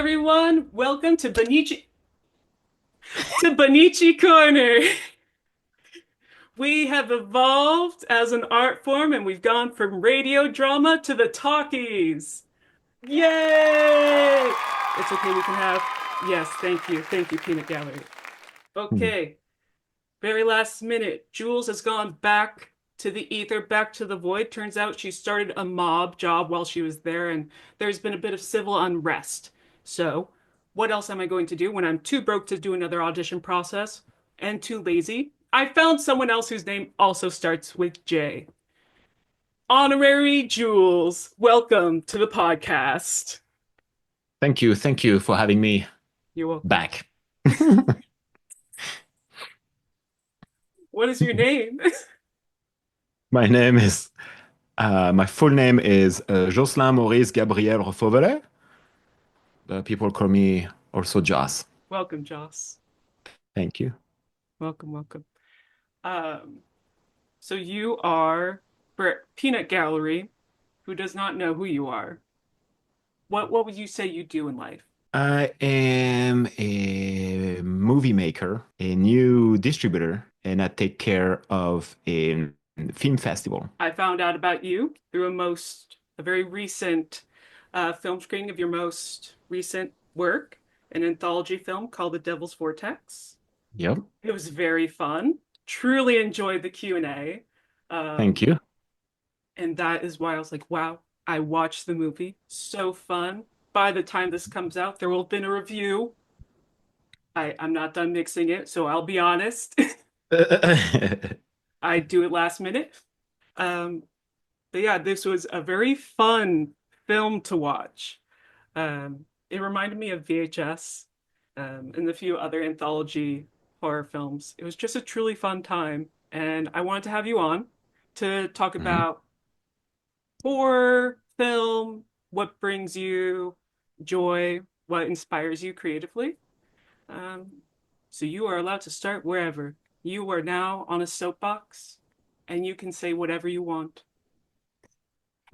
everyone. Welcome to Bunniichii Corner. We have evolved as an art form and we've gone from radio drama to the talkies. Yay! It's okay, we can have. Yes, thank you. Thank you, Peanut Gallery. Hmm. Okay, very last minute. Jules has gone back to the ether, back to the void. Turns out she started a mob job while she was there, and there's been a bit of civil unrest. So, what else am I going to do when I'm too broke to do another audition process and too lazy? I found someone else whose name also starts with J. Honorary Jules, welcome to the podcast. Thank you. Thank you for having me You're welcome. back. What is your name? My name is, my full name is Jocelyn Maurice Gabriel Refauvelet. People call me also Joss. Welcome, Joss. Thank you. Welcome, welcome. Um, So you are, for Peanut Gallery, who does not know who you are, what would you say you do in life? I am a movie maker, a new distributor, and I take care of a film festival. I found out about you through a very recent film screening of your most recent work, an anthology film called The Devils Vortex. Yep. It was very fun. Truly enjoyed the Q&A. Thank Um, you. and that is why I was like, wow, I watched the movie. So fun. By the time this comes out, there will have been a review. I'm not done mixing it, so I'll be honest. I do it last minute. Um, but yeah, this was a very fun film to watch. It reminded me of VHS and a few other anthology horror films. It was just a truly fun time, and I wanted to have you on to talk Mhm. about horror film, what brings you joy, what inspires you creatively. Um, so you are allowed to start wherever. You are now on a soapbox and you can say whatever you want.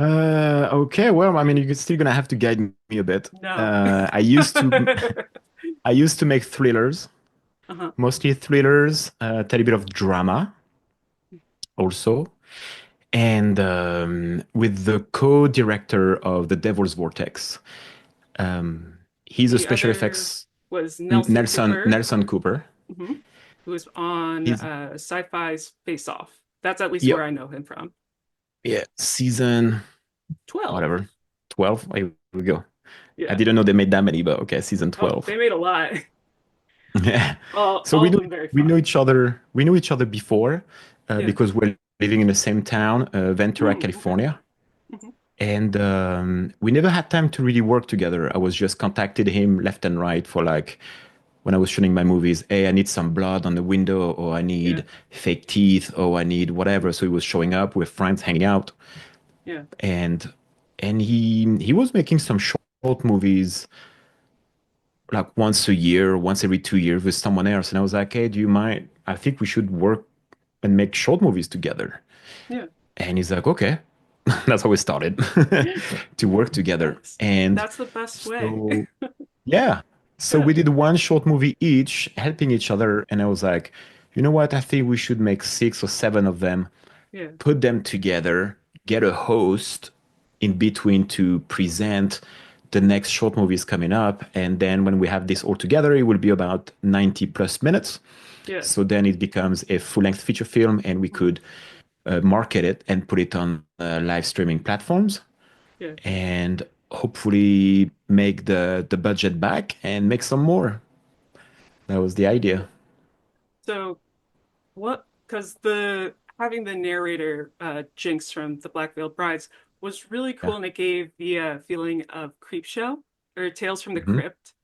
Okay, well, I mean, you're still gonna have to guide me a bit. No. Uh, I used to, I used to make thrillers, Uh-huh. mostly thrillers, a tiny bit of drama also, and with the co-director of the Devil's Vortex. He's a The special other effects was Nelson Nelson Cooper, Nelson Cooper. mhm, who was on He's Sci-Fi's Face Off. That's at least where Yep, I know him from. yeah, season 12. whatever, 12. Here we go. I Yeah. didn't know they made that many, but okay, season Oh, 12. they made a lot. Yeah. So All of them very we know fun. each other. We knew each other before Yeah. because we're living in the same town, Ventura, Okay. California. Mhm. And we never had time to really work together. I was just contacted him left and right for like when I was shooting my movies. Hey, I need some blood on the window, or I Yeah. need fake teeth, or I need whatever. So he was showing up with friends, hanging out, Yeah. and he was making some short movies like once a year, once every 2 years with someone else. And I was like, hey, do you mind? I think we should work and make short movies together. Yeah. And he's like, okay. That's how we started to work together. That's And that's the best way. so, yeah. So Yeah. we did one short movie each, helping each other. And I was like, you know what? I think we should make 6 or 7 of them, Yeah. put them together, get a host in between to present the next short movies coming up. And then when we have this all together, it will be about 90 plus minutes. Yeah. So then it becomes a full length feature film and we Mhm. could market it and put it on live streaming platforms Yeah. and hopefully make the budget back and make some more. That was the Yeah. idea. So what because the having the narrator Jinx from the Black Veiled Brides was really Yeah. cool and it gave the feeling of Creepshow or Tales from the Hmm. Crypt,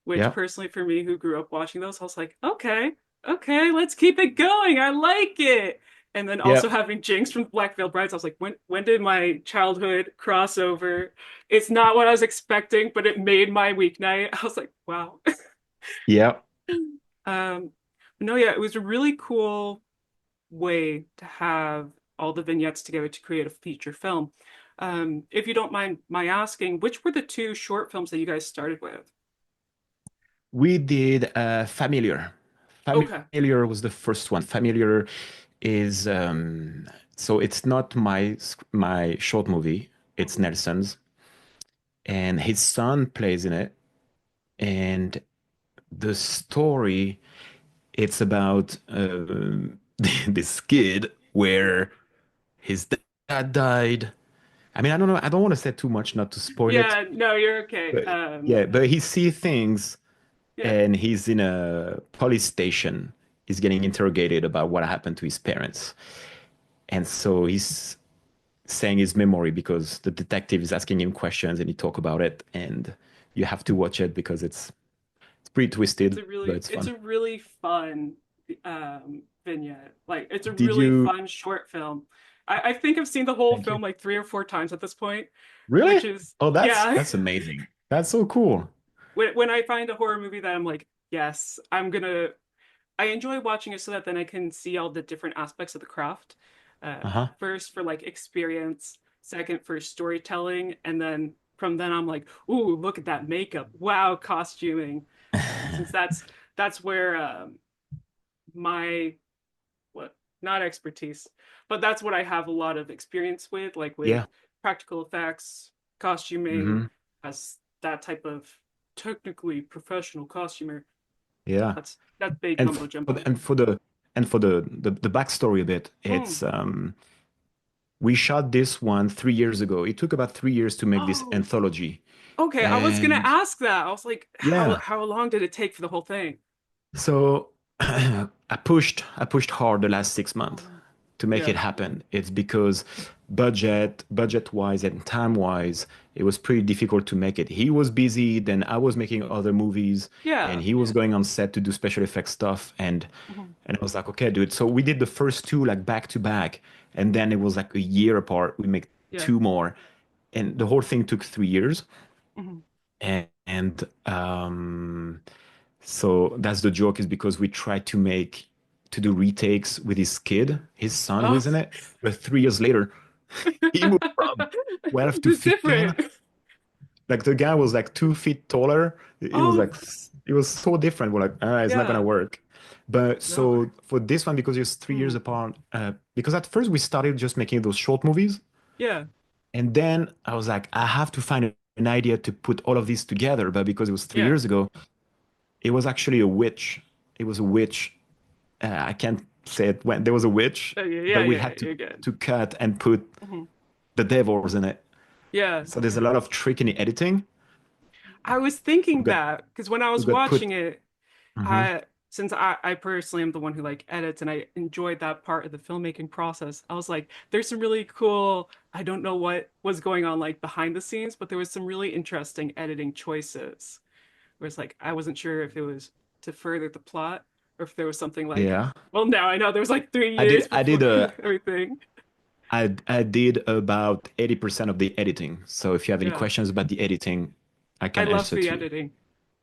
which Yeah. personally for me who grew up watching those, I was like, okay, okay, let's keep it going. I like it. And then also Yeah. having Jinx from Black Veil Brides, I was like, when did my childhood cross over? It's not what I was expecting, but it made my weeknight. I was like, wow. Yeah. Um, no, yeah, it was a really cool way to have all the vignettes together to create a feature film. If you don't mind my asking, which were the two short films that you guys started with? We did Familiar. Okay. Familiar was the first one. Familiar is so it's not my short movie. It's Mhm. Nelson's, and his son plays in it. And the story, it's about this kid Yeah. where his dad died. I mean, I don't know. I don't want to say too much, not to spoil it. Yeah, no, you're okay. But yeah, but he sees things, Yeah. and he's in a police station. He's getting interrogated about what happened to his parents. And so he's saying his memory because the detective is asking him questions and he talk about it. And you have to watch it because it's pretty twisted, but it's It's fun. a really fun vignette. Like it's a Did really you fun short film. I think I've seen the whole Thank you. film like 3 or 4 times at this point, which Really? is Oh, yeah. that's amazing. That's so cool. When I find a horror movie that I'm like, yes, I enjoy watching it so that then I can see all the different aspects of the craft. Uh-huh. First for like experience, second for storytelling, and then from then I'm like, ooh, look at that makeup. Wow, costuming. Since that's where my what not expertise, but that's what I have a lot of experience with, like with Yeah. practical effects, costuming, Hmm. as that type of technically professional costumer. Yeah. That's big And mumbo for jumbo. the, and for the and for the backstory a bit, Mm. it's we shot this one 3 years ago. It took about 3 years to make this Oh, anthology. okay. I was gonna And ask that. I was like, yeah, how long did it take for the whole thing? so I pushed hard the last 6 months Oh, to make yeah, it happen. It's because budget wise and time wise, it was pretty difficult to make it. He was busy, then I was making other movies, and yeah, he was yeah. going on set to do special effects stuff, Mhm. and I was like, okay, dude. So we did the first two like back to back, and then it was like a year apart. We make Yeah. two more, and the whole thing took 3 years. Mhm. And so that's the joke is because we tried to do retakes with his kid, his son who Oh, is in it. But 3 years later, he moved from 12 to it's 15. different. Like the guy was like 2 feet taller. He was Oh, like, it was so different. We're like, it's not gonna yeah. work. But No. so for this one, because it's 3 years Mm. apart, because at first we started just making those short movies. Yeah, And then I was like, I have to find an idea to put all of these together. But because it was three yeah. years ago, it was actually a witch. It was a witch. I can't say it when there was a witch, Yeah, yeah, but we yeah. had You're good. to cut and put Mhm. the devils in it. Yeah. So there's a lot of trick in the editing. I was We thinking got that because when I we was got put. watching it, Mhm. I since I personally am the one who like edits and I enjoyed that part of the filmmaking process, I was like, there's some really cool, I don't know what was going on like behind the scenes, but there was some really interesting editing choices. Where it's like I wasn't sure if it was to further the plot or if there was something like, Yeah, well, now I know there was like three I did. years I before did. everything. I did about 80% of the editing. So if you have any Yeah. questions about the editing, I I can love answer the to you. editing.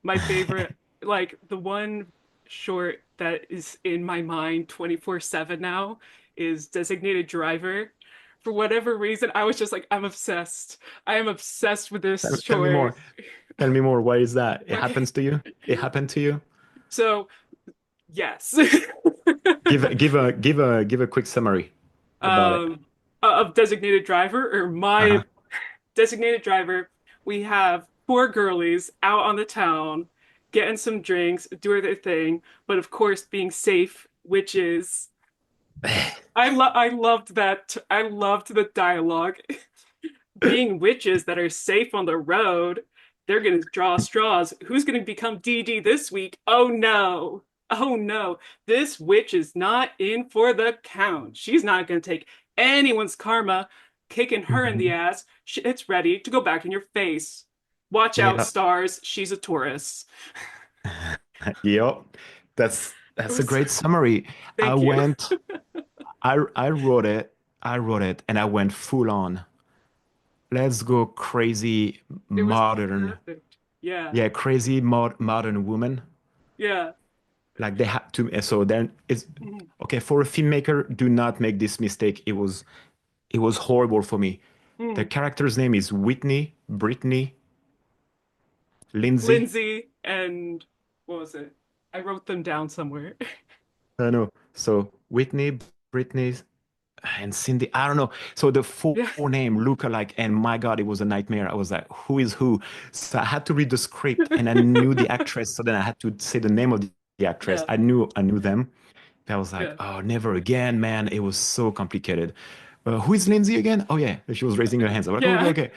My favorite, like the one short that is in my mind 24/7 now is Designated Driver. For whatever reason, I was just like, I'm obsessed. I am obsessed with this Tell me short. more. Tell me more. Why is that? It Okay. happens to you? It happened to you? So, yes. Give a quick summary about it. um of Designated Driver or my Uh-huh. Designated Driver, we have four girlies out on the town getting some drinks, doing their thing, but of course being safe, which is I loved that. I loved the dialogue. Being witches that are safe on the road, they're gonna draw straws. Who's gonna become DD this week? Oh no. Oh no. This witch is not in for the count. She's not gonna take anyone's karma. Kicking her in the Mhm. ass. It's ready to go back in your face. Watch out, Yeah. stars. She's a Taurus. Yep. It That's a was, great summary. I thank you. went I wrote it. I wrote it and I went full on. Let's go crazy It was modern. perfect. Yeah. Yeah, crazy modern woman. Yeah. Like they had to so then it's okay for a filmmaker, do not make this mistake. It was horrible for me. The Mm. character's name is Whitney, Brittany, Lindsay. Lindsay and What was it? I wrote them down somewhere. I know. So Whitney, Britney, and Cindy. I don't know. So the four Yeah, name look alike, and my God, it was a nightmare. I was like, who is who? So I had to read the script, and I knew the actress. So then I had to say the name of the actress. yeah, I knew them. I was like, yeah, oh, never again, man. It was so complicated. Who is Lindsay again? Oh yeah, she was raising her hands. I'm like, okay, yeah. okay.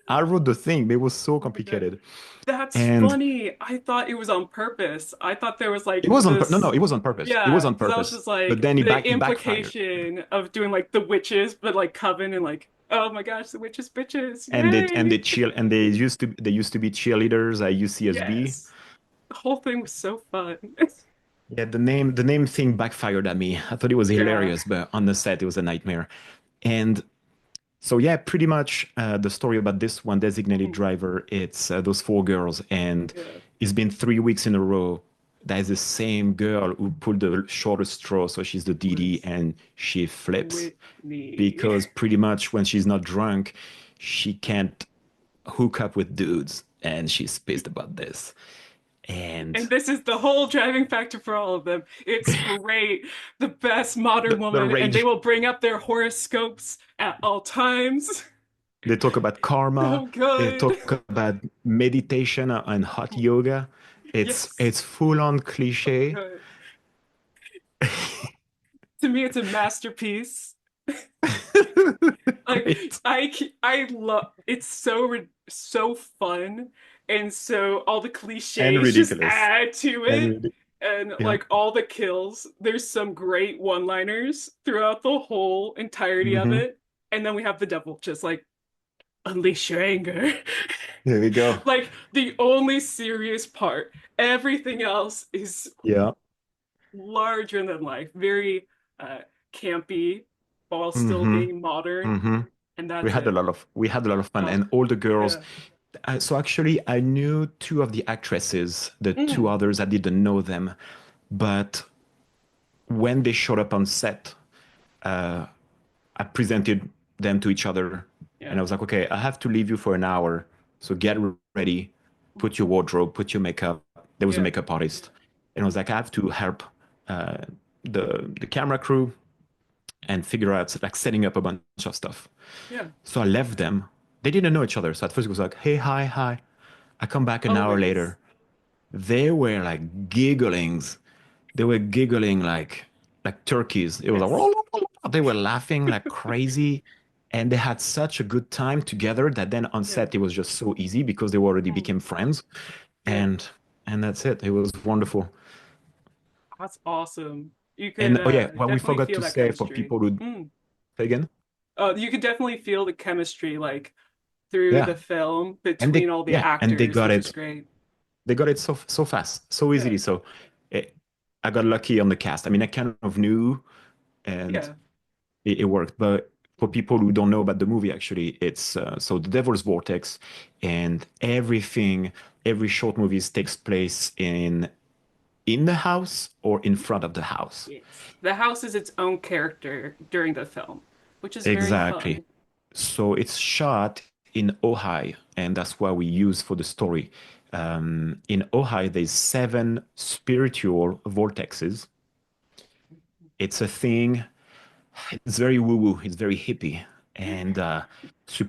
I wrote the thing, but it was so Oh my God. complicated, That's and funny. I thought it was on purpose. I thought there was it like was no, no, this. it was on purpose. It was Yeah, on because I was purpose. just But like then the it backfired. implication of doing like the witches, but like coven and like, oh my gosh, the witches bitches. And they Yay. chill and they used to be cheerleaders at UCSB. Yes. The whole thing was so fun. Yeah, the name thing backfired at me. I thought it was Yeah. hilarious, but on the set it was a nightmare. And so yeah, pretty much the story about this one designated Mhm. driver. It's those four girls, and Yeah. it's been 3 weeks in a row. That is the same girl who pulled the shortest straw, so she's the DD, Was and she flips Whitney. because pretty much when she's not drunk, she can't hook up with dudes, and she's pissed about this. And And this is the whole driving factor for all of them. It's great. The best modern the woman, and they rage, will bring up their horoscopes at all times. they talk about karma, So they good. talk about meditation and hot yoga. Yes. It's full on So cliche. good. To me, it's a masterpiece. Like Great I love it's so fun, and so all the and cliches just ridiculous add to and it, ridiculous. and Yeah. like all the kills. There's some great one-liners throughout the whole entirety of Hmm. it, and then we have the devil just like unleash your anger. There we go. Like the only serious part. Everything else is Yeah. larger than life, very uh campy while still Hmm. being modern, Hmm. and that's it. We had a lot of fun, Oh, and all the girls. yeah. So actually, I knew two of the actresses. The two Mm, others, I didn't know them, but when they showed up on set, I presented them to each other, and yeah. I was like, okay, I have to leave you for an hour, so get ready, put your wardrobe, put your makeup. There was a Yeah. makeup artist, and I was like, I have to help uh, the camera crew and figure out like setting up a bunch of stuff. Yeah. So I left them. They didn't know each other, so at first it was like, hey, hi, hi. I come back an hour Always. later. They were like giggling. They were giggling like turkeys. It was Yes. like they were laughing like crazy, and they had such a good time together that then on Yeah. set it was just so easy because they already Mm, became friends, yeah. and that's it. It was wonderful. That's awesome. You could And oh yeah, what we definitely forgot feel to that say for chemistry. people who Mm. say again, You could definitely feel the chemistry like through yeah, the film between all the and actors, which was great. they got it so fast, so Yeah. easily. So it, I got lucky on the cast. I mean, I kind of knew, and Yeah. it worked. But for people who don't know about the movie, actually, it's so the Devil's Vortex, and every short movies takes place in the house or in front of the house. Yes. The house is its own character during the film, which is very Exactly. fun. So it's shot in Ohio, and that's what we use for the story. In Ohio, there's seven spiritual vortexes. It's a thing. It's very woo-woo. It's very hippie. And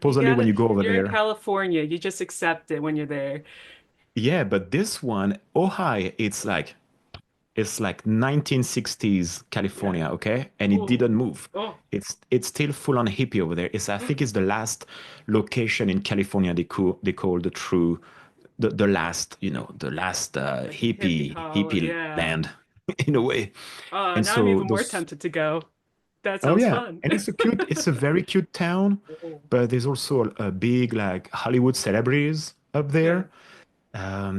You supposedly, when gotta, you go over you're in there, California, you just accept it when you're there. yeah, but this one, Ohio, it's like 1960s Yeah. California, okay? And it Oh, didn't move. oh, It's still full on hippie over there. It's I think it's the last location in California they call the true the last, the last like a hippie hollow. hippie Yeah. land in a way. And Now I'm so even more those tempted to go. That oh sounds yeah, fun. and it's a very cute town, Oh, but there's also a big like Hollywood celebrities up yeah. there.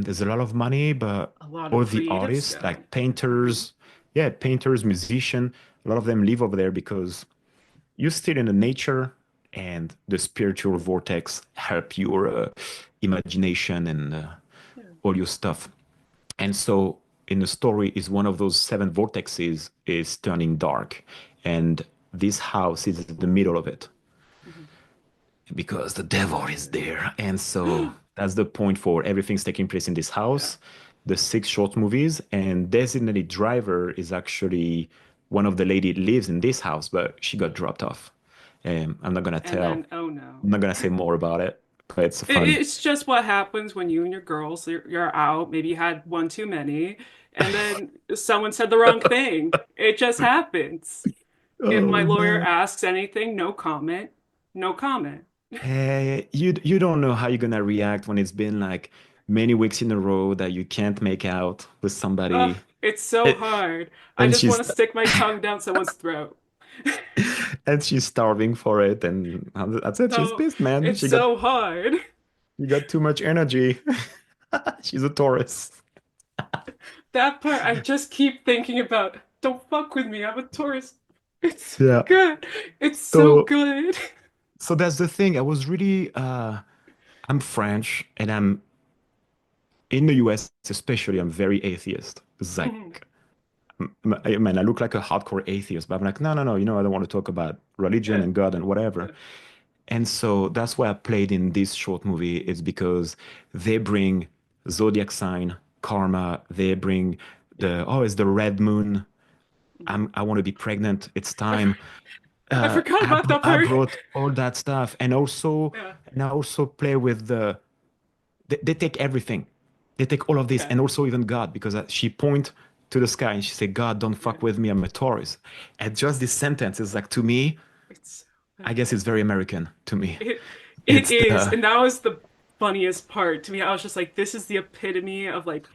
There's a lot of money, but A lot of all the creative artists, stuff. like Mhm. painters, yeah, painters, musicians, a lot of them live over there because you're still in the nature and the spiritual vortex help your imagination and Yeah. all your stuff. And so in the story is one of those seven vortexes is turning dark, and this house is in the middle of it Mhm. because the devil is there. And so that's the point for everything's taking place in this Yeah. house. the six short movies, and Designated Driver is actually one of the lady lives in this house, but she got dropped off. I'm not gonna And tell. then, oh no. I'm not gonna say more about it, but it's fun. It's just what happens when you and your girls, you're out. Maybe you had one too many, and then someone said the wrong thing. It just happens. If my Oh lawyer man. asks anything, no comment. No comment. You don't know how you're gonna react when it's been like many weeks in a row that you can't make out with Ugh, somebody. it's so It, hard. I and just want she's to stick my tongue down someone's throat. and she's starving for it, and that's it. She's So pissed, man. it's so hard. She got too much energy. She's a Taurus. That part I just keep thinking about. Don't fuck with me. I'm a tourist. It's Yeah. good. It's so So good. so that's the thing. I was really I'm French and I'm in the US especially, I'm very atheist. It's like I mean, I look like a hardcore atheist, but I'm like, no, no, no, I don't want to talk about religion Yeah. and God and whatever. Yeah. And so that's why I played in this short movie. It's because they bring zodiac sign, karma, they bring it's the red moon. I want to be pregnant. It's time. I forgot about that I part. brought all that stuff, and also, Yeah. and I also play with they take everything. They take all of this, Okay. and also even God, because she point to the sky and she said, "God, don't Yeah. fuck with me. I'm a Taurus." And just this sentence is like to me, It's so I good. guess it's very American to me. It it It's is, the and that was the funniest part to me. I was just like, this is the epitome of like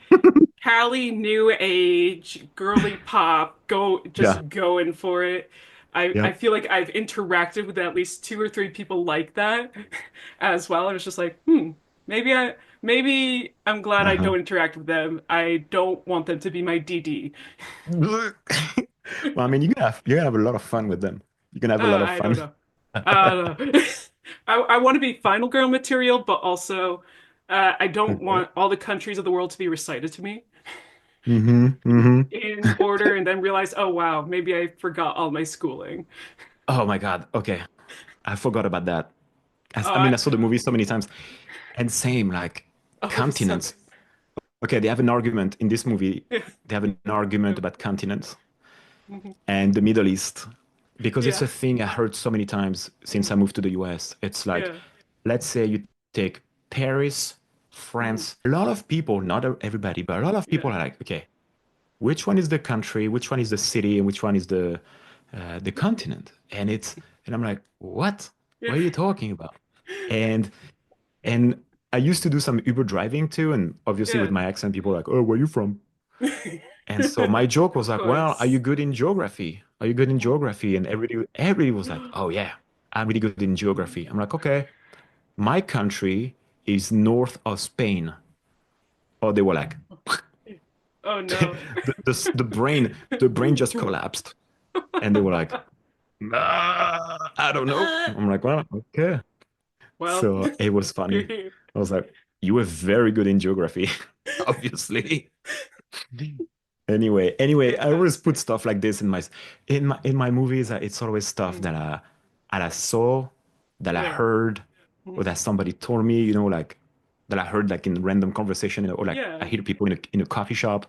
Cali new age girly pop. Go yeah, just going for it. I yeah, feel like I've interacted with at least two or three people like that as well. I was just like, maybe I'm glad I uh-huh. don't interact with them. I don't want them to be my DD. Well, I mean, you're gonna have a lot of fun with them. You're gonna have a lot of I don't fun. know. I want to be final girl material, but also I don't Okay. want all the countries of the world to be recited to me Mm-hmm. in order and then realize, oh wow, maybe I forgot all my schooling. Oh my God. Okay. I forgot about that. Oh, I mean, I saw the movie so many times. And same, like oh, it was so continents. Okay, they have an argument in this movie. good. They have an argument Yeah. about continents Mhm. and the Middle East because it's Yeah. a thing I heard so many times since I moved to the US. It's like, Yeah. let's say you take Paris, Mhm. France. A lot of people, not everybody, but a lot of people Yeah. are like, okay, which one is the country, which one is the city, and which one is the continent? And I'm like, what? Yeah. What are you talking about? And and I used to do some Uber driving too, and obviously with Yeah. my accent, people are like, "Oh, where are you from?" And so my joke was Of like, "Well, are you course. good in geography? Are you good in Mhm. geography?" And everybody was like, "Oh yeah, I'm really good in geography." I'm like, "Okay, my country is north of Spain." Oh, they were like, Oh no. the brain just collapsed, and they were like, I don't know." I'm like, "Well, okay." Well, So it was funny. I was like, "You were very good in geography, obviously." Anyway, I always put fantastic. stuff like this in my movies. It's always stuff Mm. that I saw, that I Yeah. heard, or Mhm. that somebody told me. Like that I heard like in random conversation, or like I Yeah. hear people in a coffee shop,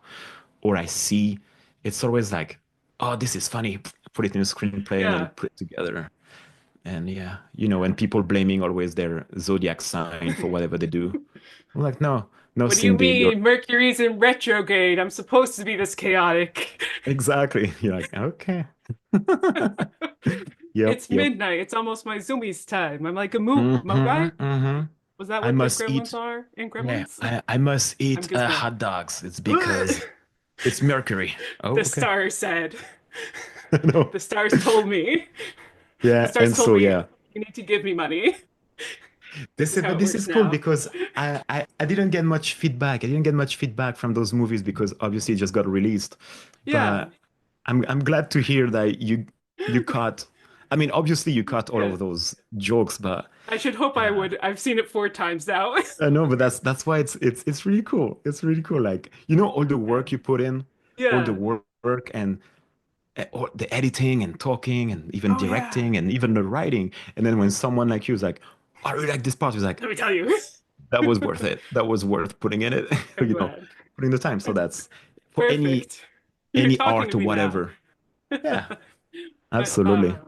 or I see. It's always like, oh, this is funny. Put it in a screenplay and then Yeah. put it together. And yeah, and people blaming always their zodiac sign for whatever they do. I'm like, no, no, What do you Cindy, you're mean? Mercury's in retrograde. I'm supposed to be this chaotic. exactly. You're like, okay. Yep, It's yep. midnight. It's almost my Zoomies time. I'm like a moo. Mm-hmm, Mogai? mm-hmm. Was that I what the must gremlins eat. are in Yeah, Gremlins? I must I'm eat Gizmo. hot dogs. It's because it's Mercury. Oh, The okay. stars said. No. The stars told me. The Yeah, stars and told so me yeah. you need to give me money. This This is is how but it this works is cool now. because I didn't get much feedback. I didn't get much feedback from those movies because obviously it just got released. Yeah. But I'm glad to hear that you caught. I mean, obviously you caught all Yeah. of those jokes, but I should hope I uh, would. I've seen it 4 times now. I know, but that's why it's really cool. It's really cool. Like all the Yeah. work you put in, all the Yeah. work and all the editing and talking and even Oh yeah. directing and even the writing. And then when someone like you is like, "I really like this part," he's like, Let me tell you. "That was worth it. That was worth putting in it." I'm glad. putting the time. So that's for Perfect. You're any talking art to or me now. whatever. Yeah, But absolutely.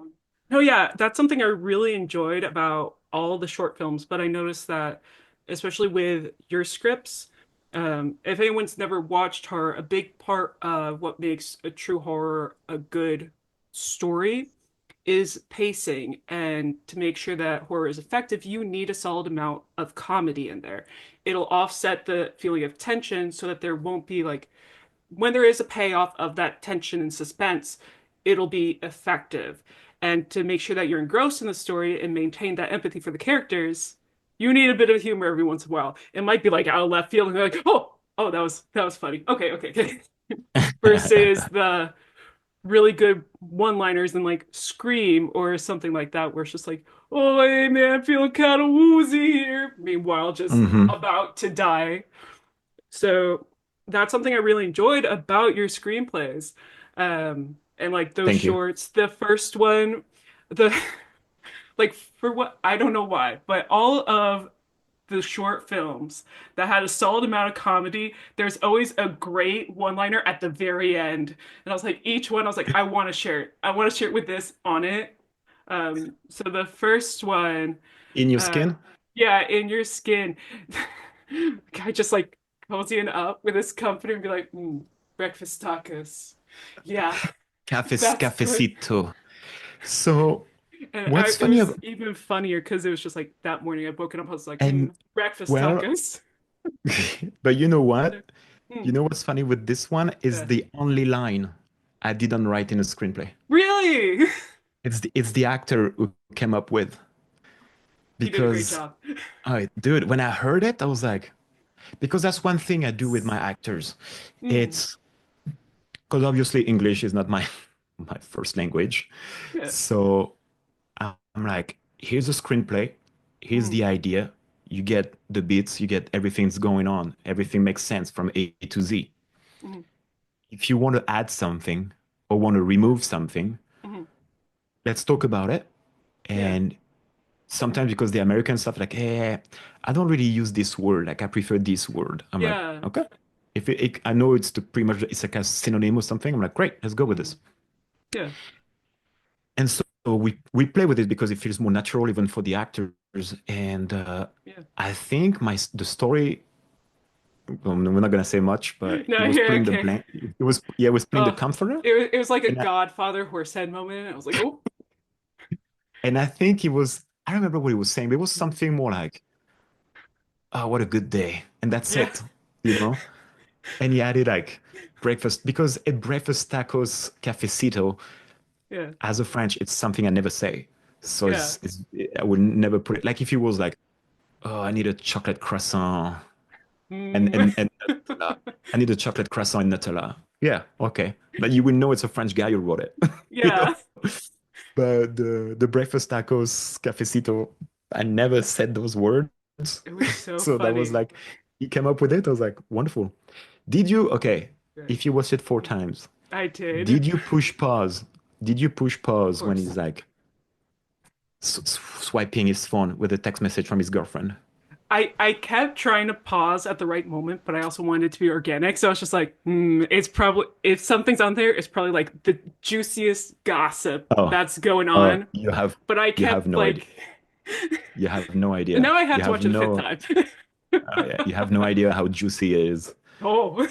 no, yeah, that's something I really enjoyed about all the short films. But I noticed that, especially with your scripts, if anyone's never watched horror, a big part of what makes a true horror a good story is pacing. And to make sure that horror is effective, you need a solid amount of comedy in there. It'll offset the feeling of tension so that there won't be like when there is a payoff of that tension and suspense, it'll be effective. And to make sure that you're engrossed in the story and maintain that empathy for the characters, you need a bit of humor every once in a while. It might be like out of left field and you're like, oh, that was funny. Okay, okay, okay. Versus the really good one-liners in like Scream or something like that, where it's just like, oh, hey man, feeling kind of woozy here. Meanwhile, just Hmm. about to die. So that's something I really enjoyed about your screenplays. And like those Thank you. shorts, the first one, the like for what I don't know why, but all of the short films that had a solid amount of comedy, there's always a great one-liner at the very end. And I was like, each one, I was like, I want to share it. I want to share it with this on it. So the first one, In your uh, skin, yeah, in your skin. Guy just like cozying up with his comforter and be like, breakfast tacos. Yeah, that's good. cafecito. So And what's it funny was about, even funnier because it was just like that morning I woken up, I was like, and breakfast well, tacos. but you know what? You Mm, know what's funny with this one is yeah. the only line I didn't write in a screenplay. Really? It's the actor who came up with He did a great because job. oh, dude, when I heard it, I was like, because that's one thing I do with my actors. Mm, It's because obviously English is not my my first language. yeah. So I'm like, here's a screenplay, here's Mm, the idea. You get the beats, you get everything's going on, everything makes sense from A to Z. mm, If you want to add something or want to remove something, mm, let's talk about it. yeah. And sometimes because the American stuff, like, I don't really use this word. Like, I prefer this word. I'm like, Yeah. okay. If I know it's the pretty much it's like a synonym or something, I'm like, great, let's go with Mm, this. yeah. And so we play with it because it feels more natural even for the actors. And Yeah. I think the story. Well, we're not gonna say much, but it No, was yeah, putting the okay. blank. It was yeah, it was putting the Oh, comforter, it was like a and Godfather horse head moment. I was like, oh. I think it was. I don't remember what he was saying, but it was Mm, something more like, "Oh, what a good day," and that's yeah. it, you know. And he added like breakfast because a breakfast tacos cafecito Yeah. as a French, it's something I never say. So Yeah. I would never put it like if he was like, oh, I need a chocolate croissant Mm. and Nutella. I need a chocolate croissant and Nutella. Yeah, okay. But you would know it's a French guy who wrote it. You know? Yeah. But the breakfast tacos cafecito, I never said those words. It was so So that was funny. like he came up with it. I was like, wonderful. Did you okay, Good. if you watched it four Mm. times, I did. Of did you push pause? Did you push pause when course. he's like swiping his phone with a text message from his girlfriend? I kept trying to pause at the right moment, but I also wanted it to be organic. So I was just like, it's probably if something's on there, it's probably like the juiciest gossip Oh, that's going on. But I you have kept no idea. like You have no idea. now I have You to have watch it a fifth no time. yeah, you have no idea how juicy it is. Oh,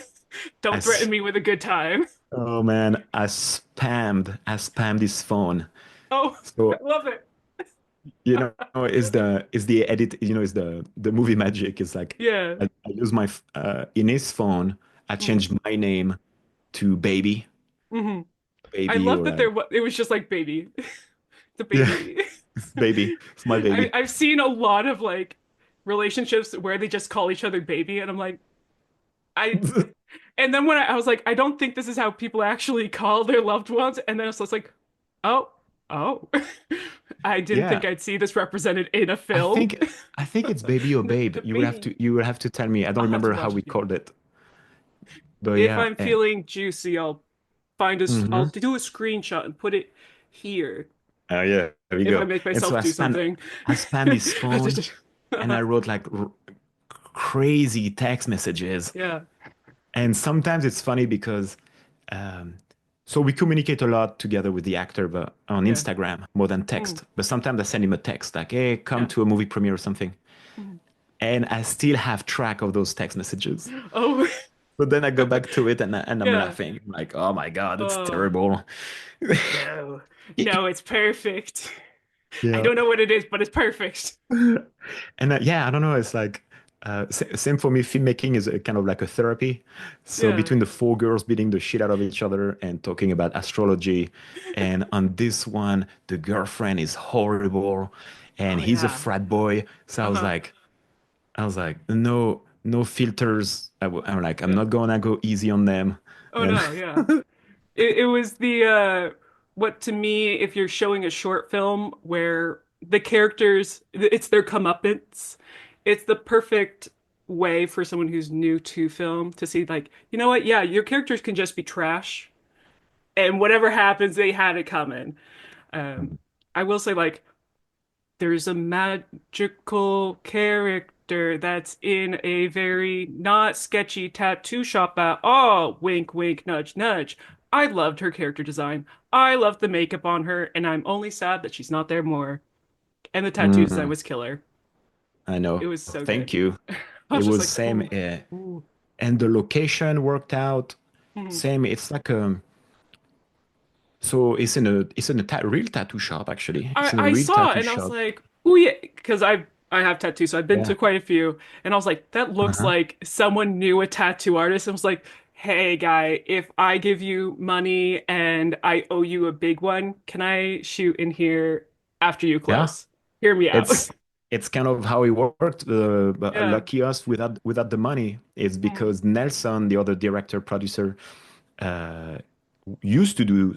I don't threaten s me with a good time. Oh man, I spammed his phone. Oh, I So love it. is the edit, is the movie magic is like Yeah. I use in his phone, I hmm changed my name to hmm I baby love or that like it was just like baby. The yeah, baby. baby, small baby. I've seen a lot of like relationships where they just call each other baby, and I'm like, I. And then when I was like, I don't think this is how people actually call their loved ones, and then it's just like, oh, oh, I didn't Yeah, think I'd see this represented in a I film. think I think it's baby or babe. The baby. You would have to tell me. I don't I'll have to remember how watch we it again. called it. But If yeah, I'm feeling juicy, I'll hmm do a screenshot and put it here oh yeah, there we if I go. make And so myself do something. I spammed his phone and I wrote like crazy text messages. Yeah. And sometimes it's funny because um, so we communicate a lot together with the actor, but on Yeah. Instagram more than Mm. text. But sometimes I send him a text like, "Hey, come Yeah. to a movie premiere or something," Mhm. and I still have track of those text messages. Oh, But then I go back to it and I'm yeah. laughing like, "Oh my God, it's Oh, terrible." no. No, it's perfect. I Yeah. don't know what it is, but it's perfect. And yeah, I don't know. It's like same for me. Filmmaking is a kind of like a therapy. So Yeah. between the four girls beating the shit out of each other and talking about astrology, and on this one, the girlfriend is horrible, and Oh, he's a yeah. frat boy. So Uh-huh. I was like, no, no filters. I'm like, I'm Yeah. not gonna go easy on them. Oh, And no, yeah. It was the what to me, if you're showing a short film where the characters, it's their comeuppance, it's the perfect way for someone who's new to film to see, like, you know what? Yeah, your characters can just be trash, and whatever happens, they had it coming. Um, I will say, like, there's a magical character that's in a very not sketchy tattoo shop at all. Wink, wink, nudge, nudge. I loved her character design. I loved the makeup on her, and I'm only sad that she's not there more. And the tattoo design Mm, was killer. I It know. was so good. Thank you. I It was just was like, same, ooh, ooh. and the location worked out. Mhm. Same. It's like so it's in a real tattoo shop actually. It's in a I real saw it tattoo and I was shop. like, oh yeah, because I have tattoos, so I've been to Yeah. quite a few, and I was like, that looks Uh-huh. like someone knew a tattoo artist. And was like, hey guy, if I give you money and I owe you a big one, can I shoot in here after you Yeah. close? Hear me out. It's it's kind of how it worked. But Yeah. lucky us without the money. It's Mhm. because Nelson, the other director producer, uh, used to do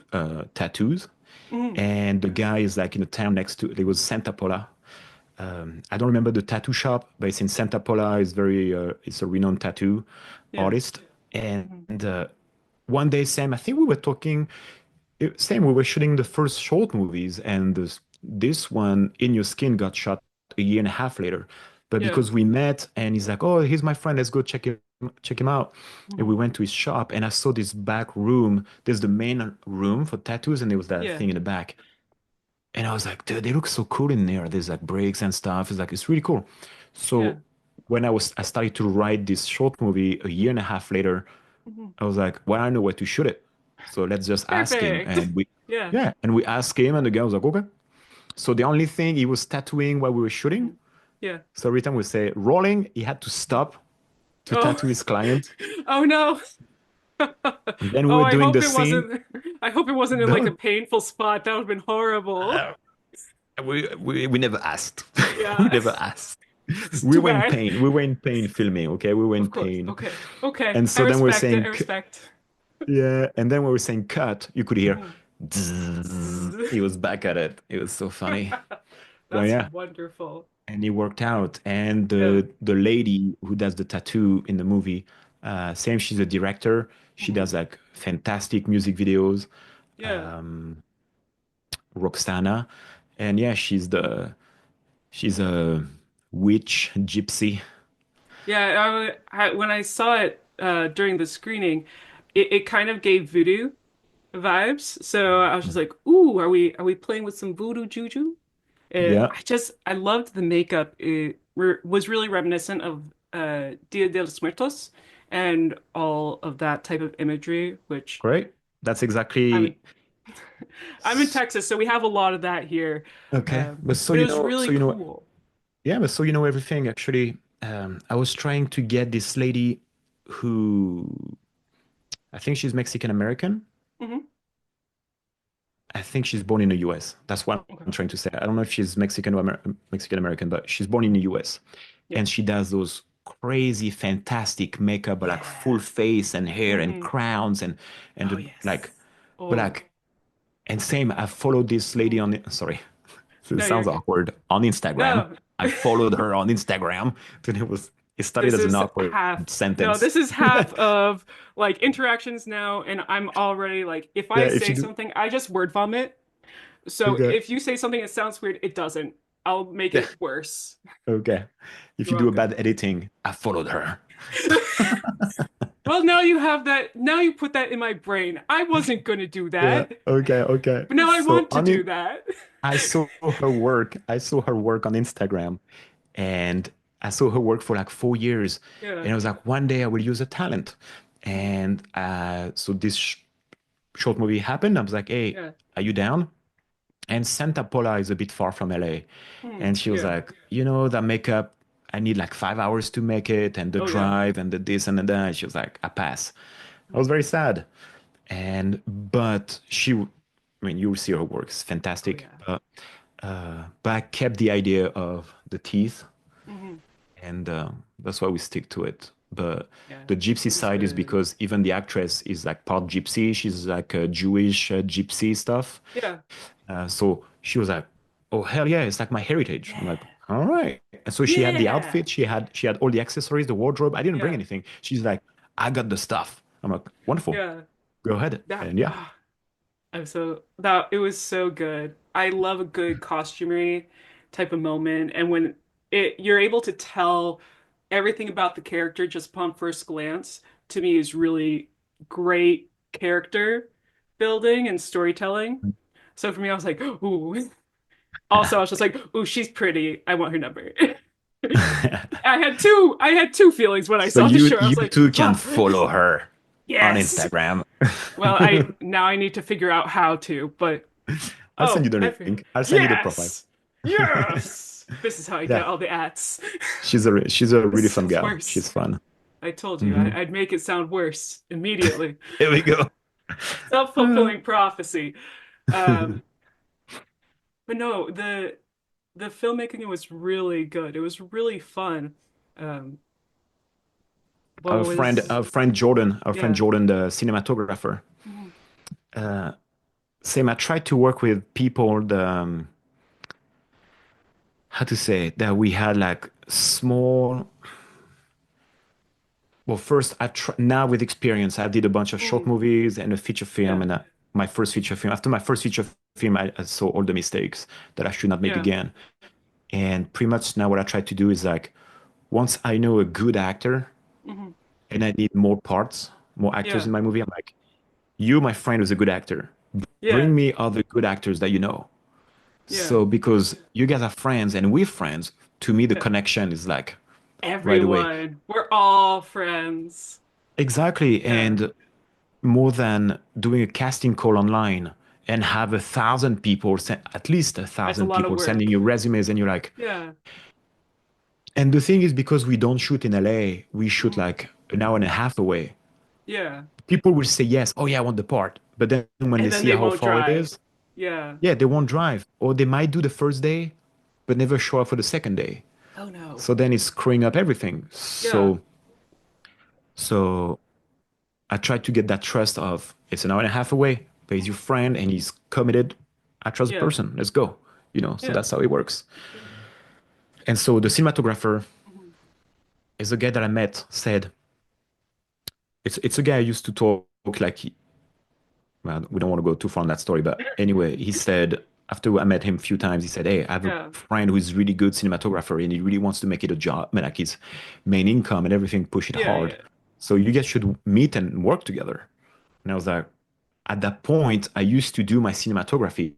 tattoos, Mhm. and the guy is like in a town next to. It was Santa Pola. I don't remember the tattoo shop, but it's in Santa Pola. It's a renowned tattoo Yeah. artist. And Mhm. one day, Sam, I think we were talking. Same, we were shooting the first short movies, and this one, In Your Skin, got shot a year and a half later. But Yeah. because we met, and he's like, "Oh, here's my friend. Let's go check him out." And Mhm. we went to his shop, and I saw this back room. There's the main room for tattoos, and there was that Yeah. thing in the back. And I was like, "Dude, they look so cool in there. There's like breaks and stuff. It's really cool." Yeah. So when I started to write this short movie a year and a half later, Mhm. I was like, well, I know where to shoot it. So let's just ask him. Perfect. Yeah. And we asked him, and the guy was like, okay. So the only thing he was tattooing while we were shooting. Mhm. Yeah. So every time we say rolling, he had to stop to Oh. tattoo his client. Oh no. And then we Oh, were doing the scene. I hope it wasn't in like a No, painful spot. That would have been horrible. uh, we never asked. We Yeah. never asked. It's We too were in bad. pain. We were in pain filming. Okay, we were in Of course. pain. Okay. Okay. And I so then we're respect it. I saying, respect. yeah. And then when we were saying cut, you could hear, Mhm. "Zzz." Zzz. He was back at it. It was so funny. But That's yeah. wonderful. And it worked out. And Yeah. the lady who does the tattoo in the movie, same, she's a director. She Mhm. does like fantastic music videos, Yeah. um, Roxana, and yeah, she's a witch gypsy. Yeah. When I saw it during the screening, it kind of gave voodoo vibes. So I was just like, "Ooh, are we playing with some voodoo juju?" Yeah, I loved the makeup. It was really reminiscent of Dia de los Muertos and all of that type of imagery, which great. That's I mean, exactly I'm in Texas, so we have a lot of that here. okay. But But it was really cool. yeah, but so you know everything. Actually, I was trying to get this lady who I think she's Mexican American. Hmm. I think she's born in the US. That's what Okay. I'm trying to say. I don't know if she's Mexican or Mexican American, but she's born in the US. Yeah. And she does those crazy, fantastic makeup, but like full Yeah. face and hair and Hmm. crowns and Oh, like, yes. but Oh. like, and same, I followed this lady Mhm. on, sorry, it No, you're sounds good. awkward, on Instagram. No. I followed her on Instagram. And it started This as an is awkward half. No, sentence. this is half of like interactions now, and I'm already like, if Yeah, I if say you do, something, I just word vomit. So okay. if you say something that sounds weird, it doesn't. I'll make Yeah, it worse. okay. If You're you do a welcome. bad editing, I followed her. Well, now you have that. Now you put that in my brain. I wasn't going to do Yeah. that, Okay. Okay. but now I So want to on do it, that. I saw her work. I saw her work on Instagram, and I saw her work for like 4 years. Yeah. And I was like, one day I will use a talent. Mhm. And so this short movie happened. I was like, hey, Yeah. are you down? And Santa Paula is a bit far from LA. And she was Yeah. like, you know, that makeup, I need like 5 hours to make it, and the Oh yeah. drive, and the this and the that. And she was like, I pass. I was very sad. But I mean, you'll see her work. It's Oh fantastic. yeah. But I kept the idea of the teeth, Hmm. and that's why we stick to it. But Yeah. the gypsy It was side is good. because even the actress is like part gypsy. She's like a Jewish gypsy stuff. Yeah. So she was like, "Oh hell yeah, it's like my heritage." I'm Yeah. like, "All right." And so she had the Yeah. outfit, she had all the accessories, the wardrobe. I didn't bring Yeah. anything. She's like, "I got the stuff." I'm like, "Wonderful, Yeah. go ahead." That. And yeah, I'm so that it was so good. I love a good costumery type of moment, and when it you're able to tell everything about the character just upon first glance, to me is really great character building and storytelling. So for me, I was like, ooh. Also, I was just like, ooh, she's pretty. I want her number. I had two feelings when I so saw the you show. I you was like, too can oh, follow her on yes. Instagram. Well, I need to figure out how to, but I'll send oh, you the link. I'll send you the profile. yes, yes. This is how I get Yeah, all the ads. she's a This really fun sounds gal. worse. She's fun. I told you Hmm. I'd make it sound worse immediately. Here we go. Self-fulfilling prophecy. Um, but no, the filmmaking was really good. It was really fun. Um, what Our friend, was our friend Jordan, our friend yeah. Jordan, the cinematographer. Mhm. Uh, Same. I try to work with people. How to say that we had like small. Well, first now with experience, I did a bunch of short Mhm. movies and a feature film, Yeah, and my first feature film. After my first feature film, I saw all the mistakes that I should not make yeah. again. And pretty much now what I try to do is like once I know a good actor Hmm. and I need more parts, more actors Yeah, in my movie, I'm like, you, my friend, is a good actor. yeah, Bring me other good actors that you know. yeah, So because you guys are friends and we're friends, to me the yeah. connection is like right away. Everyone, we're all friends. Exactly. Yeah, And more than doing a casting call online and have 1,000 people, at least a that's a thousand lot of people sending work. you resumes, and you're like, Yeah. and the thing is, because we don't shoot in LA, we shoot Mhm. like an hour and a half away. Yeah. People will say yes, oh yeah, I want the part. But then when they And then see they how won't far it drive. is, Yeah. yeah, they won't drive. Or they might do the first day, but never show up for the second day. Oh no. So then it's screwing up everything. Yeah. So I try to get that trust of it's an hour and a half away, but he's your Mhm. friend and he's committed. I trust the Yeah. person. Let's go. So Yeah. that's how it works. And so the cinematographer Mhm. is a guy that I met, said, it's a guy I used to talk like well, we don't want to go too far on that story, but anyway, he said after I met him a few times, he said, "Hey, I have a Yeah. friend who is really good cinematographer and he really wants to make it a job, I mean, like his main income and everything, push it Yeah. hard. Yeah. So you guys should meet and work together." And I was like, at that point, I used to do my cinematography,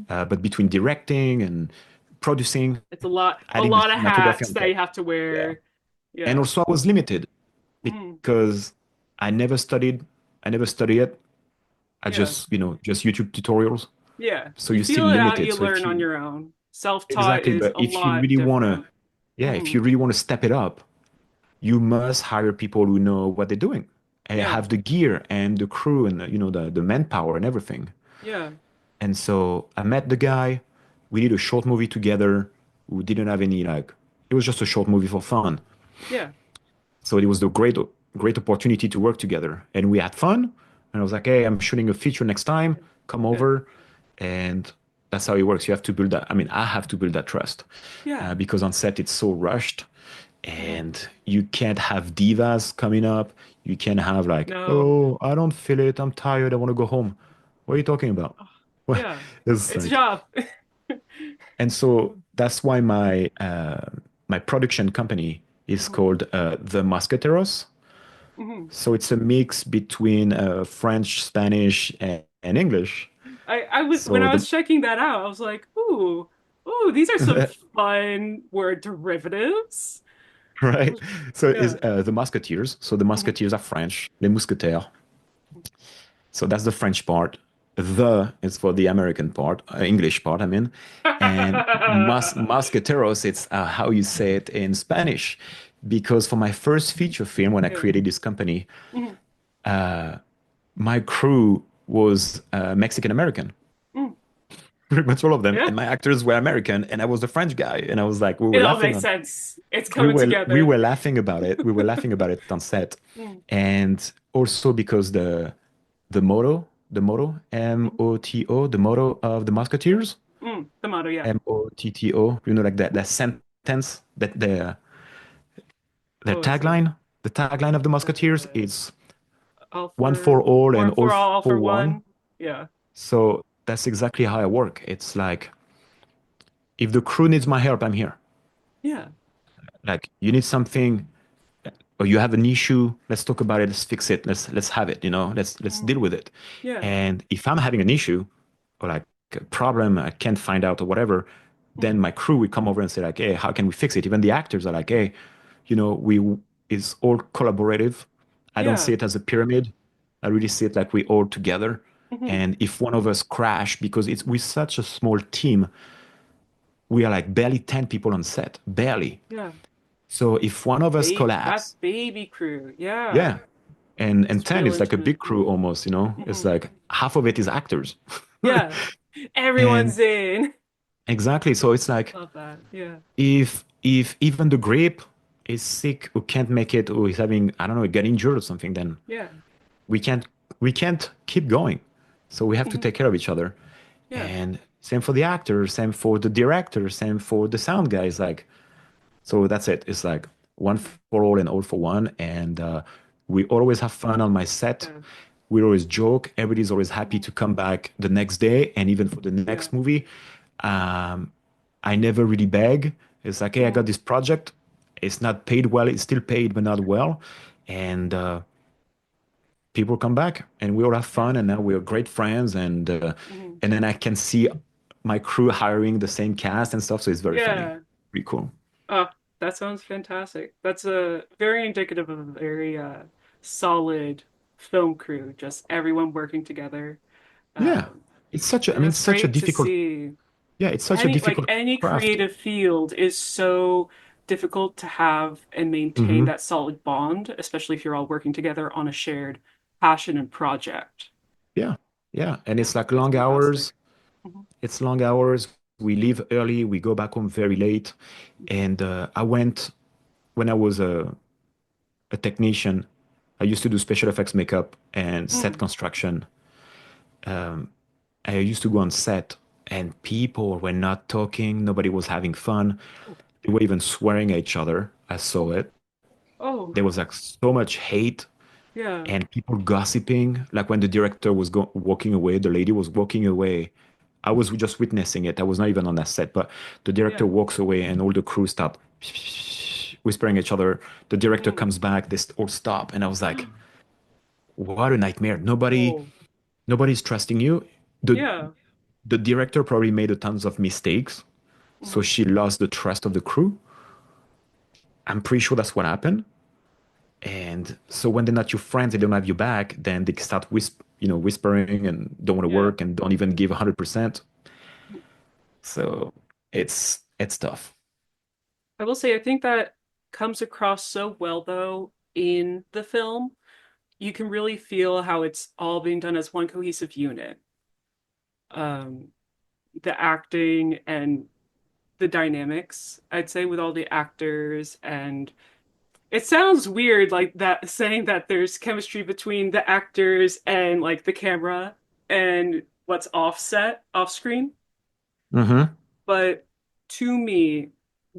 but between directing and producing, It's a adding the lot of cinematography hats on that top. you have to Yeah. wear. And Yeah. also I was limited Mhm. because I never studied, I never studied it. I Yeah. just YouTube tutorials. Yeah. So You you're still feel it out, limited. you So if learn on you your own. Self-taught exactly, is but a if you lot really wanna, different. yeah, if Hmm. you really want to step it up, you must hire people who know what they're doing and Yeah. have the gear and the crew and the manpower and everything. Yeah. And so I met the guy. We did a short movie together. We didn't have any like it was just a short movie for fun. Yeah. So it was the great opportunity to work together, and we had fun. And I was like, "Hey, I'm shooting a feature next time. Come Yeah. over." And that's how it works. You have to build that. I mean, I have to build that trust Yeah. because on set it's so rushed, Mhm. and you can't have divas coming up. You can't have like, No. "Oh, I don't feel it. I'm tired. I want to go home." What are you talking about? Oh, What? yeah. It's It's a like, job. and so that's why my production company is Mhm. called the Musketeros. Mhm. So it's a mix between French, Spanish, and English. I was when So I the was checking that out, I was like, ooh, these are some fun word derivatives. right. So is Yeah. the Musketeers. So the Mhm. Musketeers are French. Les Mousquetaires. So that's the French part. The is for the American part, English part, I mean. And Mosqueteros, it's how you say it in Spanish. Because for my first feature film, when I Yeah. created this company, Mhm. my crew was Mexican American, Mhm. pretty much all of them. Yeah. And my actors were American, and I was the French guy. And I was like, It all makes sense. It's we coming were we together. were laughing about it. We were laughing about it on set. Mm. And also because the motto, MOTO, the motto of the Musketeers, The motto, yeah. MOTTO, like that sentence, that their What was it? tagline of the Musketeers Uh, is one for all and one all for all for for one. one. Yeah. So that's exactly how I work. It's like, if the crew needs my help, I'm here. Yeah. Like, you need something, or you have an issue, let's talk about it, let's fix it, let's have it, let's deal Mm. with it. Yeah. And if I'm having an issue, or like a problem I can't find out or whatever, then Mm. my crew will come over and say like, hey, how can we fix it? Even the actors are like, hey, we it's all collaborative. I don't see Yeah. it as a pyramid. I really see it like we all together. Mhm. And if one of us crash, because it's we're such a small team, we are like barely 10 people on set, barely. Yeah. So if one of us That's collapse, baby crew. Yeah. yeah, and It's 10 real is like a intimate. big crew almost, it's Hmm. like half of it is actors. Yeah. And Everyone's in. exactly, so it's like, Love that. Yeah. if even the grape is sick or can't make it, or is having, I don't know, get injured or something, then Yeah. we can't we can't keep going. So we have to Mhm. take care of each other. Yeah. And same for the actors, same for the director, same for the sound guys. Like, so that's it. It's like one Mhm. for all and all for one. And we always have fun on my set. Yeah. We always joke. Everybody's always happy Mhm. to come back the next day. And even for the Yeah. next movie, um, I never really beg. It's like, hey, I got Mhm. this project. It's not paid well. It's still paid, but not well. And people come back, and we all have Yeah. fun. And now we're great friends. And Mhm. and then I can see my crew hiring the same cast and stuff. So it's very funny. Yeah. Pretty cool. Oh, that sounds fantastic. That's a very indicative of a very solid film crew, just everyone working together. Yeah. Um, I and mean, that's such a great to difficult, see. yeah, it's such a difficult Any craft. creative field is so difficult to have and maintain Hmm. that solid bond, especially if you're all working together on a shared passion and project. Yeah. Yeah. And Yeah, it's like that's long fantastic. hours. Mhm. It's long hours. We leave early. We go back home very late. And I went, when I was a technician, I used to do special effects makeup and set Mm. construction. I used to go on set, and people were not talking. Nobody was having fun. They were even swearing at each other. I saw it. Oh, There was like so much hate yeah, and people gossiping. Like when the director was walking away, the lady was walking away. I was just witnessing it. I was not even on that set, but the director yeah. walks away and all the crew start whispering at each other. The director Mm. comes back, they all stop, and I was like, "What a nightmare! Oh, Nobody's trusting you." The yeah. the director probably made a tons of mistakes, so Mhm. she lost the trust of the crew. I'm pretty sure that's what happened. And so when they're not your friends, they don't have you back, then they start whispering and don't want to Yeah. work and don't even give 100%. So it's tough. I will say, I think that comes across so well, though, in the film. You can really feel how it's all being done as one cohesive unit. Um, the acting and the dynamics, I'd say, with all the actors. And it sounds weird, like that, saying that there's chemistry between the actors and like the camera and what's offset, off screen. Hmm. But to me,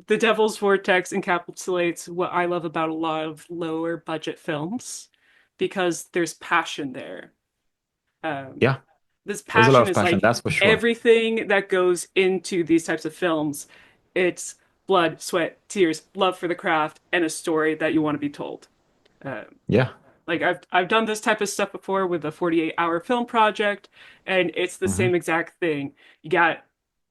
the Devil's Vortex encapsulates what I love about a lot of lower budget films because there's passion there. Um, Yeah, this there's a lot passion of is passion, like that's for sure. everything that goes into these types of films. It's blood, sweat, tears, love for the craft, and a story that you want to be told. Um, Yeah. Like I've done this type of stuff before with a 48-hour film project, and it's the Hmm. same exact thing. You got,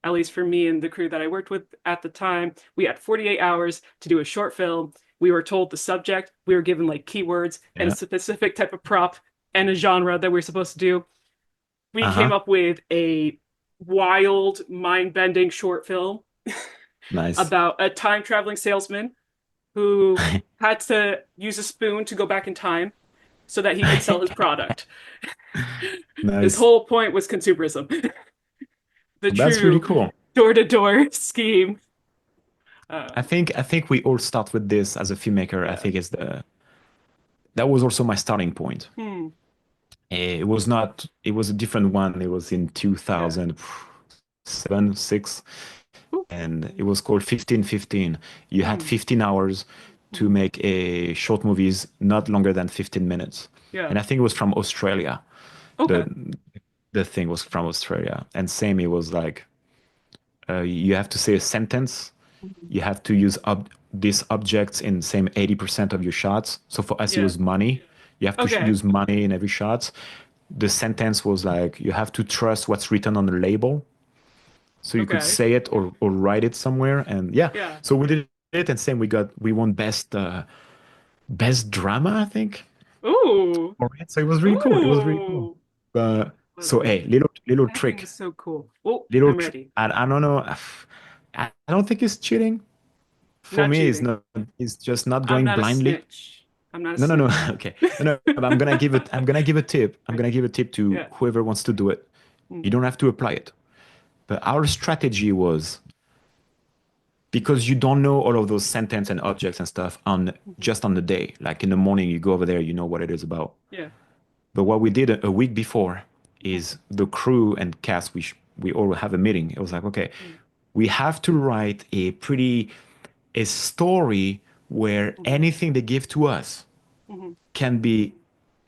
at least for me and the crew that I worked with at the time, we had 48 hours to do a short film. We were told the subject, we were given like keywords and a Yeah. specific type of prop and a genre that we were supposed to do. We came Uh-huh. up with a wild, mind-bending short film Nice. about a time traveling salesman who had to use a spoon to go back in time so that he could sell his product. His Nice. whole point was consumerism, the That's really true cool. door-to-door scheme. Uh, I think we all start with this as a filmmaker. I yeah. think it's the that was also my starting point. Hmm. It was not, it was a different one. It was in Yeah. 2007, 6, Ooh. and it was called 1515. You had Hmm. 15 hours to Hmm. make a short movies not longer than 15 minutes. Yeah. And I think it was from Australia. The Okay. the thing was from Australia. And same, it was like you have to say a sentence. Mhm. You have to use these objects in same 80% of your shots. So for us, it Yeah. was money. You have to Okay. use money in every shot. The sentence was like, you have to trust what's written on the label. So you could Okay. say it or write it somewhere. And yeah, Yeah. so we did it, and same, we won best drama, I think. Ooh. For it. So it was really cool. It was really cool. Ooh. Let So me. hey, little Editing trick, is so cool. Oh, little I'm tr ready. I don't know. I don't think it's cheating. For Not me, it's cheating. not. It's just not I'm going not a blindly. snitch. I'm not a No, no, no. snitch. Okay. No, no. But I'm gonna give a tip. I'm gonna give a tip to Yeah. whoever wants to do it. You Mm, don't have to apply it. But our strategy was, because you don't know all of those sentence and objects and stuff on mhm. just on the day. Like in the morning, you go over there, you know what it is about. Yeah. But what we did a week before Mhm, is the crew and cast, we all have a meeting. It was like, okay, mhm, we have to write a story where mhm, anything they give to us mhm. can be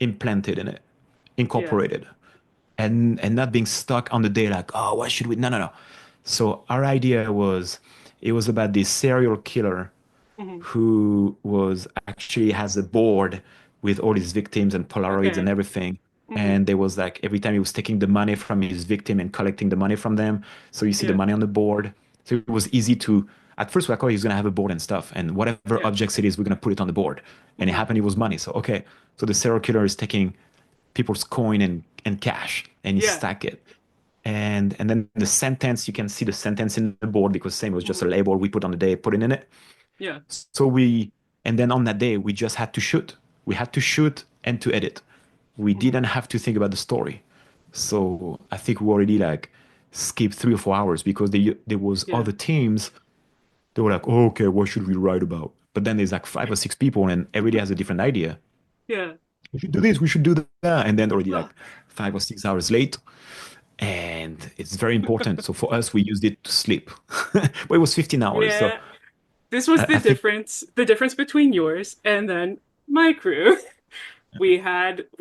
implanted in it, Yeah. incorporated, and not being stuck on the day like, oh, what should we? No, no, no. So our idea was, it was about this serial killer Mhm. who was actually has a board with all his victims and Polaroids and Okay. everything. Hmm. And there was like every time he was taking the money from his victim and collecting the money from them. So you see the Yeah. money on the board. So it was easy to, at first we're like, oh, he's gonna have a board and stuff. And whatever Yeah. objects it is, we're gonna put it on the board. And it Hmm. happened, it was money. So okay. So the serial killer is taking people's coin and cash and he Yeah. stack it. And then the sentence, you can see the sentence in the board because same, it was just a Hmm. label we put on the day, put it in it. Yeah. So and then on that day, we just had to shoot. We had to shoot and to edit. We Hmm. didn't have to think about the story. So I think we already like skipped 3 or 4 hours because there was Yeah. other teams. They were like, oh, okay, what should we write about? But then there's like 5 or 6 people and everybody has a different idea. Yeah. We should do this, we should do that. And then already like 5 or 6 hours late. And it's very important. So for us, we used it to sleep. But it was 15 hours. So Yeah. This was I think, the difference between yours and then my crew. We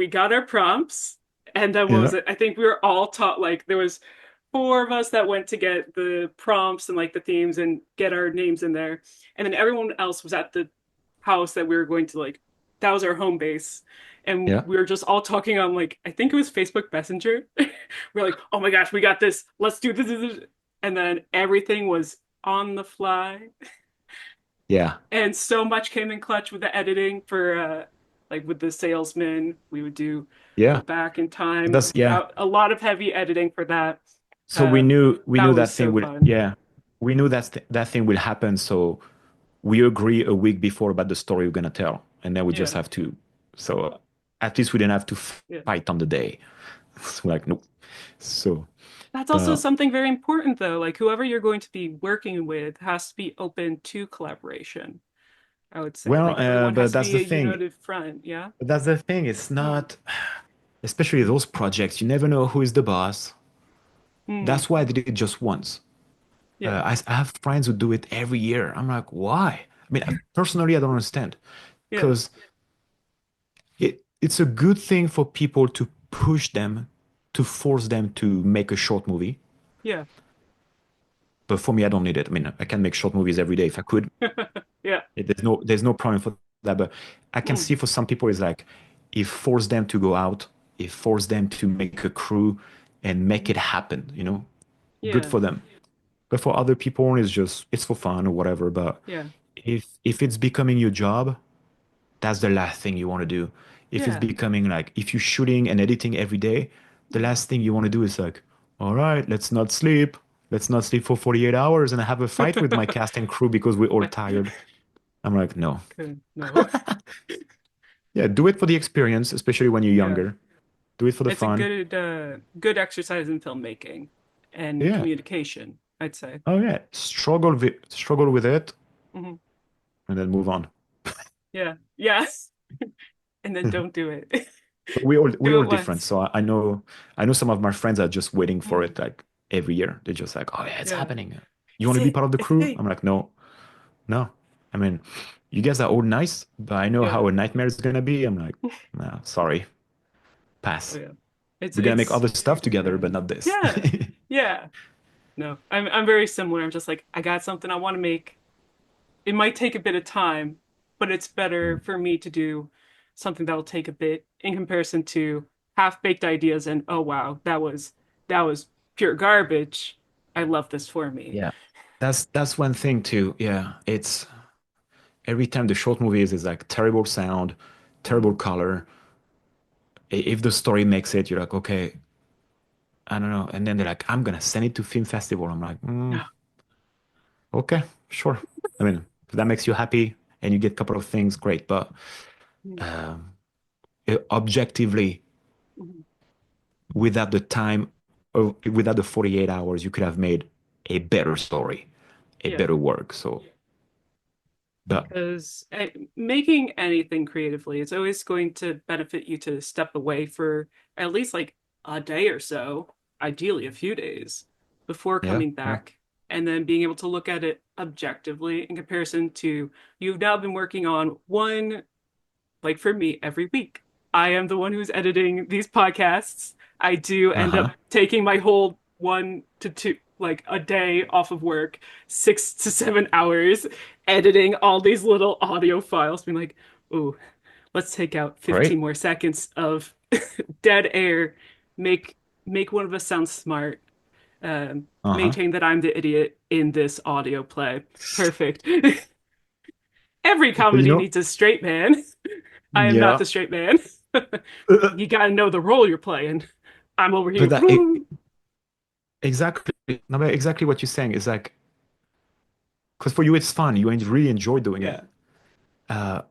got our prompts, and then what yeah, was it? I think we were all taught, like there was four of us that went to get the prompts and like the themes and get our names in there. And then everyone else was at the house that we were going to, like, that was our home base. And yeah. we were just all talking on, like, I think it was Facebook Messenger. We're like, oh my gosh, we got this. Let's do this. And then everything was on the fly. Yeah. And so much came in clutch with the editing for like with the salesman. We would do go Yeah. back in time. That's yeah. A lot of heavy editing for that. So we That knew was that thing so will fun. yeah. We knew that thing will happen. So we agree a week before about the story we're gonna tell. And then we just Yeah, have to, so at least we didn't have to yeah. fight on the day. So like nope. So That's also uh something very important, though. Like whoever you're going to be working with has to be open to collaboration, I would say. well Like everyone but has to be a united front. Yeah. that's the thing. It's Mm. not, especially those projects, you never know who is the boss. Mm. That's why I did it just once. Yeah. I have friends who do it every year. I'm like, why? I mean, personally, I don't understand Yeah. because it's a good thing for people to push them, to force them to make a short movie. Yeah. But for me, I don't need it. I mean, I can make short movies every day if I could. Yeah. There's no problem for that. But I can Mm. see for some people, it's like it forced them to go out. It forced them to make a crew and make it happen, you know? Good Yeah. for them. But for other people, it's for fun or whatever. But Yeah. if it's becoming your job, that's the last thing you want to do. If it's Yeah. becoming like if you're shooting and editing every day, the last thing you want to do is like, all right, let's not sleep. Let's not sleep for 48 hours and have a fight with my cast and crew because we're all tired. I'm like, no. Good. No. Yeah, do it for the experience, especially when you're Yeah. younger. Do it for the It's a fun. good exercise in filmmaking and Yeah. communication, I'd say. Oh yeah. Struggle with it Hmm. and then move on. Yeah. Yes. And then don't do it. But we're Do all it different. once. So I know some of my friends are just waiting for Mhm. it like every year. They're just like, oh yeah, it's Yeah. happening. You It's want to be it. part of the It's the crew? thing. I'm like, no, no. I mean, you guys are all nice, but I know Yeah. how a nightmare is gonna be. I'm like, no, sorry, Oh pass. yeah. It's We're gonna make it's other stuff together, but not this. yeah. Yeah. No. I'm very similar. I'm just like, I got something I want to make. It might take a bit of time, but it's better Mm. for me to do something that'll take a bit in comparison to half-baked ideas and oh wow, that was pure garbage. I love this for me. Yeah, that's one thing too. Yeah, it's every time the short movies is like terrible sound, terrible Mhm. color. If the story makes it, you're like, okay, I don't know. And then they're like, I'm gonna send it to film festival. I'm like, okay, sure. I mean, if that makes you happy and you get a couple of things, great. But Mhm. um, objectively, Mhm. without the time, or without the 48 hours, you could have made a better story, a Yeah. better work. So, but Because making anything creatively, it's always going to benefit you to step away for at least like a day or so, ideally a few days, before yeah, coming yeah, back and then being able to look at it objectively in comparison to you've now been working on one, like for me, every week. I am the one who's editing these podcasts. I do end up uh-huh. taking my whole 1 to 2, like a day off of work, 6 to 7 hours, editing all these little audio files, being like, ooh, let's take out 15 Great. more seconds of dead air, make make one of us sound smart, Uh-huh. maintain that I'm the idiot in this audio play. Perfect. Every But comedy needs a straight man. I am not yeah, the straight man. uh, You gotta know the role you're playing. I'm over but here. that exactly, no, but exactly what you're saying is like, because for you it's fun, really enjoy doing it. Yeah. Uh,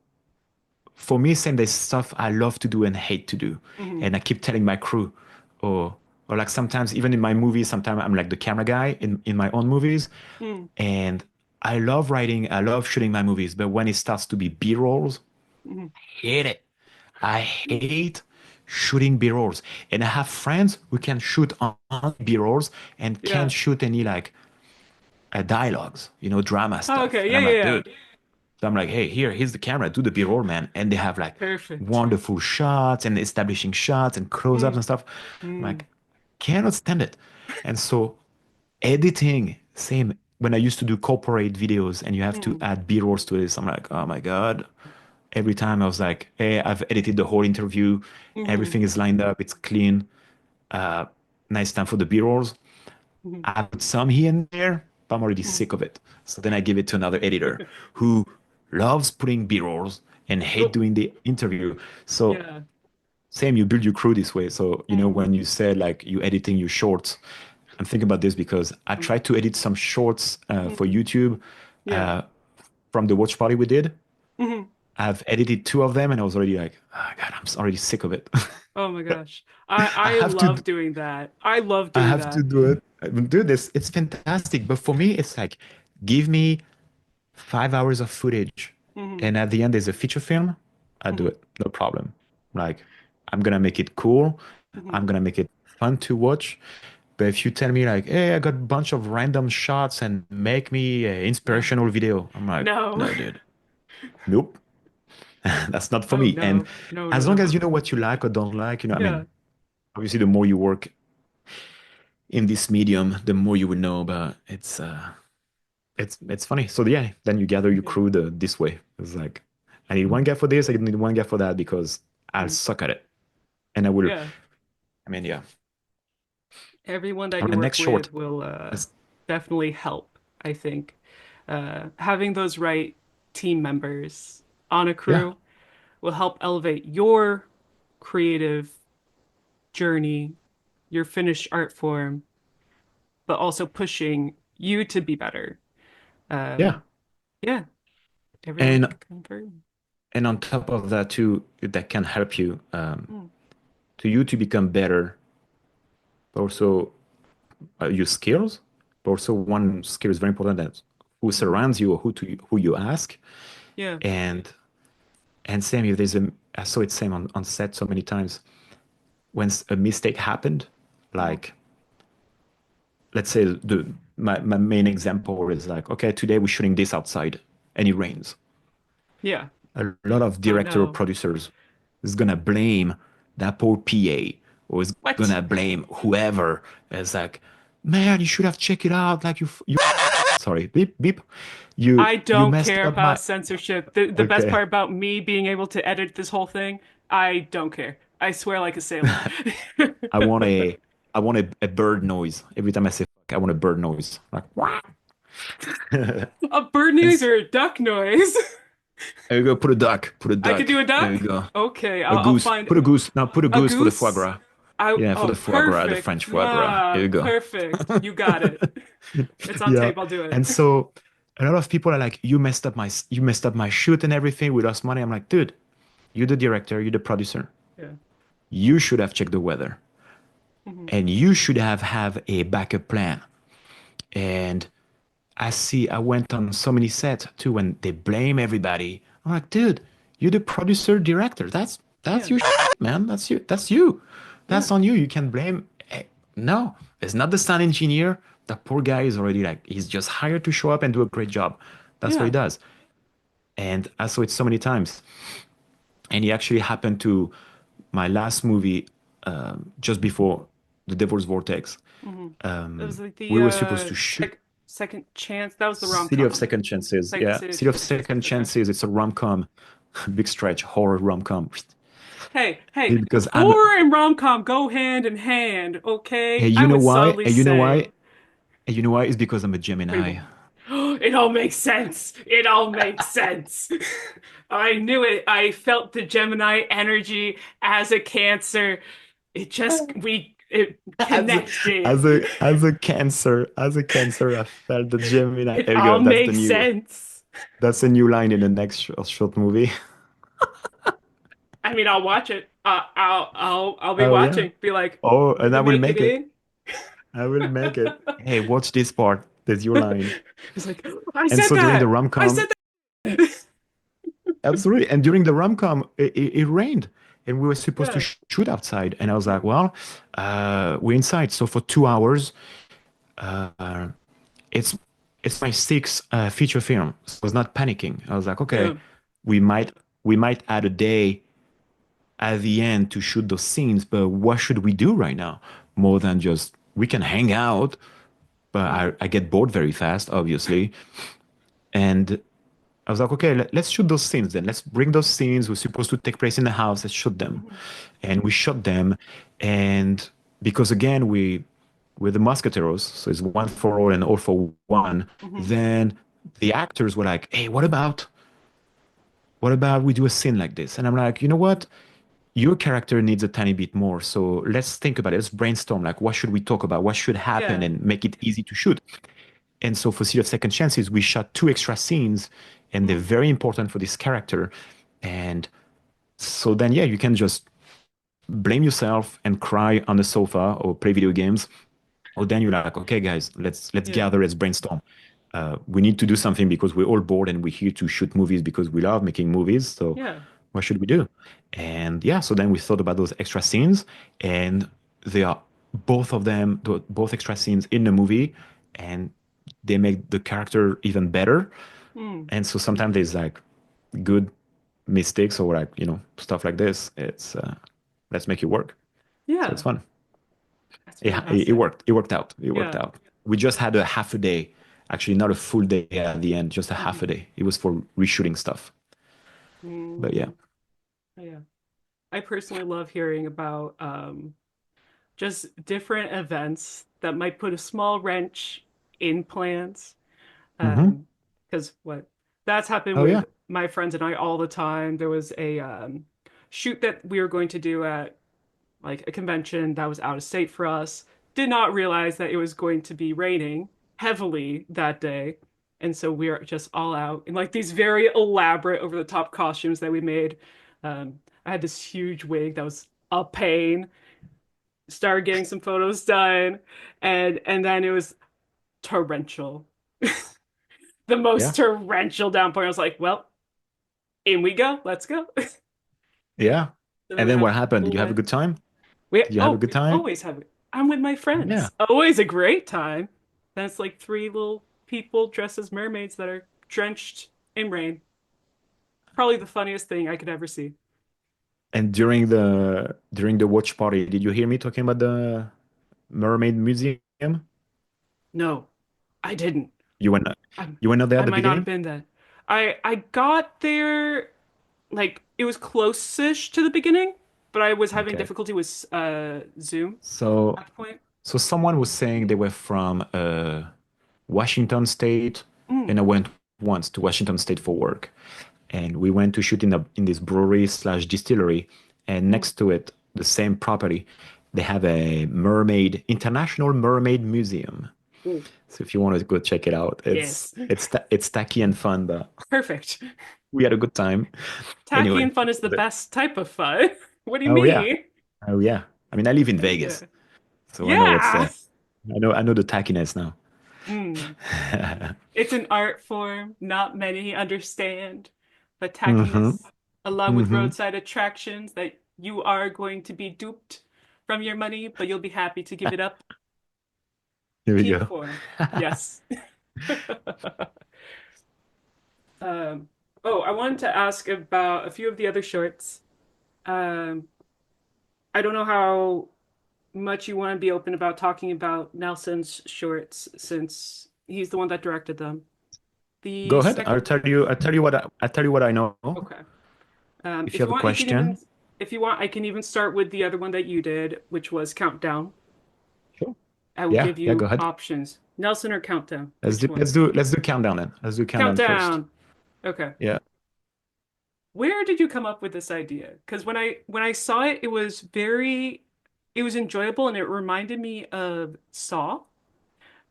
for me, same there's stuff I love to do and hate to do, Hmm. and I keep telling my crew, or like sometimes even in my movies, sometimes I'm like the camera guy in my own movies, Hmm. and I love writing, I love shooting my movies, but when it starts to be B-rolls, Hmm. hate it. I hate shooting B-rolls, and I have friends who can shoot on B-rolls and can't Yeah. shoot any like dialogues, drama Oh, stuff, okay. and Yeah, I'm yeah, like, yeah. dude. So I'm like, hey, here's the camera, do the B-roll, man. And they have like Perfect. wonderful shots and establishing shots and close-ups Hmm. and stuff. I'm Hmm. like, cannot stand it. And so editing, same. When I used to do corporate videos and you have to Hmm. add B-rolls to this, I'm like, oh my God. Every time I was like, hey, I've edited the whole interview. Hmm. Everything is lined up. It's clean. Uh, nice time for the B-rolls. Hmm. I put some here and there, but I'm already Hmm. sick of it. So then I give it to another editor who loves putting B-rolls and hate Oh, doing the interview. So yeah. same, you build your crew this way. So, Hmm. when you said like you editing your shorts, I'm thinking about this because I tried to edit some shorts for Hmm. YouTube Yeah. uh, from the watch party we did. Hmm. I've edited two of them and I was already like, oh God, already sick of it. Oh my gosh. I I I have to love doing that. I love I doing have to that. do it. I will do this. It's fantastic. But for me, it's like, give me 5 hours of footage, Hmm. and at the end there's a feature film. I do Hmm. it, no problem. Like, I'm gonna make it cool. Hmm. I'm gonna make it fun to watch. But if you tell me like, hey, I got a bunch of random shots and make me an No. inspirational video, I'm like, No. no, dude, nope, that's not for Oh me. And no. No, no, as long no. as you know what you like or don't like, I Yeah. mean, obviously, the more you work in this medium, the more you would know. But it's funny. So yeah, then you gather your Yeah. crew this way. It's like I need one guy for this, I need one guy for that because I'll Mm. suck at it. And I will, Yeah. I mean, yeah. Everyone that On you the work next short, with will is- definitely help, I think. Having those right team members on a yeah, crew will help elevate your creative journey, your finished art form, but also pushing you to be better. yeah. Yeah, everyone And can confirm. and on top of that too, that can help you Mm, to you to become better, but also your skills. But also one skill is very important, that who mhm. surrounds you or who you ask. Yeah. And same if there's a, I saw it same on set so many times. When a mistake happened, Mhm. like let's say my main example is like, okay, today we're shooting this outside and it rains. Yeah. A lot of Oh director or no. producers is gonna blame that poor PA, or is What? gonna blame whoever. It's like, man, you should have checked it out. Like you sorry, beep beep. I You don't messed care up about my. censorship. The best Okay, part about me being able to edit this whole thing, I don't care. I swear like a sailor. I want a a bird noise every time I say fuck. I want a bird noise like what? And A bird noise or a duck noise? there you go. Put a I could duck. do a There you duck? go. Okay, A I'll goose. find Put a goose. Now put a a goose for the foie goose. gras. Yeah, for Oh, the foie gras, the perfect. French foie gras. Here Ah, you go. perfect. You got it. It's on Yeah. tape. I'll do And it. so a lot of people are like, you messed up my shoot and everything. We lost money. I'm like, dude, you're the director, you're the producer. Yeah. You should have checked the weather. Mhm. And you should have a backup plan. And I went on so many sets too when they blame everybody. I'm like, dude, you're the producer director. That's Yeah. your shit, man. That's you. Yeah. That's on you. You can blame. No, it's not the sound engineer. That poor guy is already like he's just hired to show up and do a great job. That's what he Yeah. does. And I saw it so many times. And it actually happened to my last movie just before the Devil's Vortex. Hmm. That was like We the were supposed to shoot second chance. That was the City of rom-com. Second Chances. Second Yeah, city City of second chances. Second Okay. Chances. It's a rom-com, big stretch, horror rom-com. Hey, hey, Because I'm, horror and rom-com go hand in hand, okay? and I you know would why? solidly And you know say. why? And you know why? It's because I'm a Wait, Gemini. what? It all makes sense. It all makes sense. I knew it. I felt the Gemini energy as a Cancer. It As a, connected. as a cancer, I felt the Gemini. It There you go. all makes sense. That's a new line in the next short movie. I mean, I'll watch it. I'll be Oh yeah. watching. Be like, Oh, did and I they will make it make it. in? I will make it. Hey, watch this part. There's your line. It's like, I And said so during the that. I rom-com, said that. absolutely. And during the rom-com, it rained, and we were supposed to Yeah. shoot outside. And I was like, Mm, well, we're inside. So for 2 hours, uh, it's it's my sixth feature film. So I was not panicking. I was like, okay, yeah. we might we might add a day at the end to shoot those scenes, but what should we do right now? More than just we can hang out, but Mm, I get bored very fast, obviously. And I was like, okay, let's shoot those scenes then. Let's bring those scenes. We're supposed to take place in the house. Let's shoot them. mhm, And we shot them. And because again, we're the Musketeers, so it's one for all and all for one. mhm. Then the actors were like, hey, what about we do a scene like this? And I'm like, you know what? Your character needs a tiny bit more. So let's think about it. Let's brainstorm. Like, what should we talk about? What should happen Yeah. and make it easy to shoot? And so for City of Second Chances, we shot two extra scenes, and they're Mhm. very important for this character. And so then, yeah, you can just blame yourself and cry on the sofa or play video games. Or then you're like, okay, guys, let's Yeah. gather, let's brainstorm. We need to do something because we're all bored and we're here to shoot movies because we love making movies. So Yeah. what should we do? And yeah, so then we thought about those extra scenes, and they are both of them, both extra scenes in the movie, and they make the character even better. Mm. And so sometimes there's like good mistakes or like, stuff like this. It's let's make it work. So it's Yeah. fun. That's Yeah, it fantastic. worked. It worked out. It worked Yeah. out. We just had a half a day, actually not a full day at the end, just a half Mhm. a day. It was for reshooting stuff. But yeah. Mm. Yeah. I personally love hearing about just different events that might put a small wrench in plans. Hmm. Because what that's happened Oh yeah. with my friends and I all the time. There was a shoot that we were going to do at like a convention that was out of state for us. Did not realize that it was going to be raining heavily that day. And so we are just all out in like these very elaborate over the top costumes that we made. I had this huge wig that was a pain. Started getting some photos done, and then it was torrential. The most Yeah. torrential downpour. I was like, well, in we go. Let's go. Yeah. So then And we then had what a happened? Did full you have a day. good time? We Did you have a oh, good we time? always have it. I'm with my Yeah. friends. Always a great time. And it's like three little people dressed as mermaids that are drenched in rain. Probably the funniest thing I could ever see. And during the watch party, did you hear me talking about the Mermaid Museum? No, I didn't. You were not I'm, you were not there I at the might not have beginning? been then. I got there like it was close-ish to the beginning, but I was having Okay. difficulty with Zoom So at the point. so someone was saying they were from Washington State, Mm, and I went once to Washington State for work. And we went to shoot in this brewery slash distillery, and mm, next to it, the same property, they have a international mermaid museum. mm. So if you want to go check it out, Yes. it's tacky and fun, but Perfect. we had a good time. Tacky Anyway, and fun is the best type of fun. What do you oh yeah, mean? oh yeah. I mean, I live in Yeah. Vegas, so I know what's Yeah. there. I know the tackiness now. Mm. It's an art form not many understand, but Hmm. tackiness, along with Hmm. roadside attractions that you are going to be duped from your money, but you'll be happy to give it up. Here we Peak go. form. Yes. Um, oh, I wanted to ask about a few of the other shorts. Um, I don't know how much you want to be open about talking about Nelson's shorts since he's the one that directed them. Go The ahead. second, I'll tell you what I know. okay. If you If have you a want, you can even, question, if you want, I can even start with the other one that you did, which was Countdown. sure. I will Yeah, give yeah, go you ahead. options. Nelson or Countdown? Let's Which do one? let's do let's do countdown then. Let's do countdown first. Countdown. Okay. Yeah. Where did you come up with this idea? Because when I saw it, it was enjoyable and it reminded me of Saw.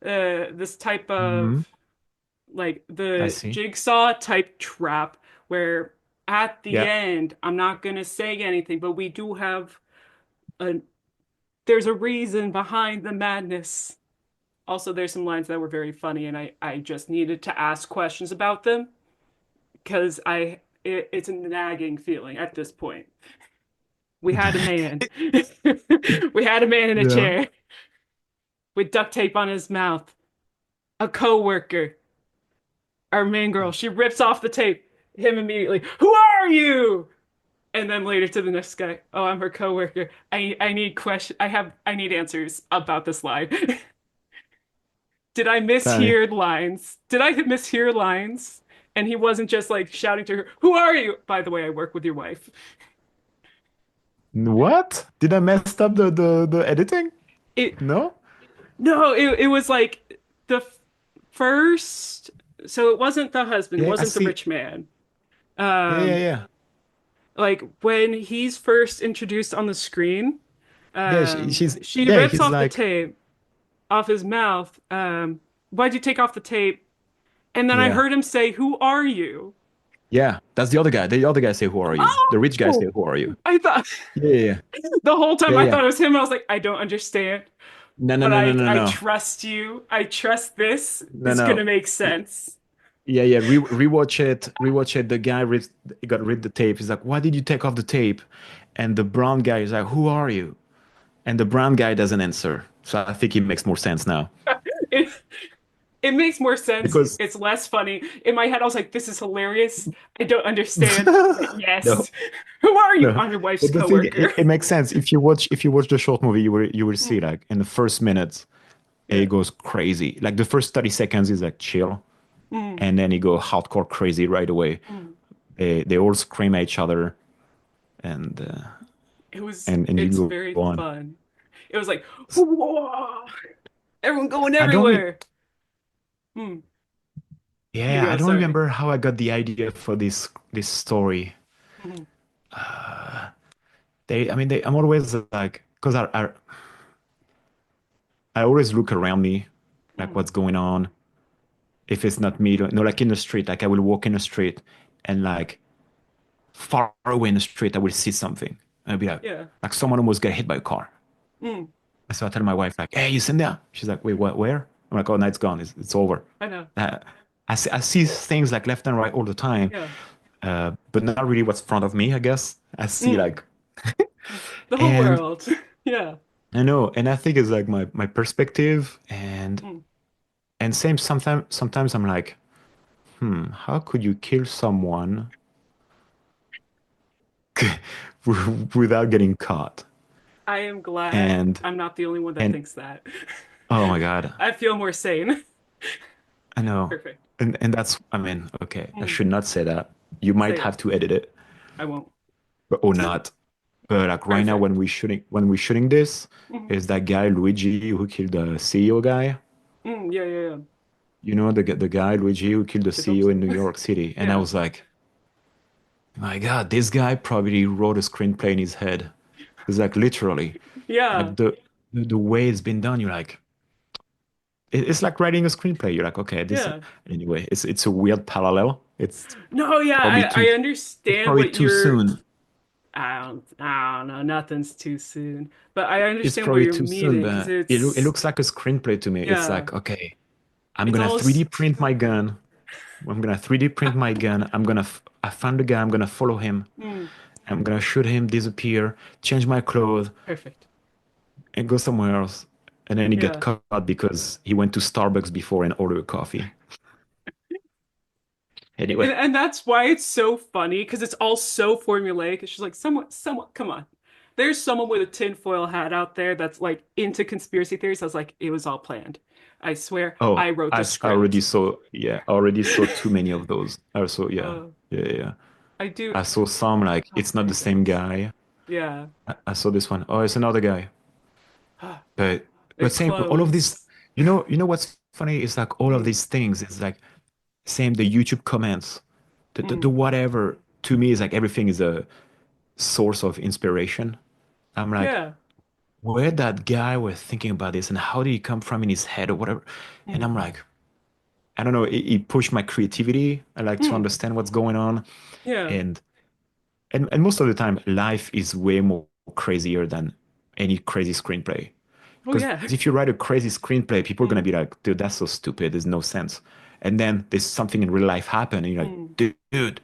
This type Hmm. of like I the see. jigsaw type trap where at the Yeah. end, I'm not gonna say anything, but we do have a there's a reason behind the madness. Also, there's some lines that were very funny, and I just needed to ask questions about them because it's a nagging feeling at this point. We had a man. We had a man in a Yeah. chair with duct tape on his mouth. A coworker, our main girl, she rips off the tape. Him immediately, who are you? And then later to the next guy, oh, I'm her coworker. I need question. I need answers about this line. Did I Funny. mishear lines? Did I mishear lines? And he wasn't just like shouting to her, who are you? By the way, I work with your wife. What? Did I mess up the editing? It No? no, it was like the first. So it wasn't the husband, it Yeah, I wasn't the see. rich man. Yeah, yeah, Um, yeah. like when he's first introduced on the screen, Yeah, she's she yeah, rips he's off the like, tape off his mouth. Why'd you take off the tape? And then I yeah. heard him say, "Who are you?" Yeah. That's the other guy. The other guy say, "Who are you?" The rich guy say, Oh, "Who are you?" I thought Yeah, yeah, the whole time yeah. I Yeah, yeah. thought it was him. I was like, I don't understand, No, no, but no, no, no, I no. trust you. I trust this No, is gonna no. make sense. Yeah, yeah. Rewatch it. Rewatch it. The guy got rid the tape. He's like, "Why did you take off the tape?" And the brown guy is like, "Who are you?" And the brown guy doesn't answer. So I think it makes more sense now. It it makes more sense. Because It's less funny. In my head, I was like, this is hilarious. I don't understand. But no, yes. Who are you? no. I'm your wife's But the thing, coworker. it makes sense. If you watch the short movie, you will see like in the first minutes, it Yeah. goes crazy. Like the first 30 seconds is like chill, Mm, and then it go hardcore crazy right away. mm. They all scream at each other, and and it's you very go on. fun. It was like, whoa, everyone going I don't re everywhere. Hmm. You Yeah, I go, don't sorry. remember how I got the idea for this story. Hmm. I'm always like, because I always look around me, like Hmm. what's going on. If it's not me, no, like in the street, like I will walk in the street and like far away in the street, I will see something. And I'll be Yeah. like someone almost got hit by a car. Hmm. And so I tell my wife, like, hey, you seen there? She's like, wait, what, where? I'm like, oh, no, it's gone. It's over. I know. Uh, I see things like left and right all the time, Yeah. but not really what's in front of me, I guess. I see Hmm. like, The whole and world. Yeah. I know, and I think it's like my perspective, Hmm. and same sometimes I'm like, how could you kill someone without getting caught? I am glad And I'm not the only one that and thinks that. oh my God, I feel more sane. I know. Perfect. And that's, I mean, okay, I Hmm. should not say that. You might Say it. have to edit it, I won't. but or not. But like right now Perfect. when we're shooting this, Hmm. is that guy Luigi who killed the CEO guy. Yeah, yeah, yeah. You know the guy Luigi who killed the The CEO in dumpster. New York City. And I Yeah. was like, my God, this guy probably wrote a screenplay in his head. It's like literally, Yeah. like the way it's been done, you're like, it's like writing a screenplay. You're like, okay, this Yeah. anyway. It's a weird parallel. No, yeah, Probably I too it's understand probably what too you're soon. I don't know, nothing's too soon. But I It's understand what probably you're too soon, meaning because but it it's looks like a screenplay to me. It's yeah. like, okay, I'm It's gonna 3D almost print my gun. I'm gonna 3D print my gun. I found the guy. I'm gonna follow him. mm, I'm gonna shoot him, disappear, change my clothes, perfect. and go somewhere else. And then he got Yeah. caught because he went to Starbucks before and ordered a coffee. Anyway, And that's why it's so funny because it's all so formulaic. It's just like somewhat, come on. There's someone with a tinfoil hat out there that's like into conspiracy theories. I was like, it was all planned. I swear, oh, I wrote the I already script. saw, yeah, I already saw too many of those. I also, yeah, Uh, yeah. I do. I saw some like Oh, it's not the same randos. guy. Yeah. I saw this one. Oh, it's another guy. But There's same all of these. clones. You know what's funny is like all of Mm, these things. It's like same the YouTube comments, the mm, whatever. To me is like everything is a source of inspiration. I'm like, yeah. where that guy was thinking about this and how did he come from in his head or whatever. And Mm, I'm like, I don't know. It pushed my creativity. I like to mm, understand what's going on, yeah. and and most of the time, life is way more crazier than any crazy screenplay. Oh, Because yeah. if you write a crazy screenplay, people are gonna Mm, be like, dude, that's so stupid. There's no sense. And then there's something in real life happen, and you're like, mm. dude,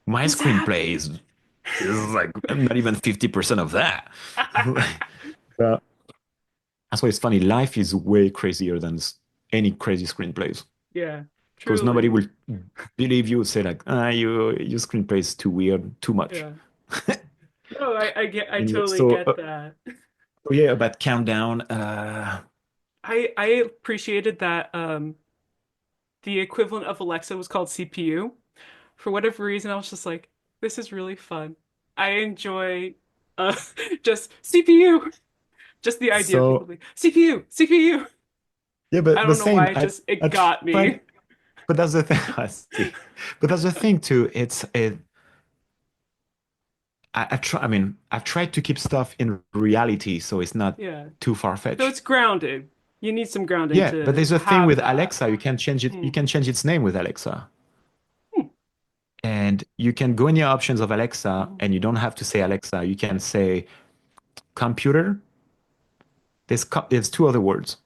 my This screenplay happened. is like I'm not even 50% of that. Uh, that's why it's funny. Life is way crazier than any crazy screenplays. Yeah, Because nobody truly. will believe you, say like, your screenplay is too weird, too much. Yeah. No, I Anyway, totally so get that. yeah, about countdown. I appreciated that the equivalent of Alexa was called CPU. For whatever reason, I was just like, this is really fun. I enjoy uh just CPU. Just the idea of people So being CPU, CPU. yeah, I but the don't know same. why it I got tried, me. but that's the thing. I see. But that's the thing too. I try. I mean, I've tried to keep stuff in reality, so it's not Yeah. too So far-fetched. it's grounded. You need some grounding Yeah, but to there's a thing have with that. Alexa. You can change it. You Hmm. can change its name with Alexa, Hmm. and you can go in your options of Alexa, Hmm. and you don't have to say Alexa. You can say computer. There's two other words.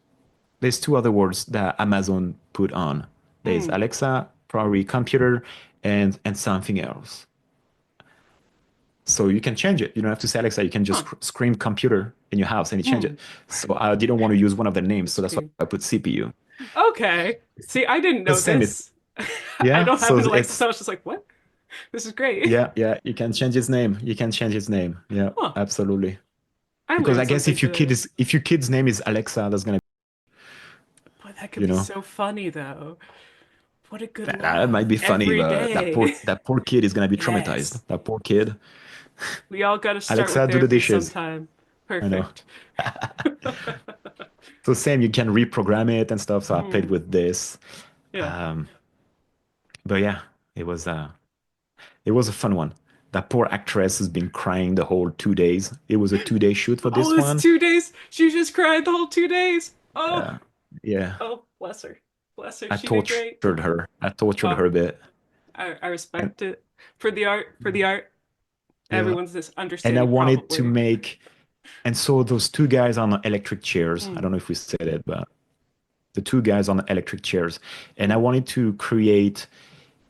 There's two other words that Amazon put on. There's Hmm. Alexa, probably computer, and something else. So you can change it. You don't have to say Alexa. You can just Huh. scream computer in your house and you change Hmm. it. So I didn't want to use one of the names, so that's why Scream. I put CPU. Okay. See, I didn't The know same. It's this. I yeah. don't have So an Alexa, so it's I was just like, what? This is great. yeah. You can change its name. You can change its name. Yeah, Huh. absolutely. I Because I learned guess something today. if your kid's name is Alexa, that's gonna Boy, that could you be know so funny though. What a good that might laugh be funny, every but day. that poor kid is gonna be traumatized. Yes. That poor kid. We all got to start with Alexa, do the therapy dishes. sometime. I know. Perfect. So same, you can reprogram it and stuff. So I played Mm, with this. yeah. Um, but yeah, it was it was a fun one. That poor actress has been crying the whole 2 days. It was a 2 day shoot for Oh, this it's one. 2 days. She just cried the whole 2 days. Oh, Yeah, yeah. oh, bless her. Bless her. I She did great. tortured her. I tortured Oh, her a bit. I And respect it. For the art, for the art. yeah. Everyone's this And I understanding, wanted to probably. make, and so those two guys on electric chairs, I Mm, don't know if we said it, but the two guys on electric chairs. And I mm. wanted to create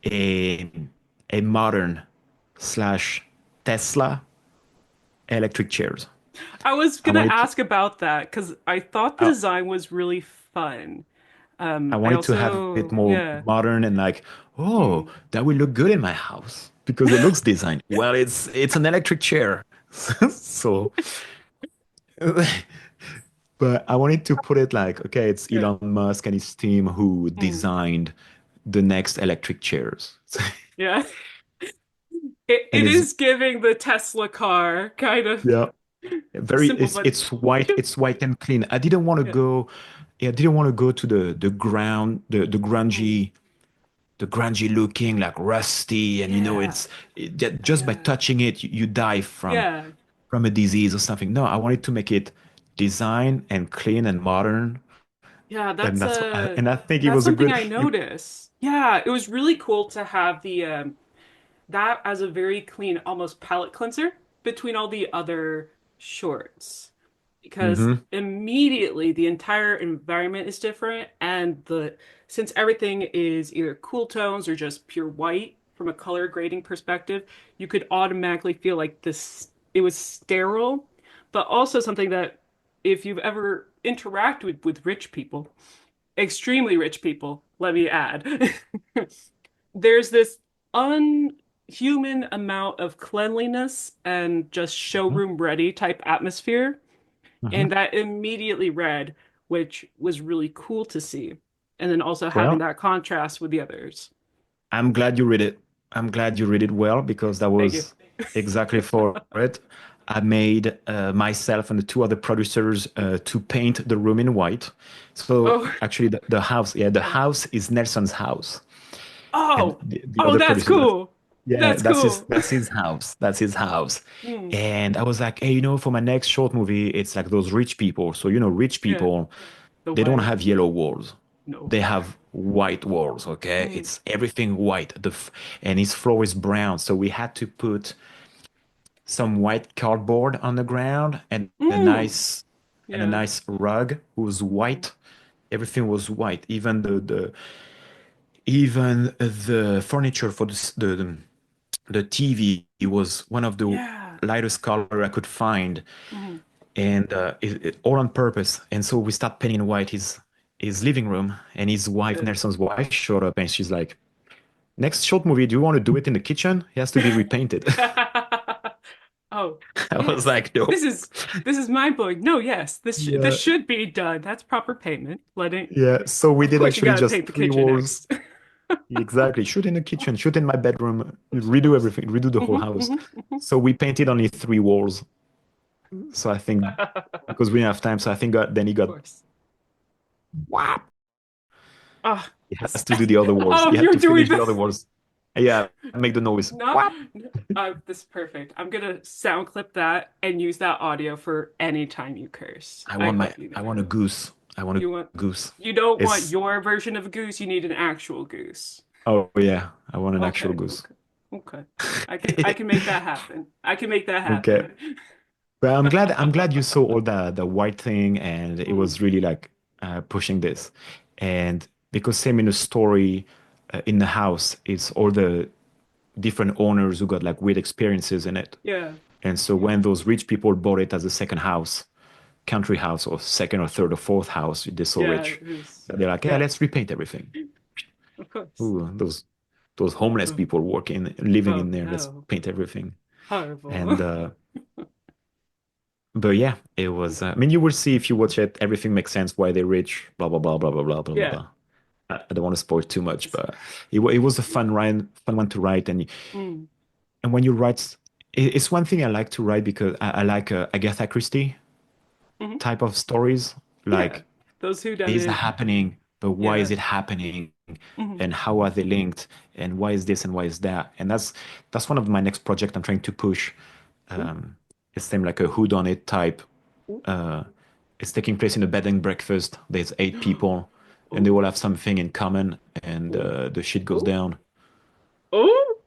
a a modern slash Tesla electric chairs. I was I gonna wanted to ask about that because I thought the I, design was really fun. I I wanted to have it also, more yeah. modern and like, oh, Mm. that will look good in my house because it looks designed. Well, it's an electric chair. So but I wanted to put it like, okay, it's Yeah. Elon Musk and his team who Mm. designed the next electric chairs. Yeah. It And it's is giving the Tesla car kind of yeah, very simple, but it's white and clean. I didn't want to yeah. go yeah, I didn't want to go to the ground, Mm. the grungy looking like rusty and Yeah. just by Yeah. touching it you die Yeah. from a disease or something. No, I wanted to make it design and clean and modern Yeah, and and I think it that's was a something good I noticed. Yeah, it was really cool to have the that as a very clean, almost palate cleanser between all the other shorts. Because hmm immediately the entire environment is different, and the since everything is either cool tones or just pure white from a color grading perspective, you could automatically feel like this it was sterile, but also something that if you've ever interacted with rich people, extremely rich people, let me add, there's this unhuman amount of cleanliness and just showroom ready type atmosphere. hmm And that immediately read, which was really cool to see. And then also having Well, that contrast with the others. I'm glad you read it. I'm glad you read it well because that Thank you. was exactly for it. I made myself and the two other producers to paint the room in white. So Oh, actually, the house, yeah, the yeah. house is Nelson's house, and Oh, the oh, other that's producer, cool. yeah, That's cool. that's his house. That's his house. Hmm. And I was like, hey, for my next short movie, it's like those rich people. So rich Yeah, people, the they don't white. have yellow walls. No. They have white walls, okay? Hmm. It's everything white. And his floor is brown. So we had to put some white cardboard on the ground Mm. and a Yeah. nice rug. It was Mm. white. Everything was white. Even the furniture for the TV was one of the Yeah. lightest color I could find, Hmm. and all on purpose. And so we start painting white his living room, and his wife, Yeah. Nelson's wife, showed up, and she's like, "Next short movie, do you want to do it in the kitchen? It has to be repainted." Oh, I was yes. like, "No." This is this is mind blowing. No, yes, this Yeah, should be done. That's proper payment. Letting, yeah. So we of did course, you actually got to just paint the three kitchen walls. next. Exactly. Shoot in the kitchen, shoot in my bedroom, redo everything, redo the whole Hmm. house. Hmm. So we painted only three walls. So I think Of because we didn't have time, so I think then he got course. whap. Ah, He this. has to do the other walls. Oh, He had you're to doing finish the other this. walls. Yeah, make the noise. Not. Whap. This is perfect. I'm gonna sound clip that and use that audio for any time you curse. I hope you know I want a it. goose. I want a You want. goose. You don't want It's your version of a goose. You need an actual goose. oh yeah, I want an actual Okay. goose. Okay. Okay. I can make that happen. I can make that Okay. happen. But I'm glad you saw all the white thing and it Mm, was really like pushing this. And because same in the story in the house, it's all the different owners who got like weird experiences in it. yeah. And so when those rich people bought it as a second house, country house or second or third or fourth house, they're so Yeah. rich It was. that they're like, yeah, Yeah. let's repaint everything. Of course. Ooh, those homeless Oh, people working, living oh in there, let's no. paint everything. Horrible. And but yeah, it was. I mean, you will see if you watch it. Everything makes sense. Why they're rich. Blah blah blah blah blah blah blah blah Yeah. blah. I don't want to spoil too much, but it was a fun one to write. Mm, And when you write it's one thing I like to write because I like Agatha Christie Hmm. type of stories. Yeah, Like, those is whodunit. happening, but why Yeah. is it happening? Hmm. And how are they linked? And why is this and why is that? And that's one of my next project I'm trying to push. Ooh, It's same like a whodunit type. ooh, Uh, it's taking place in a bed and breakfast. There's eight people, and they ooh, all have something in common, and ooh, the shit goes ooh, down. ooh.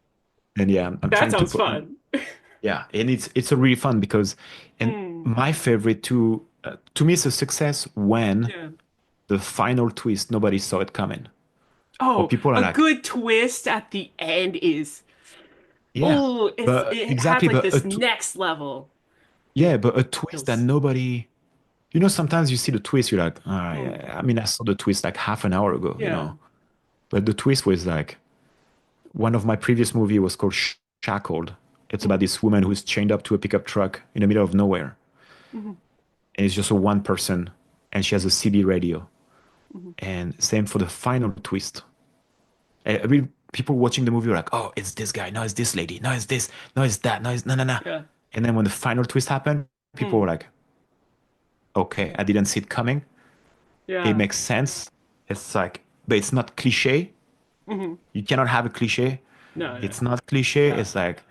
And yeah, I'm That trying to sounds put. fun. Yeah, and it's a really fun because, and Mm, my favorite too. To me, it's a success when yeah. the final twist nobody saw it coming, or Oh, people are a like, good twist at the end is yeah, oh, but it has exactly, like this next level. yeah, but a twist that Feels. nobody. Sometimes you see the twist, you're like, all Mm, right, I mean, I saw the twist like half an hour ago, yeah. but the twist was like one of my previous movie was called Shackled. It's about Mm, this woman who's chained up to a pickup truck in the middle of nowhere, mhm, and it's just a one person, and she has a CB radio. mhm. And same for the final twist. I mean, people watching the movie were like, "Oh, it's this guy. No, it's this lady. No, it's this. No, it's that. No, it's no, no, no." Yeah. And then when the final twist happened, people were Mm, like, "Okay, yeah. I didn't see it coming. It Yeah. makes sense. It's like, but it's not cliche. Hmm. You cannot have a cliche. No, It's no. not cliche. Yeah. It's like,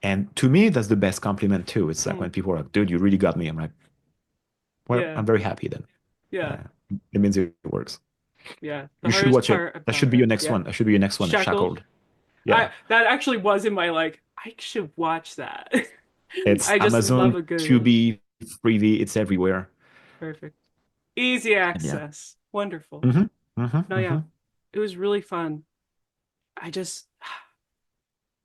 and to me, that's the best compliment too. It's like when Mm, people are like, "Dude, you really got me." I'm like, "Well, yeah. I'm very happy then. Yeah. Uh, it means it works. Yeah. The You should hardest watch it. part That should about be your it. next Yeah. one. That should be your next one. Shackled. Shackled. I Yeah, that actually was in my like, I should watch that. it's I just love Amazon, a good Tubi, Freevee. It's everywhere. perfect. Easy And yeah. access. Wonderful. Mm-hmm. Mm-hmm. No, yeah. Mm-hmm. It was really fun. I just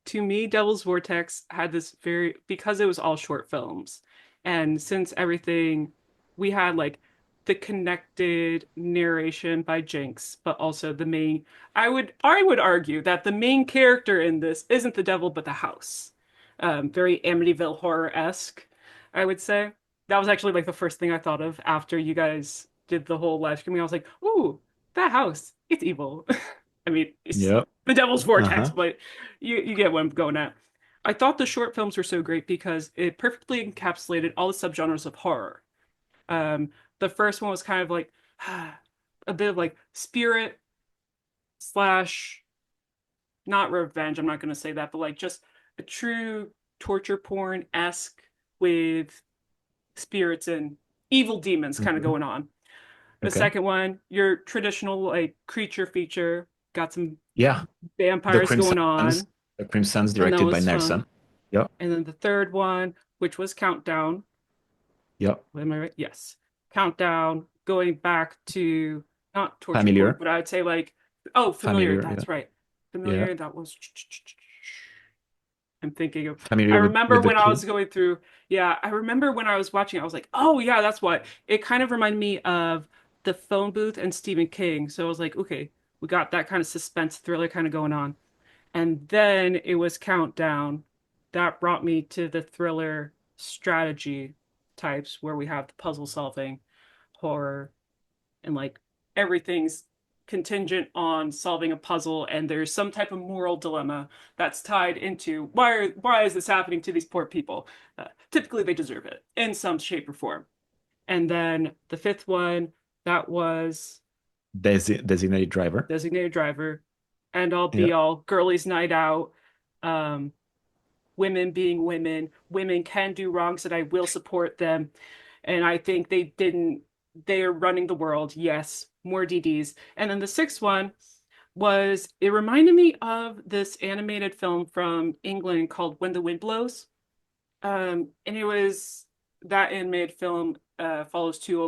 to me, Devil's Vortex had this very because it was all short films, and since everything we had like the connected narration by Jinx, but also the main. I would argue that the main character in this isn't the devil, but the house. Very Amityville horror-esque, I would say. That was actually like the first thing I thought of after you guys did the whole live streaming. I was like, "Ooh, that house, it's evil." I mean, it's Yep. the Devil's Vortex, Uh-huh. but you get what I'm going at. I thought the short films were so great because it perfectly encapsulated all the subgenres of horror. Um, the first one was kind of like a bit of like spirit slash not revenge. I'm not going to say that, but like just a true torture porn esque with spirits and evil demons kind of Mm-hmm. going on. The Okay. second one, your traditional like creature feature, got some Yeah. The vampires going Crimsons. on, The Crimsons and that directed by was fun. Nelson. Yep. And then the third one, which was Countdown. Yep. Am I right? Yes. Countdown, going back to not torture porn, Familiar. but I'd say like, oh, Familiar. Familiar. Yeah. That's right. Yeah. Familiar. That was. I'm thinking of. I Familiar remember with the when I was kid. going through. Yeah, I remember when I was watching. I was like, oh yeah, that's what. It kind of reminded me of the phone booth and Stephen King. So I was like, okay, we got that kind of suspense thriller kind of going on. And then it was Countdown. That brought me to the thriller strategy types where we have the puzzle solving, horror, and like everything's contingent on solving a puzzle and there's some type of moral dilemma that's tied into why is this happening to these poor people? Typically they deserve it in some shape or form. And then the fifth one, that was Designated driver. Designated Driver, end all be Yep. all, girlies night out, um, women being women, women can do wrongs and I will support them. And I think they didn't, they are running the world. Yes, more DDs. And then the sixth one was, it reminded me of this animated film from England called When the Wind Blows. And it was that animated film follows two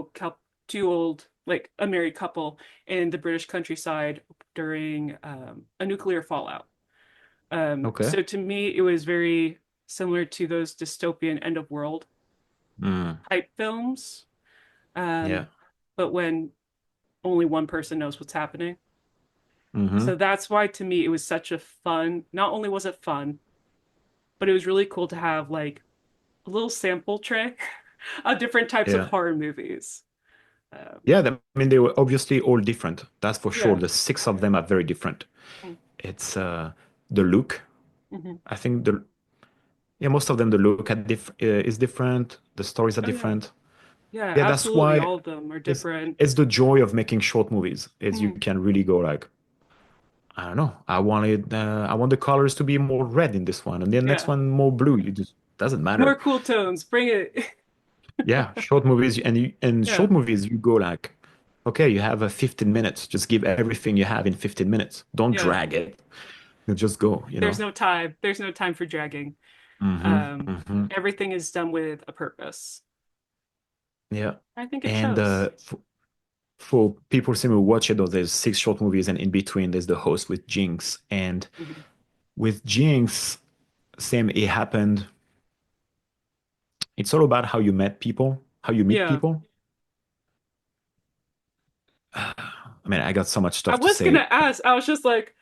old like a married couple in the British countryside during a nuclear fallout. Okay. So to me, it was very similar to those dystopian end of world Mm. type films. Yeah. Um, but when only one person knows what's happening. Mm-hmm. So that's why to me it was such a fun, not only was it fun, but it was really cool to have like a little sample tray of different types of Yeah. horror movies. Yeah. I mean, they were obviously all different. That's for sure. Yeah. The six of them are very different. Mm-hmm. It's the look. Mm-hmm. I think yeah, most of them the look at is different, the stories are Oh yeah. different. Yeah, Yeah, that's absolutely. why All of them are it's different. it's the joy of making short movies is you Mm, can really go like, I don't know, I want the colors to be more red in this one and the next yeah. one more blue. You just doesn't matter. More cool tones. Bring it. Yeah, short movies and Yeah. short movies you go like, okay, you have a 15 minutes. Just give everything you have in 15 minutes. Don't Yeah. drag it. You just go, you There's know. no time. There's no time for dragging. Hmm. Um, Hmm. Everything is done with a purpose. Yeah. I think it And shows. for people saying who watch it, though, there's six short movies, and in between there's the host with Jinx. And Mhm. with Jinx, same, it happened. It's all about how you met people, how you meet Yeah. people. I mean, I got so much I stuff to was gonna say. ask. I was just like,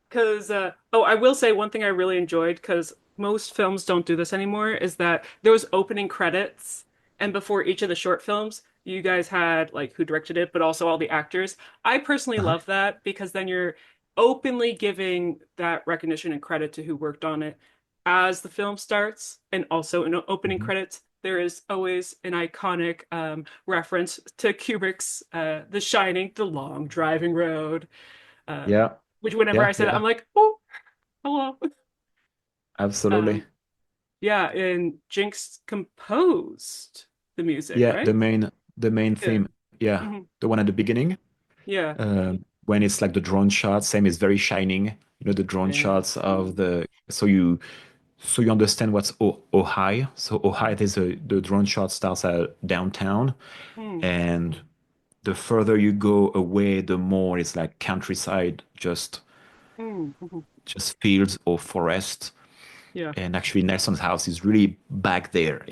because, oh, I will say one thing I really enjoyed because most films don't do this anymore is that there was opening credits, and before each of the short films, you guys had like who directed it, but also all the actors. I personally Uh-huh. love that because then you're openly giving that recognition and credit to who worked on it as the film starts, and also in opening Mhm. credits. There is always an iconic reference to Kubrick's The Shining, The Long Driving Road, uh, Yeah, which whenever I yeah, said it, yeah, I'm like, oh, hello. absolutely. Um, yeah, and Jinx composed the music, Yeah, right? the main Yeah. theme. Yeah, Hmm. the one at the beginning. Yeah. When it's like the drone shot, same is very shining. You know, the drone Yeah. shots of the so you understand what's Ohio. So Ohio is the drone shot starts at downtown, Mm, and the further you go away, the more it's like countryside, mhm. just fields or forest. Yeah. And actually, Nelson's house is really back there.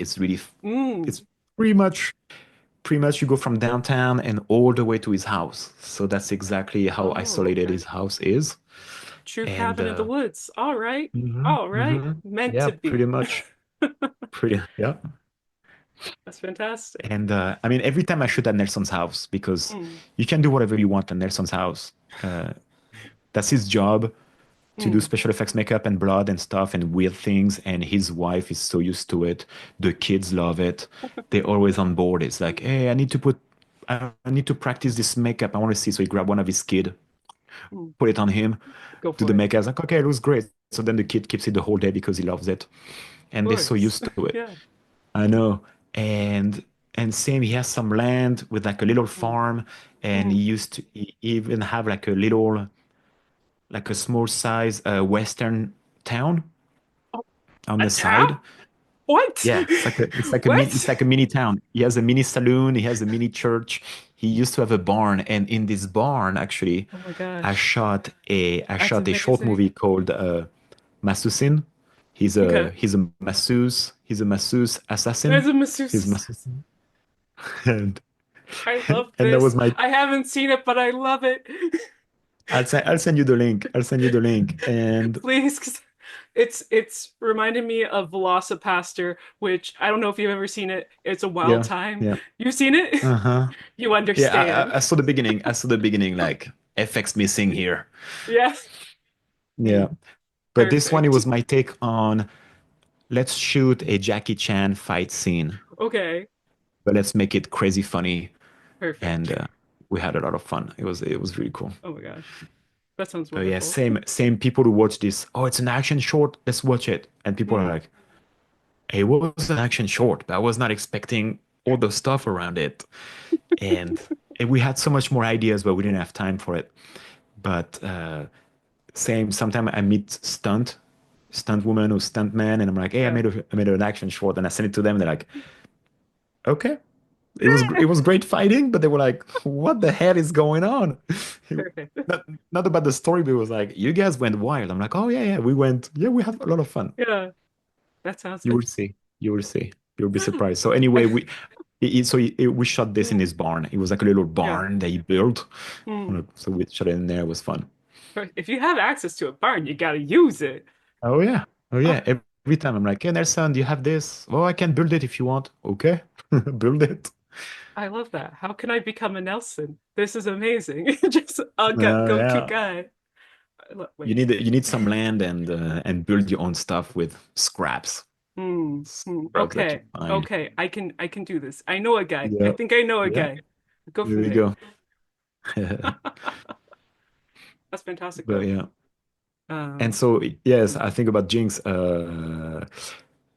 Mm. It's pretty much you go from downtown and all the way to his house. So that's exactly how Oh, isolated okay. his house is. True And cabin in the woods. All right. mhm, All right. mhm. Meant Yeah, to pretty be. much. Pretty, yeah. That's fantastic. And I mean, every time I shoot at Nelson's house, because Mm, you can do whatever you want at Nelson's house. That's his job to do mm. special effects makeup and blood and stuff and weird things. And his wife is so used to it. The kids love it. They're always on board. It's like, hey, I need to practice this makeup. I want to see. So he grabbed one of his kid, Mm. put it on him, Go do for the it. makeup. I was like, okay, it looks great. So then the kid keeps it the whole day because he loves it. Of And they're so course. used to it. Yeah. I know. And and same, he has some land with like a little Mm, farm, and mhm. he even have like a little, like a small size western town Oh, on a the town? side. What? Yeah, it's What? like a mini town. He has a mini saloon, he has a mini church. He used to have a barn, and in this barn, actually, Oh my gosh. I That's shot a short amazing. movie called Masusin. Okay. He's a masseuse As assassin. a He's masseuse. masseuse. And I love and that was this. my I haven't seen it, but I love it. I'll send you the link. I'll send you the link. And Please, 'cause it's reminding me of Velocipaster, which I don't know if you've ever seen it. It's a wild yeah, time. yeah. You've seen it? Uh-huh. You Yeah, understand. I saw the beginning. I saw the beginning, like FX missing here. Yeah. Yeah. Mm, But this one, it perfect. was my take on let's shoot a Jackie Chan fight scene, Okay. but let's make it crazy funny. And Perfect. we had a lot of fun. It was really cool. Oh my gosh. That sounds But yeah, wonderful. same people who watch this. Oh, it's an action short. Let's watch it. And people are Mm, like, hey, what was an action short? But I was not expecting all the stuff around it. And, and we had so much more ideas, but we didn't have time for it. But same, sometimes I meet stunt woman or stunt man, and I'm like, hey, yeah. I made an action short, and I send it to them, and they're like, okay. It was great fighting, but they were like, what the hell is going on? Perfect. Not, not about the story, but it was like, you guys went wild. I'm like, oh yeah, yeah, we had a lot of fun. Yeah. That sounds You will see. You will see. You'll be surprised. So I, anyway, we shot this in mm, his barn. It was like a little yeah. barn that he built. Mm. So we shot it in there. It was fun. If you have access to a barn, you gotta use it. Oh yeah. Oh Oh, yeah. Every time I'm like, hey Nelson, do you have this? Oh, I can build it if you want. Okay. Build it. I love that. How can I become a Nelson? This is amazing. Just a Oh go-to yeah. guy. Wait. You need some land and build your own stuff with scraps. Drugs that you Okay. find. Okay. I can do this. I know a guy. I Yeah. think I know a Yeah. guy. Go There from we there. go. That's fantastic But though. yeah. And Um, so yes, mm, I think about Jinx.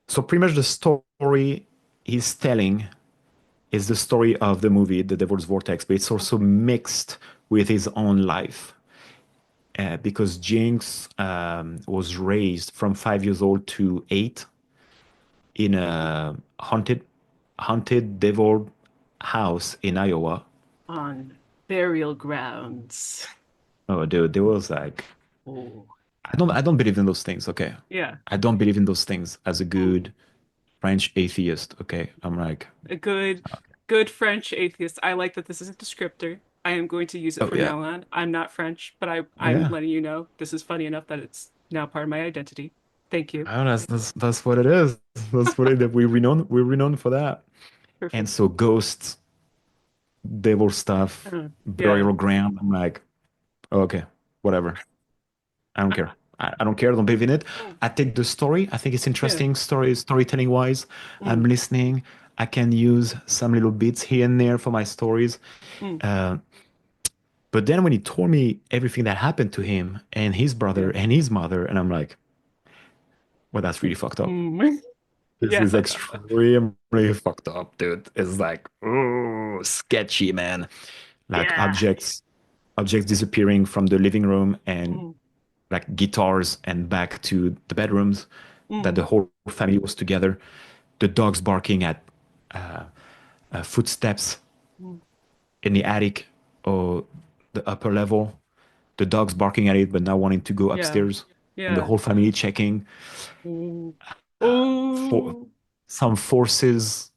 So pretty much the story he's telling is the story of the movie, The Devil's Vortex, but it's also okay. mixed with his own life. Because Jinx was raised from 5 years old to 8 in a haunted devil house in Iowa. On burial grounds. Oh, dude, there was like Oh, I don't believe in those things. Okay, yeah. I don't believe in those things as a Mm. good French atheist. Okay, I'm like, A good French atheist. I like that this is a descriptor. I am going to use it oh from yeah, now on. I'm not French, but I'm yeah. letting you know this is funny enough that it's now part of my identity. Thank you. Oh, that's what it is. That's what it is. We're renowned for that. And Perfect. so ghosts, devil stuff, Yeah. burial ground. I'm like, oh, okay, whatever. I don't care. I don't care. I don't believe in it. Mm. I take the story. I think it's Yeah. interesting storytelling wise. I'm Mm. listening. I can use some little bits here and there for my stories. Mm. Uh, but then when he told me everything that happened to him and his brother Yeah. and his mother, and I'm like, well, that's really fucked up. Mm. This Yeah. is extremely fucked up, dude. It's like, oh, sketchy, man. Like Yeah. objects disappearing from the living room and Mm. like guitars and back to the bedrooms that the Mm. whole family was together. The dogs barking at footsteps Mm. in the attic or the upper level. The dogs barking at it, but not wanting to go Yeah. upstairs. And the Yeah. whole family checking. Ooh. For Ooh. some forces,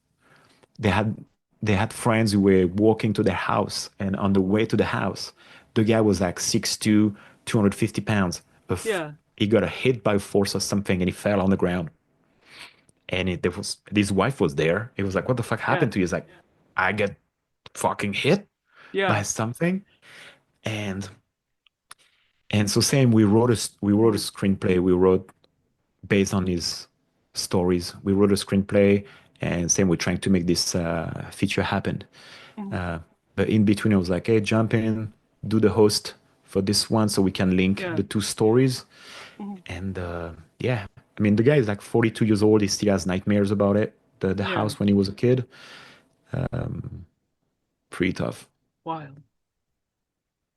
they had they had friends who were walking to their house, and on the way Mm. to the house, the guy was like 6'2", 250 pounds. Yeah. He got a hit by force or something, and he fell on the ground. And there was his wife was there. He was like, "What the fuck Yeah. happened to you?" He's like, "I get fucking hit by Yeah. something." And so same, we wrote a Mm. screenplay. We wrote based on his stories. We wrote a screenplay, and same, we're trying to make this feature happen. Mm. Uh, but in between, I was like, "Hey, jump in, do the host for this one, so we can link Yeah. the two stories." Mm. And yeah, I mean, the guy is like 42 years old. He still has nightmares about it. The Yeah. house when he was a kid. Pretty tough. Wild.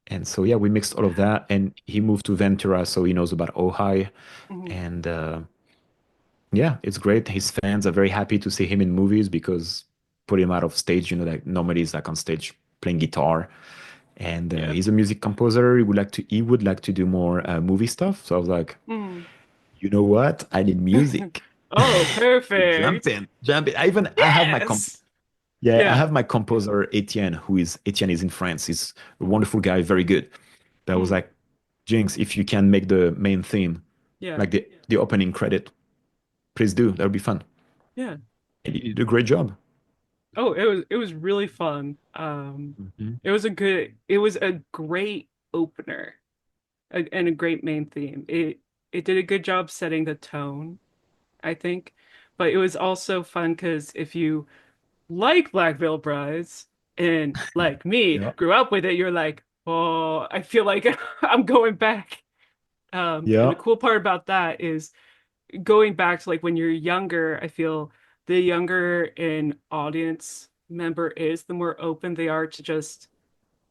And so yeah, we mixed all of that, and he moved to Ventura, so he knows about Ojai, Mm. and yeah, it's great. His fans are very happy to see him in movies because put him out of stage. Like normally he's like on stage playing guitar, and Yeah. he's a music composer. He would like to do more movie stuff. So I was like, Mm. you know what? I need music. Oh, Jump perfect. in, jump in. I have my Yes. yeah, I Yeah. have my composer Etienne is in France. He's a wonderful guy, very good. That was Mm. like, Jinx, if you can make the main theme, Yeah. like the opening credit, please do. That would be fun. Yeah. And he did a great job. Oh, it was really fun. Mhm. It was a great opener and a great main theme. It did a good job setting the tone, I think. But it was also fun because if you like Black Veil Brides and like me Yeah. grew up with it, you're like, oh, I feel like I'm going back. And the Yeah. cool part about that is going back to like when you're younger, I feel the younger an audience member is, the more open they are to just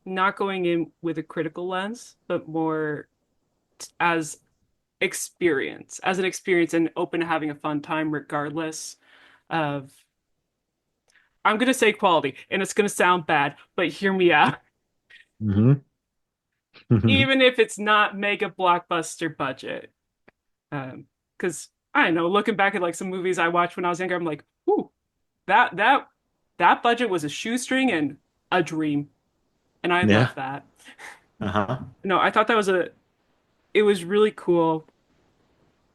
not going in with a critical lens, but more as as an experience and open to having a fun time regardless of, I'm gonna say quality, and it's gonna sound bad, but hear me out. Hmm. Even if it's not mega blockbuster budget. Because I don't know, looking back at like some movies I watched when I was younger, I'm like, ooh, that that that budget was a shoestring and a dream, and I Yeah. love that. Uh-huh. No, I thought it was really cool,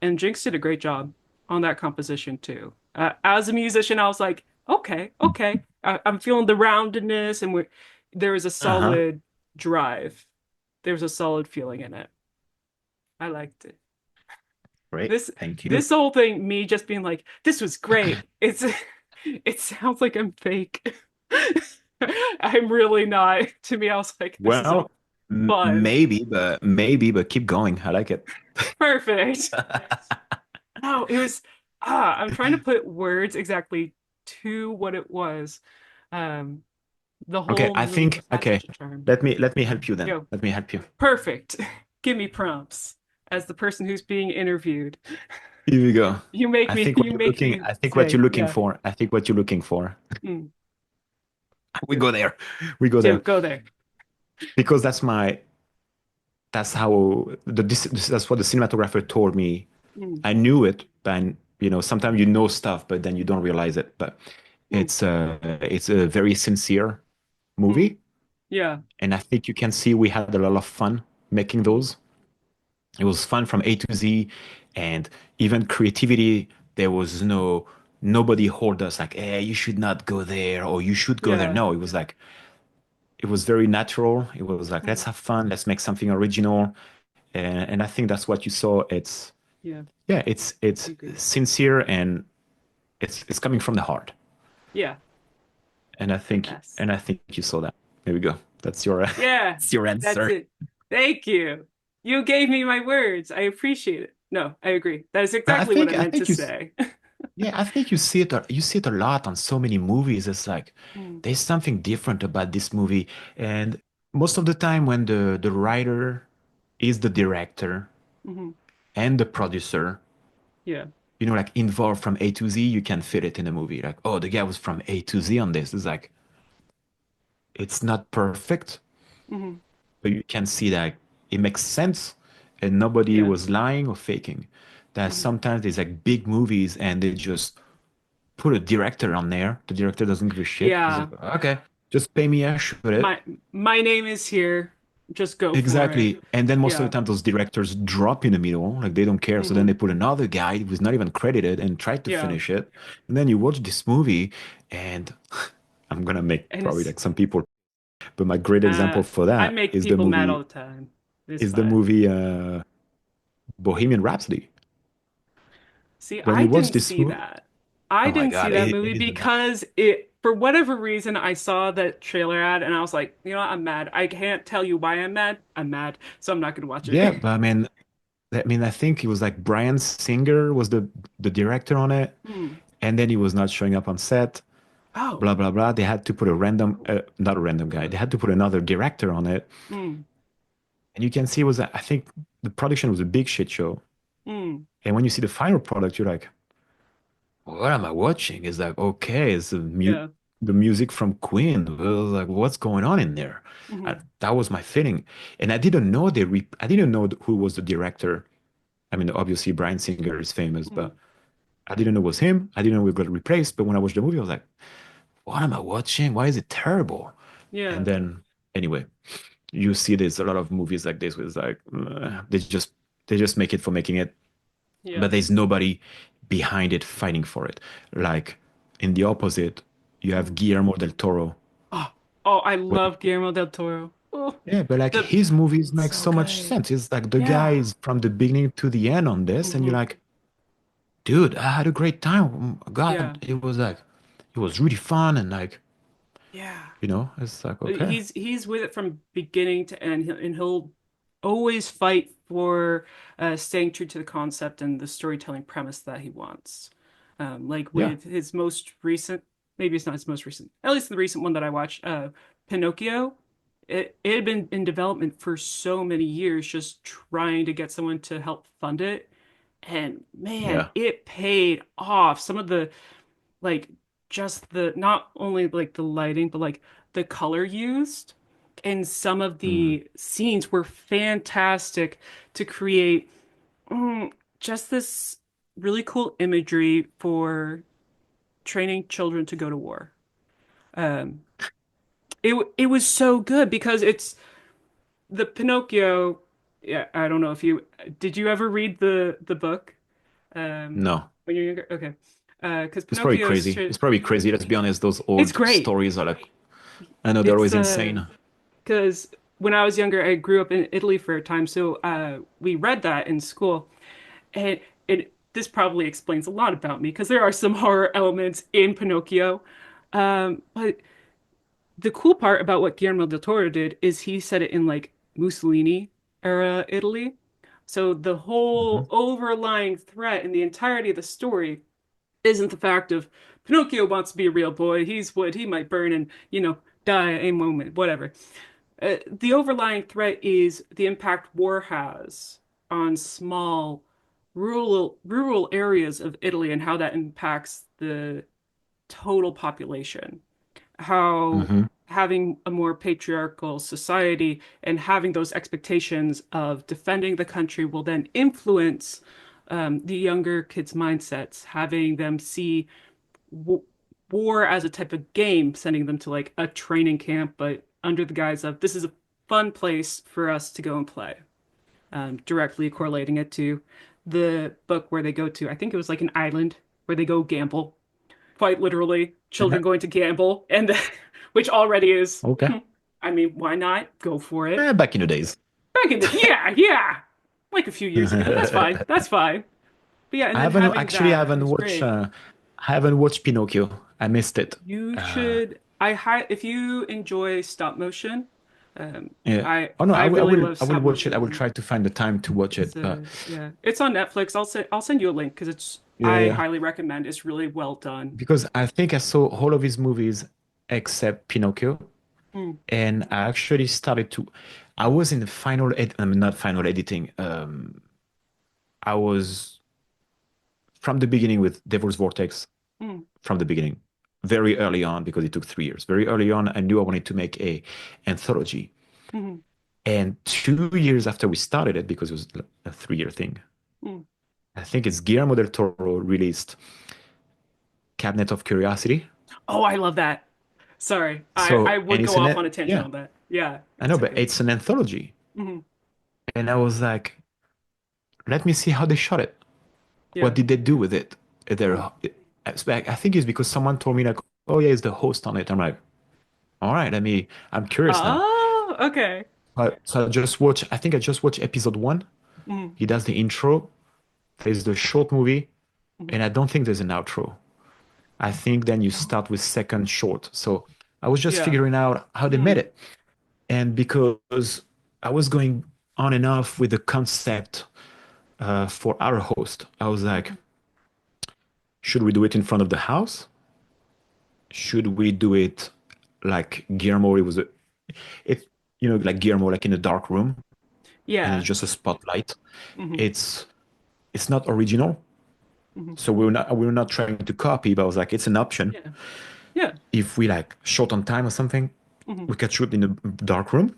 and Jinx did a great job on that composition too. As a musician, I was like, okay, okay, I'm feeling the roundedness, and there was a Uh-huh. solid drive. There was a solid feeling in it. I liked it. Great. This Thank you. this whole thing, me just being like, this was great. It sounds like I'm fake. I'm really not. To me, I was like, this is Well, fun. maybe, but keep going. I like it. Perfect. No, it was I'm trying to put words exactly to what it was. Um, the Okay, whole I movie think just had okay. such a charm. Let me help you then. Go. Let me help you. Perfect. Give me prompts as the person who's being interviewed. Here we go. You make me I think what say, you're looking yeah. for. I think what you're looking for. Mm, We do go it. there. We go Do there. it. Go there. Because that's how that's what the cinematographer told me. Mm, I knew it, but sometimes you know stuff, but then you don't realize it. But mm, it's a very sincere mm. movie, Yeah. and I think you can see we had a lot of fun making Mm, those. It was fun from A to Z, and even creativity. There was nobody hold us like, hey, you should not go there or you should go there. yeah. No, it was like it was very natural. It was like, let's Mm, have fun, let's make something original. And I think that's what you saw. It's yeah. yeah, it's I agree. sincere and it's coming from the heart. Yeah. And I think Yes. and I think you saw that. There we go. That's your Yeah. that's your That's answer. it. Thank you. You gave me my words. I appreciate it. No, I agree. That is But exactly what I I meant to think say. yeah, I think you see it a lot on so many movies. It's like Mm, there's something different about this movie. And most of the time when the writer is the director mhm. and the producer, Yeah. like involved from A to Z, you can fit it in a movie. Like, oh, the guy was from A to Z on this. It's like it's not perfect, Mhm. but you can see that it makes sense and nobody Yeah. was lying or faking. That Mhm. sometimes there's like big movies and they just put a director on there. The director doesn't give a shit. He's Yeah. like, okay, just pay me, I shoot it. My name is here. Just go for it. Exactly. And then most of the Yeah. time, those directors drop in the middle, like they don't care. So then they Hmm. put another guy who's not even credited and tried to Yeah. finish it. And then you watch this movie, and I'm gonna make And probably it's like some people, but my great uh example for I that make people mad all the time. It's is the fine. movie Bohemian Rhapsody. See, When I you watch didn't this see movie, that. I oh my didn't see God, that movie it is. because it, for whatever reason, I saw that trailer ad and I was like, you know what, I'm mad. I can't tell you why I'm mad. I'm mad, so I'm not gonna watch it. Yeah, but I think it was like Bryan Singer was the director on it, Hmm. and then he was not showing up on set. Oh. Blah blah blah. They had to put a random, not a random guy. They had to put another director on it, Hmm. and you can see it was. I think the production was a big shit show. Hmm. And when you see the final product, you're like, "What am I watching?" It's like, okay, Yeah. the music from Queen. I was like, what's going on in there? Hmm. That was my feeling, and I didn't know who was the director. I mean, obviously Bryan Singer is famous, Hmm. but I didn't know it was him. I didn't know we got replaced. But when I watched the movie, I was like, what am I watching? Why is it terrible? And Yeah. then anyway, you see there's a lot of movies like this where it's like they just make it for making it, Yeah. but there's nobody behind it fighting for it. Like in the opposite, you have Hmm. Guillermo del Toro. Oh, oh, I When, love Guillermo del Toro. Oh, yeah, but like the his movies make so so much good. sense. It's like the guy Yeah. is from the beginning to the end on this, and you're Hmm. like, dude, I had a great time. Yeah. God, it was really fun, and like, Yeah. it's like okay, He's with it from beginning to end, and he'll always fight for staying true to the concept and the storytelling premise that he wants. Like yeah, with his most recent, maybe it's not his most recent, at least the recent one that I watched, Pinocchio. It had been in development for so many years, just trying to get someone to help fund it. And man, yeah, it paid off. Some of the like just the not only like the lighting but like the color used in some of mm, the scenes were fantastic to create mm, just this really cool imagery for training children to go to war. Um, it was so good because it's the Pinocchio. Yeah, I don't know if you did you ever read the book no. when you're younger? Okay, because It's probably Pinocchio is crazy. It's probably crazy. Let's be honest. Those it's old great. stories are like, I know they're It's always insane. because when I was younger, I grew up in Italy for a time, so we read that in school, and this probably explains a lot about me because there are some horror elements in Pinocchio. But the cool part about what Guillermo del Toro did is he set it in like Mussolini era Italy. So the whole Mhm. overlying threat in the entirety of the story isn't the fact of Pinocchio wants to be a real boy. He's wood. He might burn and, die at any moment, whatever. The overlying threat is the impact war has on small rural areas of Italy and how that impacts the total population. How Mhm. having a more patriarchal society and having those expectations of defending the country will then influence the younger kids' mindsets, having them see w war as a type of game, sending them to like a training camp, but under the guise of this is a fun place for us to go and play. Directly correlating it to the book where they go to, I think it was like an island where they go gamble, quite literally, children going to gamble, and which already is, Okay. I mean, why not? Go for it. Back in the days. Back in the, yeah, yeah, like a few years ago. That's fine. That's fine. But yeah, and then having I that haven't is watched great. Pinocchio. I missed it. You Uh, should. If you enjoy stop motion, yeah. I Oh no, I really love I will stop watch it. I will motion. try to find the time to watch It's it. But yeah, it's on Netflix. I'll send you a link because yeah, I yeah. highly recommend. It's really well done. Because I think I saw all of his movies except Pinocchio, Mm, and I actually started to. I was in the not final editing. I was from the beginning with Devil's Vortex mm, from the beginning, very early on because it took 3 years. Very early on, I knew I wanted to make a anthology. mm, And 2 years after we started it, because it was a 3 year thing, mm. I think it's Guillermo del Toro released Cabinet of Curiosity. Oh, I love that. Sorry, I So, and would it's go an, off on a tangent yeah, on that. Yeah, I it's know, so but good. it's an anthology. Hmm. And I was like, let me see how they shot it. What Yeah. did they do with it? There, Mm. I think it's because someone told me like, oh yeah, it's the host on it. I'm like, all right, I'm curious now. Oh, okay. So I think I just watched episode one. Mm, He does the intro, there's the short movie, mm. and I don't think there's an outro. I think then you start with second short. So I was just Yeah. figuring out how they made Mm, it. And because I was going on and off with the concept for our host, I was like, mhm. should we do it in front of the house? Should we do it like Guillermo? It, like Guillermo, like in a dark room, and it's Yeah. just a spotlight. Hmm. It's it's not original, Hmm. so we were not trying to copy, but I was like, it's an option. Yeah. Yeah. If we like short on time or something, Hmm. we could shoot in a dark room.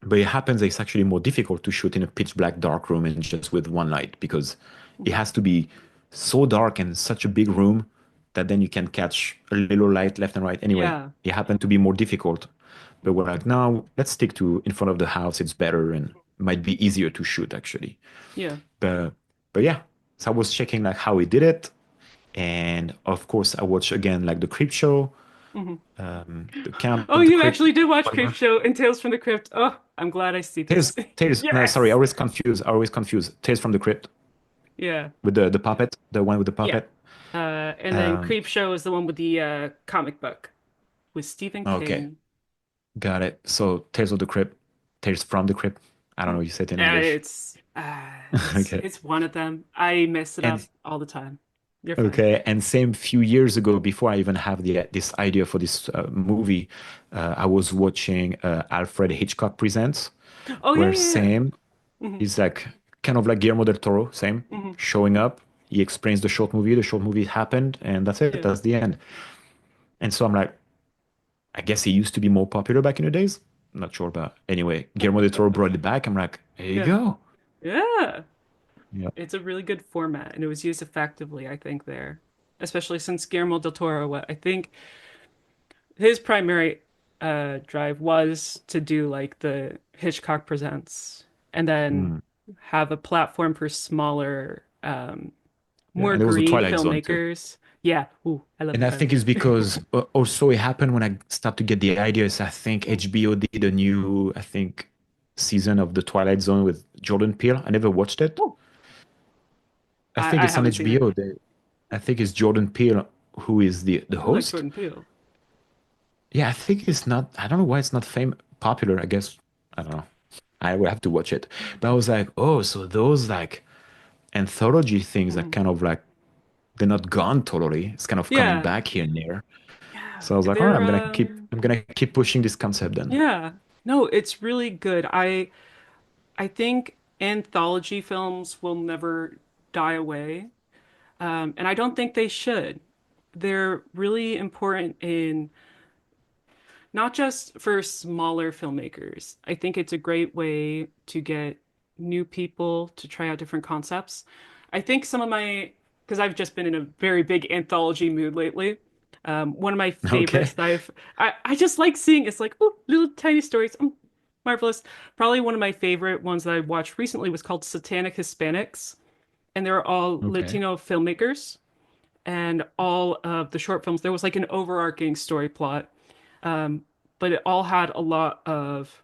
But it happens that it's actually more difficult to shoot in a pitch black dark room and just with one light because it Hmm. has to be so dark and such a big room that then you can catch a little light left and right. Anyway, Yeah. it happened to be more difficult. But we're like, no, let's stick to in front of the house. It's better and might be easier to shoot actually. Yeah. But but yeah, so I was checking like how we did it. And of course, I watched again like the Creep Show, Hmm. the Count Oh, of the you Crypt, actually did watch Creep whatever. Show and Tales from the Crypt. Oh, I'm glad I see this. No, sorry, Yes. I always confuse. Tales from the Crypt Yeah. with the puppet, the one with the Yeah. puppet. And then Um, Creep Show is the one with the comic book with Stephen okay, King. got it. So Tales of the Crypt, Tales from the Crypt. I don't know, Mm. you said it in English. It's Okay. it's one of them. I mess it And up all the time. You're fine. okay, and same few years ago, before I even have this idea for this movie, I was watching Alfred Hitchcock Presents, Oh yeah, where yeah, yeah. same Hmm. is like kind of like Guillermo del Toro, same Hmm. showing up. He explains the short movie happened, and that's it. Yeah. That's the end. And so I'm like, I guess he used to be more popular back in the days. I'm not sure, but anyway, Guillermo del Toro brought it back. I'm like, here you Yeah. go. Yeah. Yeah. It's a really good format and it was used effectively, I think, there. Especially since Guillermo del Toro, what I think his primary drive was to do like the Hitchcock Presents and then Mm. have a platform for smaller, Yeah. more And there was the green Twilight Zone too. filmmakers. Yeah. Ooh, I love the And I think Twilight it's Zone. because also it happened when I start to get the ideas. I think HBO did a new, I think, season of the Twilight Zone with Jordan Peele. I never watched it. Oh, I think I it's on haven't seen it. HBO. I think it's Jordan Peele who is the I like host. Jordan Peele. Yeah, I think it's not. I don't know why it's not popular. I guess I don't know. I would have to watch it. But I was like, oh, so those like anthology things are Mhm. kind of like they're not gone totally. It's kind of coming Yeah, back here and there. yeah. So I was like, all right, They're I'm gonna keep pushing this concept then. yeah. No, it's really good. I think anthology films will never die away. And I don't think they should. They're really important in not just for smaller filmmakers. I think it's a great way to get new people to try out different concepts. I think some of my, because I've just been in a very big anthology mood lately. One of my favorites Okay. that I just like seeing it's like, oh, little tiny stories. Marvelous. Probably one of my favorite ones that I watched recently was called Satanic Hispanics, and they're all Okay. Latino filmmakers. And all of the short films, there was like an overarching story plot, um, but it all had a lot of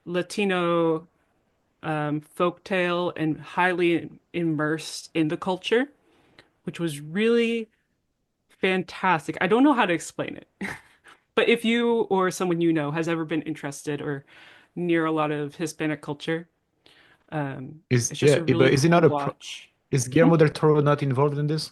Latino folktale and highly immersed in the culture, which was really fantastic. I don't know how to explain it, but if you or someone you know has ever been interested or near a lot of Hispanic culture, Is it's just yeah, a really but is it cool not watch. is Hmm? Guillermo del Toro not involved in this?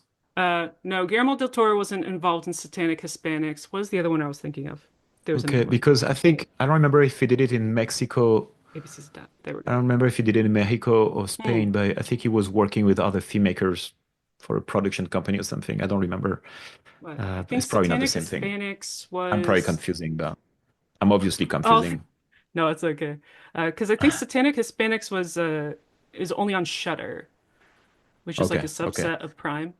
No, Guillermo del Toro wasn't involved in Satanic Hispanics. What was the other one I was thinking of? There was Okay, another one. because I don't remember if he did it in Mexico. ABC's that. There we I go. don't remember if he did it in Mexico or Hmm. Spain, but I think he was working with other filmmakers for a production company or something. I don't remember. But I But think it's probably not the Satanic same thing. Hispanics I'm probably was. confusing, but I'm obviously Oh, confusing. no, it's okay. Because I think Satanic Hispanics was is only on Shudder, which is like a Okay, okay. subset of Prime.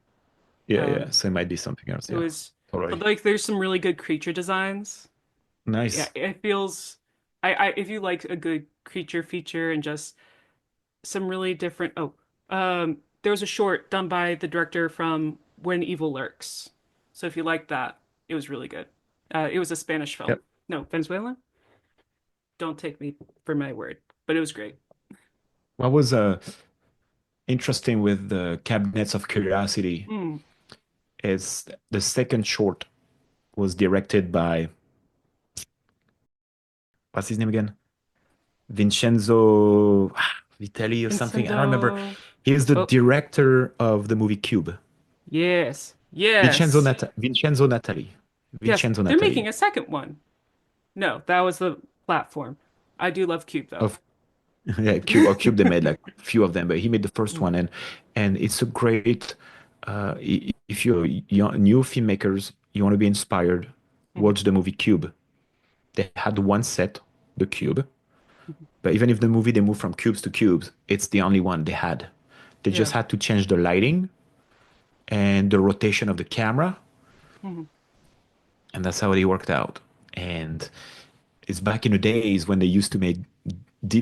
Yeah, yeah. Um, So it might be something else. it Yeah, was, but totally. like, there's some really good creature designs. Yeah, Nice. it feels. If you like a good creature feature and just some really different. Oh, there was a short done by the director from When Evil Lurks. So if you like that, it was really good. It was a Spanish film. Yep. No, Venezuela? Don't take me for my word, but it was great. What was interesting with the Cabinets of Curiosity Mm. is the second short was directed by what's his name again? Vincenzo Vitelli or something. I don't remember. Nintendo. He's the Oh, director of the movie Cube. yes. Yes. Vincenzo Natali. Yes. Vincenzo They're Natali. making a second one. No, that was the platform. I do love Cube though. Of yeah, Cube they made like a few of them, but he made the first Mm, one and it's a great if you're new filmmakers, you want to be inspired, mhm, watch the movie Cube. They had one set, the Cube, mhm. but even if the movie they moved from cubes to cubes, it's the only one they had. They just Yeah. had to change the lighting and the rotation of the camera, Mhm. and that's how they worked out. And it's back in the days when they used to make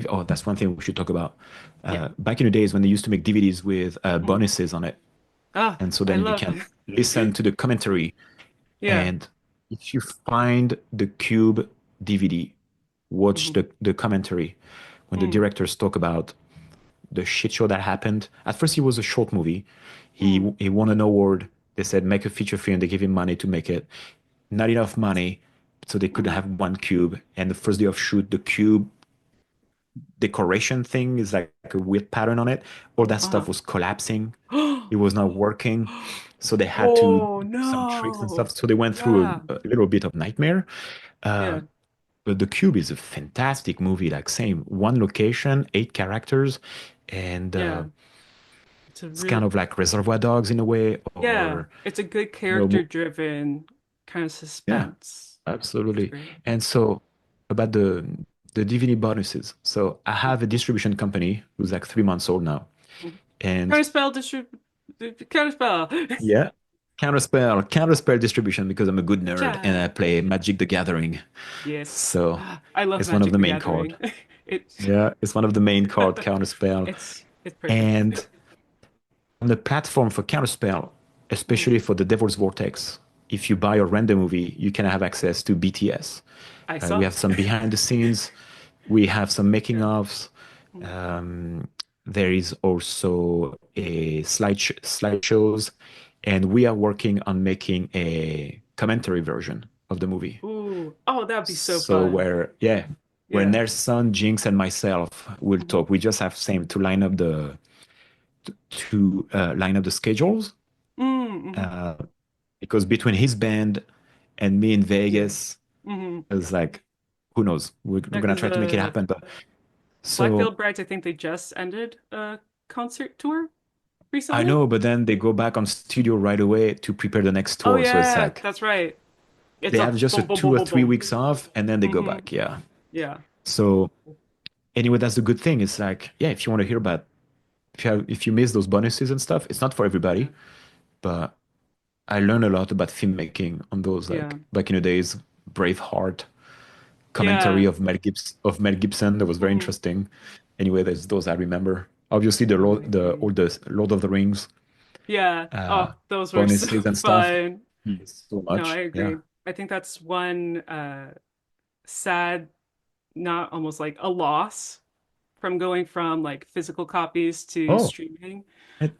oh, that's one thing we should talk about. Yeah. Back in the days when they used to make DVDs with Mm. bonuses on it, Ah, and so I then you love can listen to the commentary. Yeah. And if you find the Cube DVD, watch Mhm. the commentary when the Mm. directors talk about the shit show that happened. At first, it was a short movie. Mm. He won an award. They said make a feature film. They gave him money to make it. Not enough money, so they could Mhm. have one cube. And the first day of shoot, the cube decoration thing is like a weird pattern on it. All that stuff Uh-huh. was collapsing. It was not working. So they had to Oh do some tricks and stuff. no. So they went through Yeah. a little bit of nightmare. Uh, Yeah. but The Cube is a fantastic movie. Like same one location, eight characters, and Yeah. It's a it's real kind of like Reservoir Dogs in a way, Yeah. or It's a good you know, character driven kind of yeah, suspense. It's absolutely. great. And so about the DVD bonuses. So I have a distribution company who's like 3 months old now, and Counterspell distrib Counterspell. yeah, Counterspell distribution because I'm a good nerd and I Ja. play Magic the Gathering. Yes. So I love it's one of Magic the the main card. Gathering. It's Yeah, it's one of the main card, Counterspell. it's perfect. And on the platform for Counterspell, Mm. especially for the Devil's Vortex, if you buy a random movie, you can have access to BTS. I We saw. have some behind the scenes, we have some making Yeah. ofs. Mm. Um, there is also a slideshows, and we are working on making a commentary version of the movie. Ooh. Oh, that'd be so So fun. where, yeah, where Yeah. Nelson, Jinx, and myself will Mhm. talk. We just have same to line up the schedules, Mm-hmm. uh, because between his band and me in Yeah. Vegas, Mm-hmm. it's like, who knows? We're Yeah, gonna because try to make it happen. But so Blackfield Brides, I think they just ended a concert tour I recently. know, but then they go back on studio right away to prepare the next Oh tour. So it's yeah, like that's right. It's they a have just a boom, boom, two boom, or boom, three boom. weeks off, and then they go Mm-hmm. back. Yeah. Yeah. So anyway, that's a good thing. It's like, yeah, if you want to hear about if you miss those bonuses and stuff, it's not for Yeah. everybody, but I learned a lot about filmmaking on those, Yeah. like back in the days, Braveheart, commentary Yeah. Mel Gibson that was very Mm-hmm. interesting. Anyway, there's those I remember. Obviously, No, I all agree. the Lord of the Rings Yeah. uh, Oh, those were so bonuses and stuff. fun. Yes, so No, I much. Yeah. agree. I think that's one sad, not almost like a loss from going from like physical copies to Oh, streaming. it,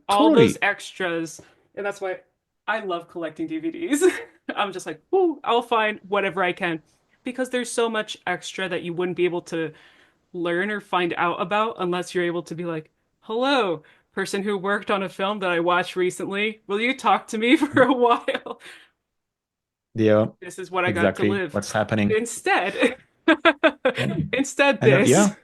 All those totally. extras, and that's why I love collecting DVDs. I'm just like, oh, I'll find whatever I can because there's so much extra that you wouldn't be able to learn or find out about unless you're able to be like, hello, person who worked on a film that I watched recently. Will you talk to me for a while? Yeah, This is what I got to exactly. live. What's happening? Instead, And instead I know. this. Yeah,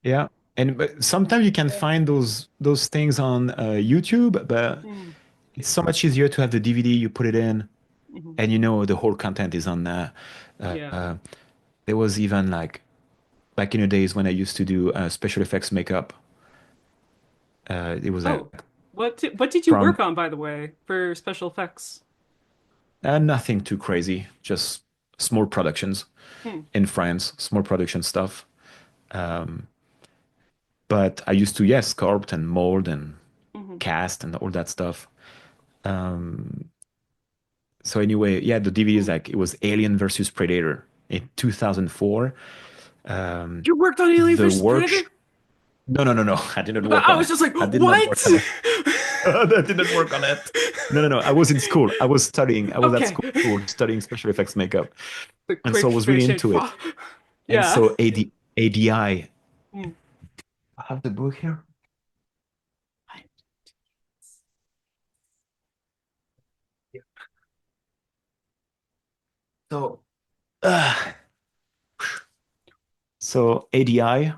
yeah. And but sometimes you can find those things on YouTube, but Mm, it's so much easier to have the DVD. You put it in, mhm. and you know the whole content is on there. Uh, Yeah. uh, there was even like back in the days when I used to do special effects makeup. It was like Oh, what did you from work on, by the way, for special effects? nothing too crazy, just small productions Hmm. in France, small production stuff. Um, but I used to, yes, sculpt and mold and Hmm. cast and all that stuff. Um, so anyway, yeah, the DVD is Hmm. like it was Alien versus Predator in 2004. Um, You worked on Alien the versus work. Predator? No, no, no, no. I didn't work I on was it. just like, I did not work what? on it. I didn't work on it. No, no, no. I was in school. I was studying. I was at Okay. school studying special effects makeup. The And so quick I was really finishing. into it. And Yeah. so ADI, Hmm. I have the book here. Yeah. So, uh, so ADI,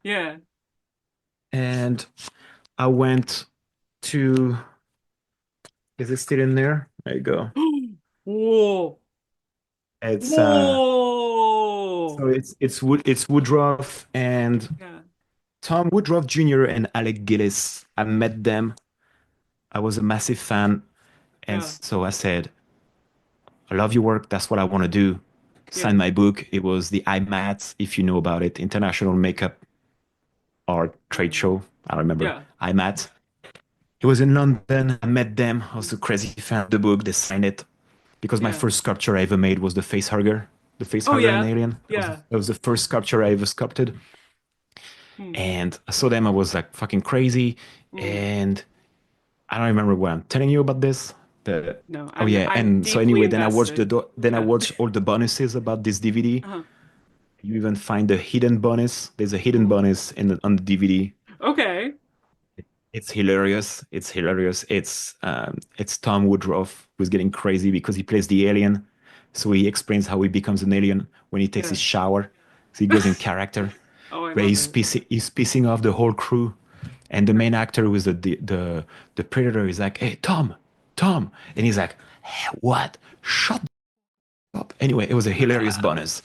Yeah. and I went to, is it still in there? There you go. Whoa. It's Whoa. so it's Woodruff and Yeah. Tom Woodruff Jr. and Alec Gillis. I met them. I was a massive fan, and Yeah. so I said, "I love your work. That's what I want to do." Yeah. Signed my book. It was the IMATS, if you know about it, International Makeup Art Trade Um, Show. I don't remember yeah. IMATS. It was in London. I met them. I was Mm. a crazy fan of the book. They signed it because my Yeah. first sculpture I ever made was the face Oh hugger in yeah. Alien. Yeah. That was the first sculpture I ever sculpted. Mm. And I saw them. I was like fucking crazy. Mm. And I don't remember what I'm telling you about this. But No, oh I'm yeah. I'm And so deeply anyway, then I watched invested. then I Yeah. watched all the bonuses about this DVD. Uh-huh. You even find the hidden bonus. There's a hidden Mm. bonus on the DVD. Okay. It's hilarious. It's hilarious. It's Tom Woodruff who's getting crazy because he plays the alien. So he explains how he becomes an alien when he takes his Yeah. shower. So he goes in character, Oh, I where love it. he's pissing off the whole crew. And the main actor who is the predator is like, "Hey, Tom, Tom," and he's like, "Hey, what? Shut up." Anyway, it was a hilarious bonus,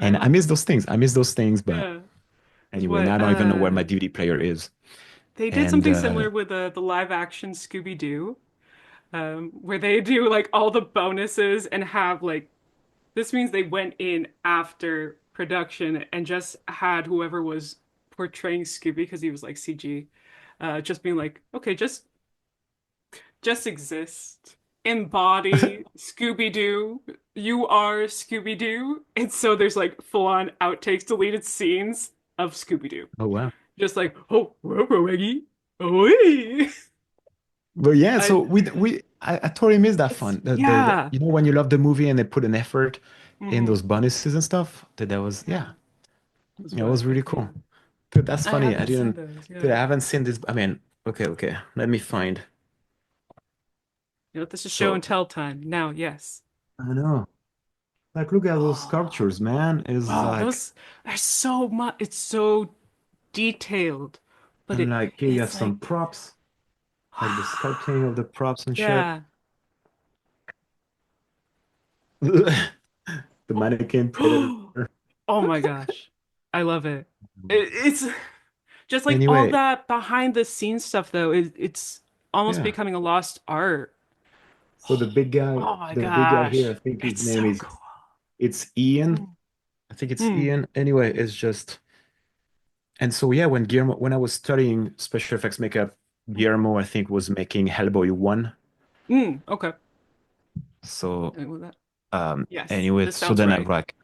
I and I love miss it. those things. I miss those things, but Yeah. anyway, now What I don't even know where my DVD player is. they did And something similar with the live action Scooby-Doo, where they do like all the bonuses and have like this means they went in after production and just had whoever was portraying Scooby because he was like CG, just being like, okay, just exist. Embody Scooby-Doo. You are Scooby-Doo. And so there's like full-on outtakes, deleted scenes of Scooby-Doo. oh wow. Just like, oh, Eggy. Oh, hey. But yeah, so I I totally miss that it's fun. yeah. You know when you love the movie and they put an effort in Hmm. those bonuses and stuff. That was Yeah. yeah, That's it what was I really cool. think. Dude, that's I funny. haven't seen those. Dude, Yeah. I haven't seen this. I mean, okay. Let me find. You know, this is show and So tell time. Now, yes. I know. Like, look at those Oh, sculptures, man. It's oh, like, those are so much. It's so detailed, but and like here you have it's some like, props, like the sculpting of the props and shit. yeah. The mannequin predator. Oh my gosh. I love it. It's just like all Anyway, that behind the scenes stuff though. It's almost yeah. becoming a lost art. So Oh my the big guy here, I gosh. think his It's name so is cool. it's Ian. Mm, I think it's mm, Ian. Anyway, it's just and so yeah, when I was studying special effects makeup, mm, Guillermo I think was making Hellboy 1. okay. So With that. Yes, anyway, this so sounds then I right. like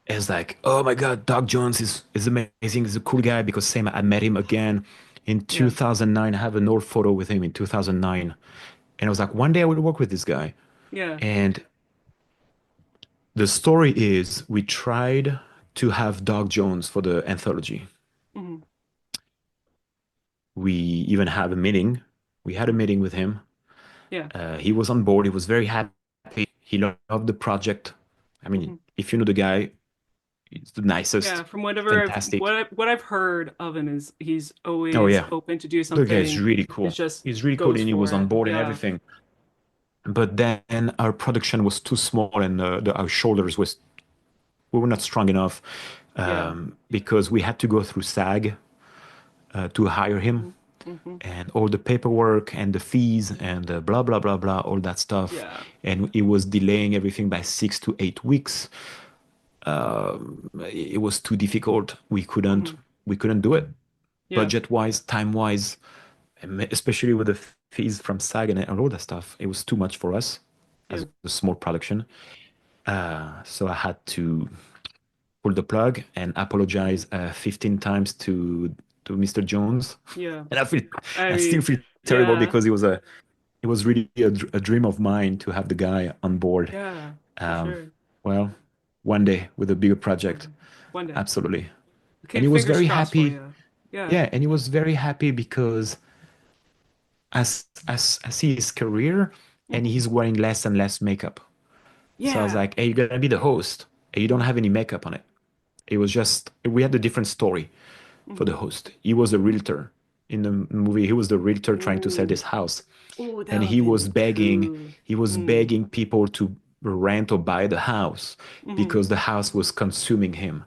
it's like, oh my God, Doug Jones is amazing. He's a cool guy because same I met him again in Yeah. 2009. I have an old photo with him in 2009. And I was like, one day I will work with this guy. Yeah. And the story is we tried to have Doug Jones for the anthology. Hmm. We even had a meeting. We had a Hmm. meeting with him. Yeah. He was on board. He was very happy. He loved the project. I mean, Hmm. if you know the guy, he's the Yeah. nicest, From whatever fantastic. what I've heard of him is he's Oh always yeah, open to do the guy is something. really It's cool. just He's really cool, goes and he for was on it. board and Yeah. everything. But then our production was too small, and our shoulders was we were not strong enough Yeah. because we had to go through SAG to hire him, Hmm. Hmm. and all the paperwork and the fees and blah blah blah blah, all that stuff, Yeah. and it was delaying everything by 6 to 8 weeks. It was too difficult. Hmm. We couldn't do it Yeah. budget wise, time wise, especially with the fees from SAG and all that stuff. It was too much for us Yeah. as a small production. So I had to pull the plug and Hmm. apologize 15 times to Mr. Jones. Yeah. And I I still mean, feel terrible yeah. because it was really a dream of mine to have the guy on board. Yeah, for Um, sure. well, one day with a bigger project, Mhm. One day. absolutely. And Okay, he was fingers very crossed for happy. you. Yeah. Yeah, and he was very happy because I see his career and Hmm. he's wearing less and less makeup. So I was Yeah. like, hey, you're gonna be the host. And you don't Hmm. have any makeup on it. It was just we had a different story for Hmm. the host. He was a realtor in the movie. He was the realtor trying to sell Ooh. this house. Ooh, that And would have been cool. he was Mm. begging people to rent or buy the house Hmm. because the house was consuming him.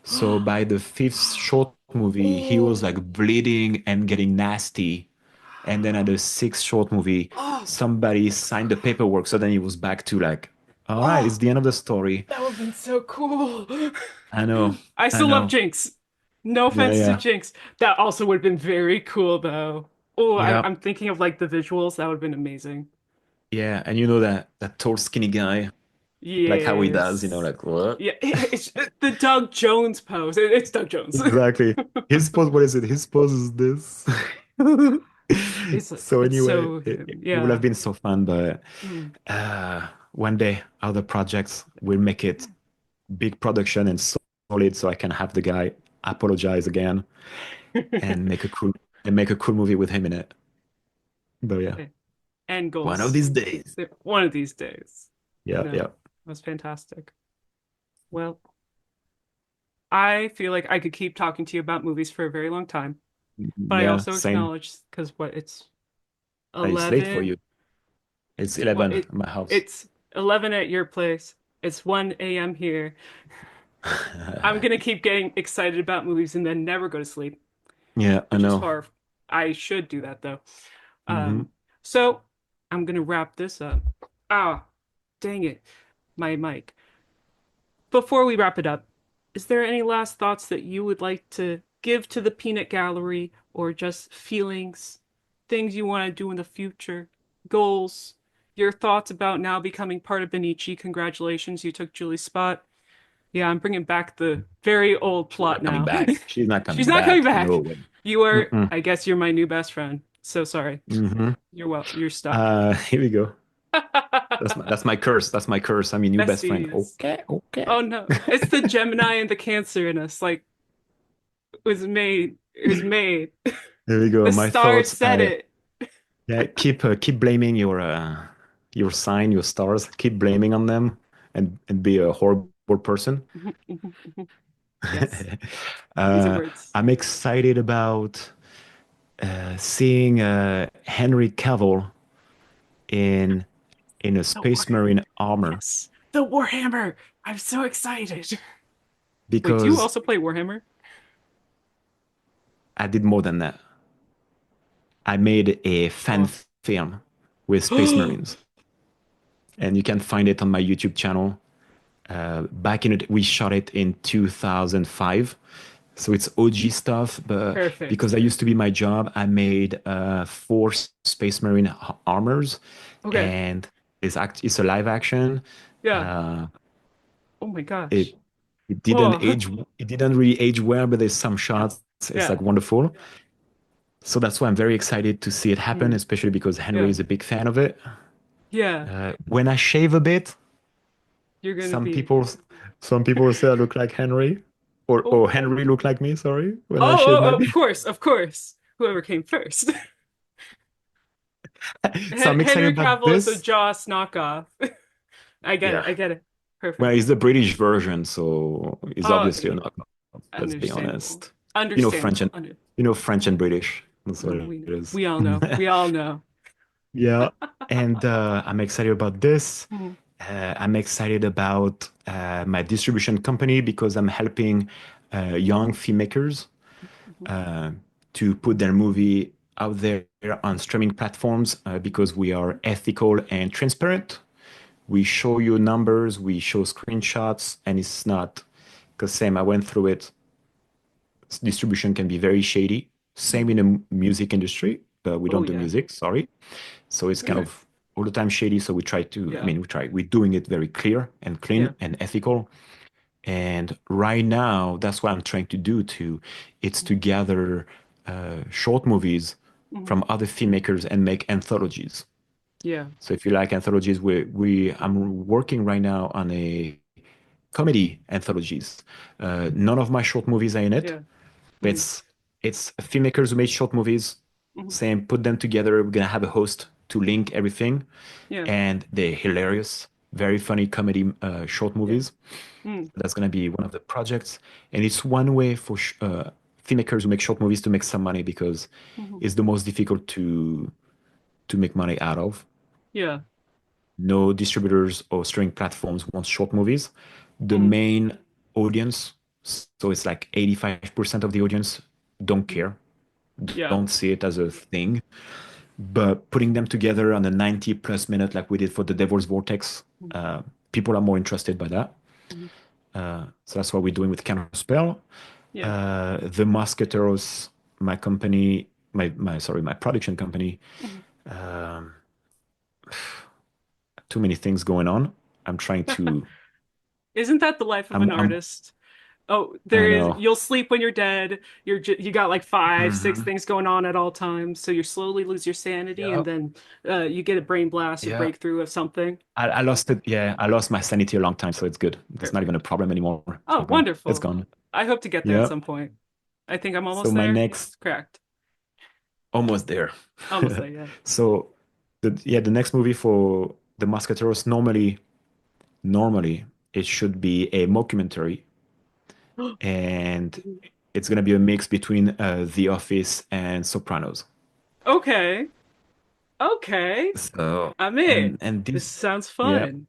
So by the fifth short movie, he was Oh. like bleeding and getting nasty. And then at the sixth short movie, Oh. somebody signed the paperwork. So then he was back to like, all right, it's Oh. the end of the story. That would have been so cool. I know, I I still love know. Jinx. No Yeah, offense to yeah, Jinx. That also would have been very cool though. Oh, yeah, I'm thinking of like the visuals. That would have been amazing. yeah. And you know that tall, skinny guy, like how he does, Yes. like what? Yeah, it's the Doug Jones pose. It's Doug Jones. Exactly. His pose, what is it? His pose is this. It's So it's anyway, so him. it would have Yeah. been so fun, but Mm. one day other projects will make it big production and solid so I can have the guy apologize again and make a cool movie with him in it. But yeah, And one of goals. these days. One of these days. Yeah, No, yeah. that's fantastic. Well, I feel like I could keep talking to you about movies for a very long time, but I Yeah, also same. acknowledge because what it's It's late for 11. you. It's What 11 at it my house. it's 11 at your place. It's 1 a.m. here. I'm gonna keep getting excited about movies and then never go to sleep, Yeah, I which is know. far. I should do that though. Hmm. So I'm gonna wrap this up. Ah, dang it, my mic. Before we wrap it up, is there any last thoughts that you would like to give to the peanut gallery or just feelings, things you want to do in the future, goals, your thoughts about now becoming part of Bunniichii? Congratulations, you took Julie's spot. Yeah, I'm bringing back the very old She's plot not coming now. back. She's not She's coming not coming back. No back. way. You are, Mm-mm. I guess you're my new best friend. So sorry. Mm-hmm. You're stuck. Here we go. That's my curse. That's my curse. I'm your new best friend. Besties. Okay, okay. Oh no. It's the Gemini and the Cancer in us. Like, it was made. It was made. There we go. The My stars thoughts. said I it. Yeah, keep blaming your sign, your stars. Keep blaming on them, and be a horrible person. Yes. These are uh, words. I'm excited about seeing Henry Cavill in a The Space Warhammer. Marine armor Yes. The Warhammer. I'm so excited. Wait, do you because also play Warhammer? I did more than that. I made a fan Oh. film with Space Marines, and you can find it on my YouTube channel. Back in it, we shot it in 2005, so it's OG stuff. But Perfect. because I used to be my job, I made four Space Marine armors, Okay. and it's a live action. Yeah. Uh, Oh my gosh. it it didn't Oh. age. It didn't really age well, but there's some No. shots. It's Yeah. like wonderful. So that's why I'm very excited to see it happen, Mm. especially because Henry Yeah. is a big fan of it. Yeah. When I shave a bit, You're gonna some be. people some people say I look like Henry, or Oh. Henry look like me. Sorry, when I shave my Oh, beard. of course, of course. Whoever came first. So I'm excited Henry about Cavill is a this. Joss knockoff. I get it. Yeah. I get it. Well, Perfect. he's the British version, so he's Oh, obviously a knockoff. Let's be understandable. honest. You know French Understandable. and French and British. That's what it is. We all know. We all know. Yeah, and I'm excited about this. Mhm. I'm excited about my distribution company because I'm helping young filmmakers Mhm. uh, to put their movie out there on streaming platforms because we are ethical and transparent. We show you numbers, we show screenshots, and it's not because Sam, I went through it. Distribution can be very shady. Same in Mhm. the music industry, but we Oh don't do yeah. music, sorry. So it's kind of all the time shady. So we try to, I Yeah. mean, we're doing it very clear and Yeah. clean and ethical. And right now, that's what I'm trying to do too. It's to gather short movies Mhm. from other filmmakers and make anthologies. Yeah. So if you like anthologies, I'm working right now on a comedy anthologies. None of my short movies are in it, Yeah. but Mhm. it's filmmakers who made short movies, Mhm. saying put them together. We're gonna have a host to link everything, Yeah. and they're hilarious, very funny comedy short Yeah. movies. Mm. That's gonna be one of the projects, and it's one way for filmmakers who make short movies to make some money because Mhm. it's the most difficult to make money out of. Yeah. No distributors or streaming platforms want short movies. The Mhm. main audience, so it's like 85% of the audience don't Mhm. care, Yeah. don't see it as a thing. But putting them together on a 90 plus minute, like we did for the Devil's Vortex, Mhm. people are more interested by that. Mhm. So that's what we're doing with CounterSpell. Yeah. The Musketeers, my company, my production company, Mhm. too many things going on. I'm trying to, Isn't that the life of an I'm, artist? Oh, there I is. know. You'll sleep when you're dead. You got like five, six Hmm. things going on at all times. So you slowly lose your sanity, and Yeah. then you get a brain blast, a Yeah. breakthrough of something. I lost it. Yeah. I lost my sanity a long time. So it's good. It's not even a Perfect. problem anymore. Oh, Okay. It's wonderful. gone. I hope to get there at Yeah. some point. I think I'm So almost my there. next, Correct. almost there. Almost there, yeah. So the next movie for the Musketeers normally it should be a mockumentary, and it's gonna be a mix between The Office and Sopranos. Okay. Okay. So I'm in. and This this sounds yeah, fun.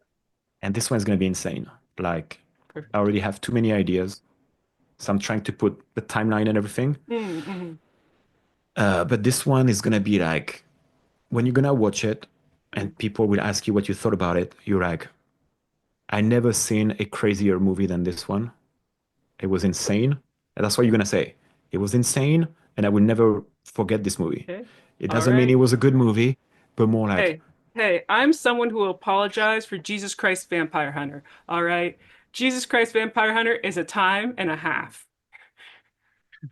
and this one's gonna be insane. Like I Perfect. already have too many ideas, so I'm trying to put the timeline and everything. Mm-hmm. But this one is gonna be like when you're gonna watch it, and people will ask you what you thought about it. You're like, I never seen a crazier movie than this one. It was insane. And that's what you're gonna say. It was insane, and I will never forget this movie. Okay. It All doesn't mean it right. was a good movie, but more like, Hey, I'm someone who will apologize for Jesus Christ Vampire Hunter. All right. Jesus Christ Vampire Hunter is a time and a half.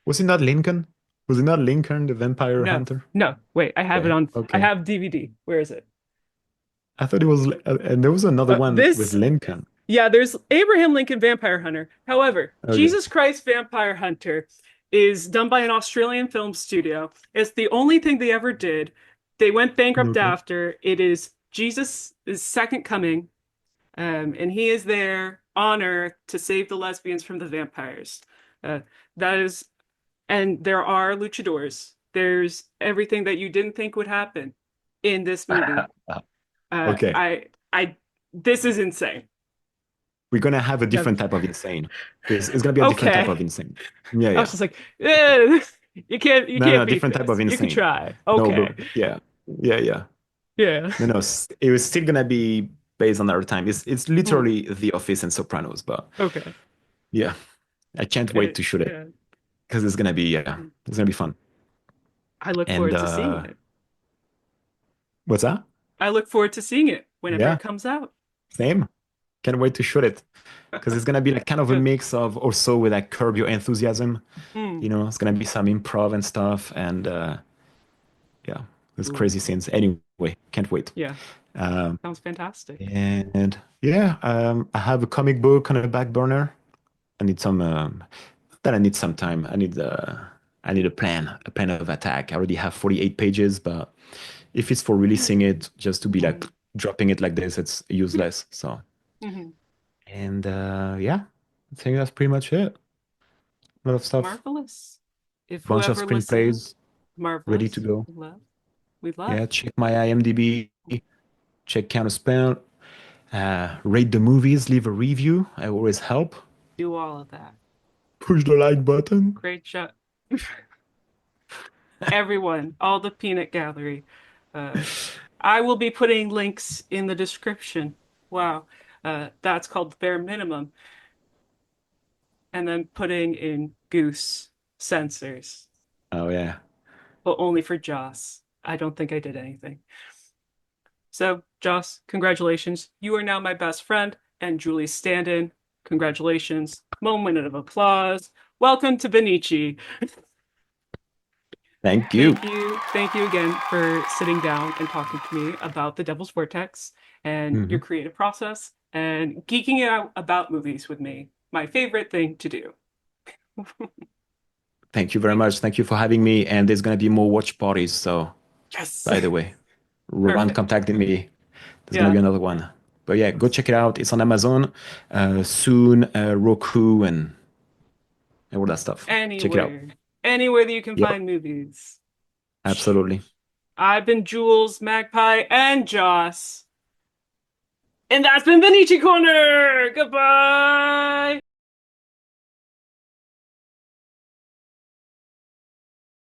Was it not Lincoln? Was it not Lincoln, the vampire No, hunter? no, wait, I have it Okay, on, I okay. have DVD. Where is it? I thought it was, and there was another one with This, Lincoln. yeah, there's Abraham Lincoln Vampire Hunter. However, Okay, Jesus Christ Vampire Hunter is done by an Australian film studio. It's the only thing they ever did. They went bankrupt okay. after. It is Jesus' second coming, and he is there on Earth to save the lesbians from the vampires. Uh, that is, and there are luchadors. There's everything that you didn't think would happen in this movie. Uh, Okay, I, I, this is insane. we're gonna have a Uh, different type of insane. It's gonna be a different type okay. of insane. Yeah, I was yeah. just like, you No, no, can't beat different type of this. You can insane. try. No, Okay. but yeah, yeah, yeah. Yeah. No, no, it was still gonna be based on our time. It's Hmm. literally The Office and Sopranos, but Okay. yeah, I can't wait to shoot it Yeah. because it's gonna be yeah, Hmm. it's gonna be fun. I look And forward to seeing it. what's that? I look forward to seeing it whenever Yeah, it comes out. same. Can't wait to shoot it because it's gonna be like kind of a Good. mix of also with like Curb Your Enthusiasm. Hmm. You know, it's gonna be some improv and stuff, and yeah, there's Ooh. crazy scenes. Anyway, can't wait. Yeah. Um, Sounds fantastic. and yeah, I have a comic book on a back burner. I need some that I need some time. I need a plan of attack. I already have 48 pages, but if it's for releasing it just to be like Hmm. dropping it like this, it's useless. So, Hmm. and yeah, I think that's pretty much it. A lot of stuff, Marvelous. If bunch of whoever listening, screenplays ready to marvelous. go. We love. We love. Yeah, check my IMDb, check Counterspell, rate the movies, leave a review. I always help. Do all of that. Push the like button. Great job. Everyone, all the peanut gallery. Uh, I will be putting links in the description. Wow. That's called the bare minimum. And then putting in goose sensors, Oh yeah. but only for Joss. I don't think I did anything. So, Joss, congratulations. You are now my best friend and Julie's stand-in. Congratulations. Moment of applause. Welcome to Bunniichii. Thank you. Thank you. Thank you again for sitting down and talking to me about the Devil's Vortex and your Mhm. creative process and geeking out about movies with me. My favorite thing to do. Thank you very Thank much. Thank you for having me. And there's gonna be more watch parties. So, Yes. by the way, Ron Perfect. contacted me. There's gonna be Yeah. another one. But yeah, go check it out. It's on Amazon, soon, Roku, and all that stuff. Check it out. Anywhere. Anywhere that you can Yep, find movies. absolutely. I've been Jules, Magpie, and Joss. And that's been Bunniichii Corner. Goodbye.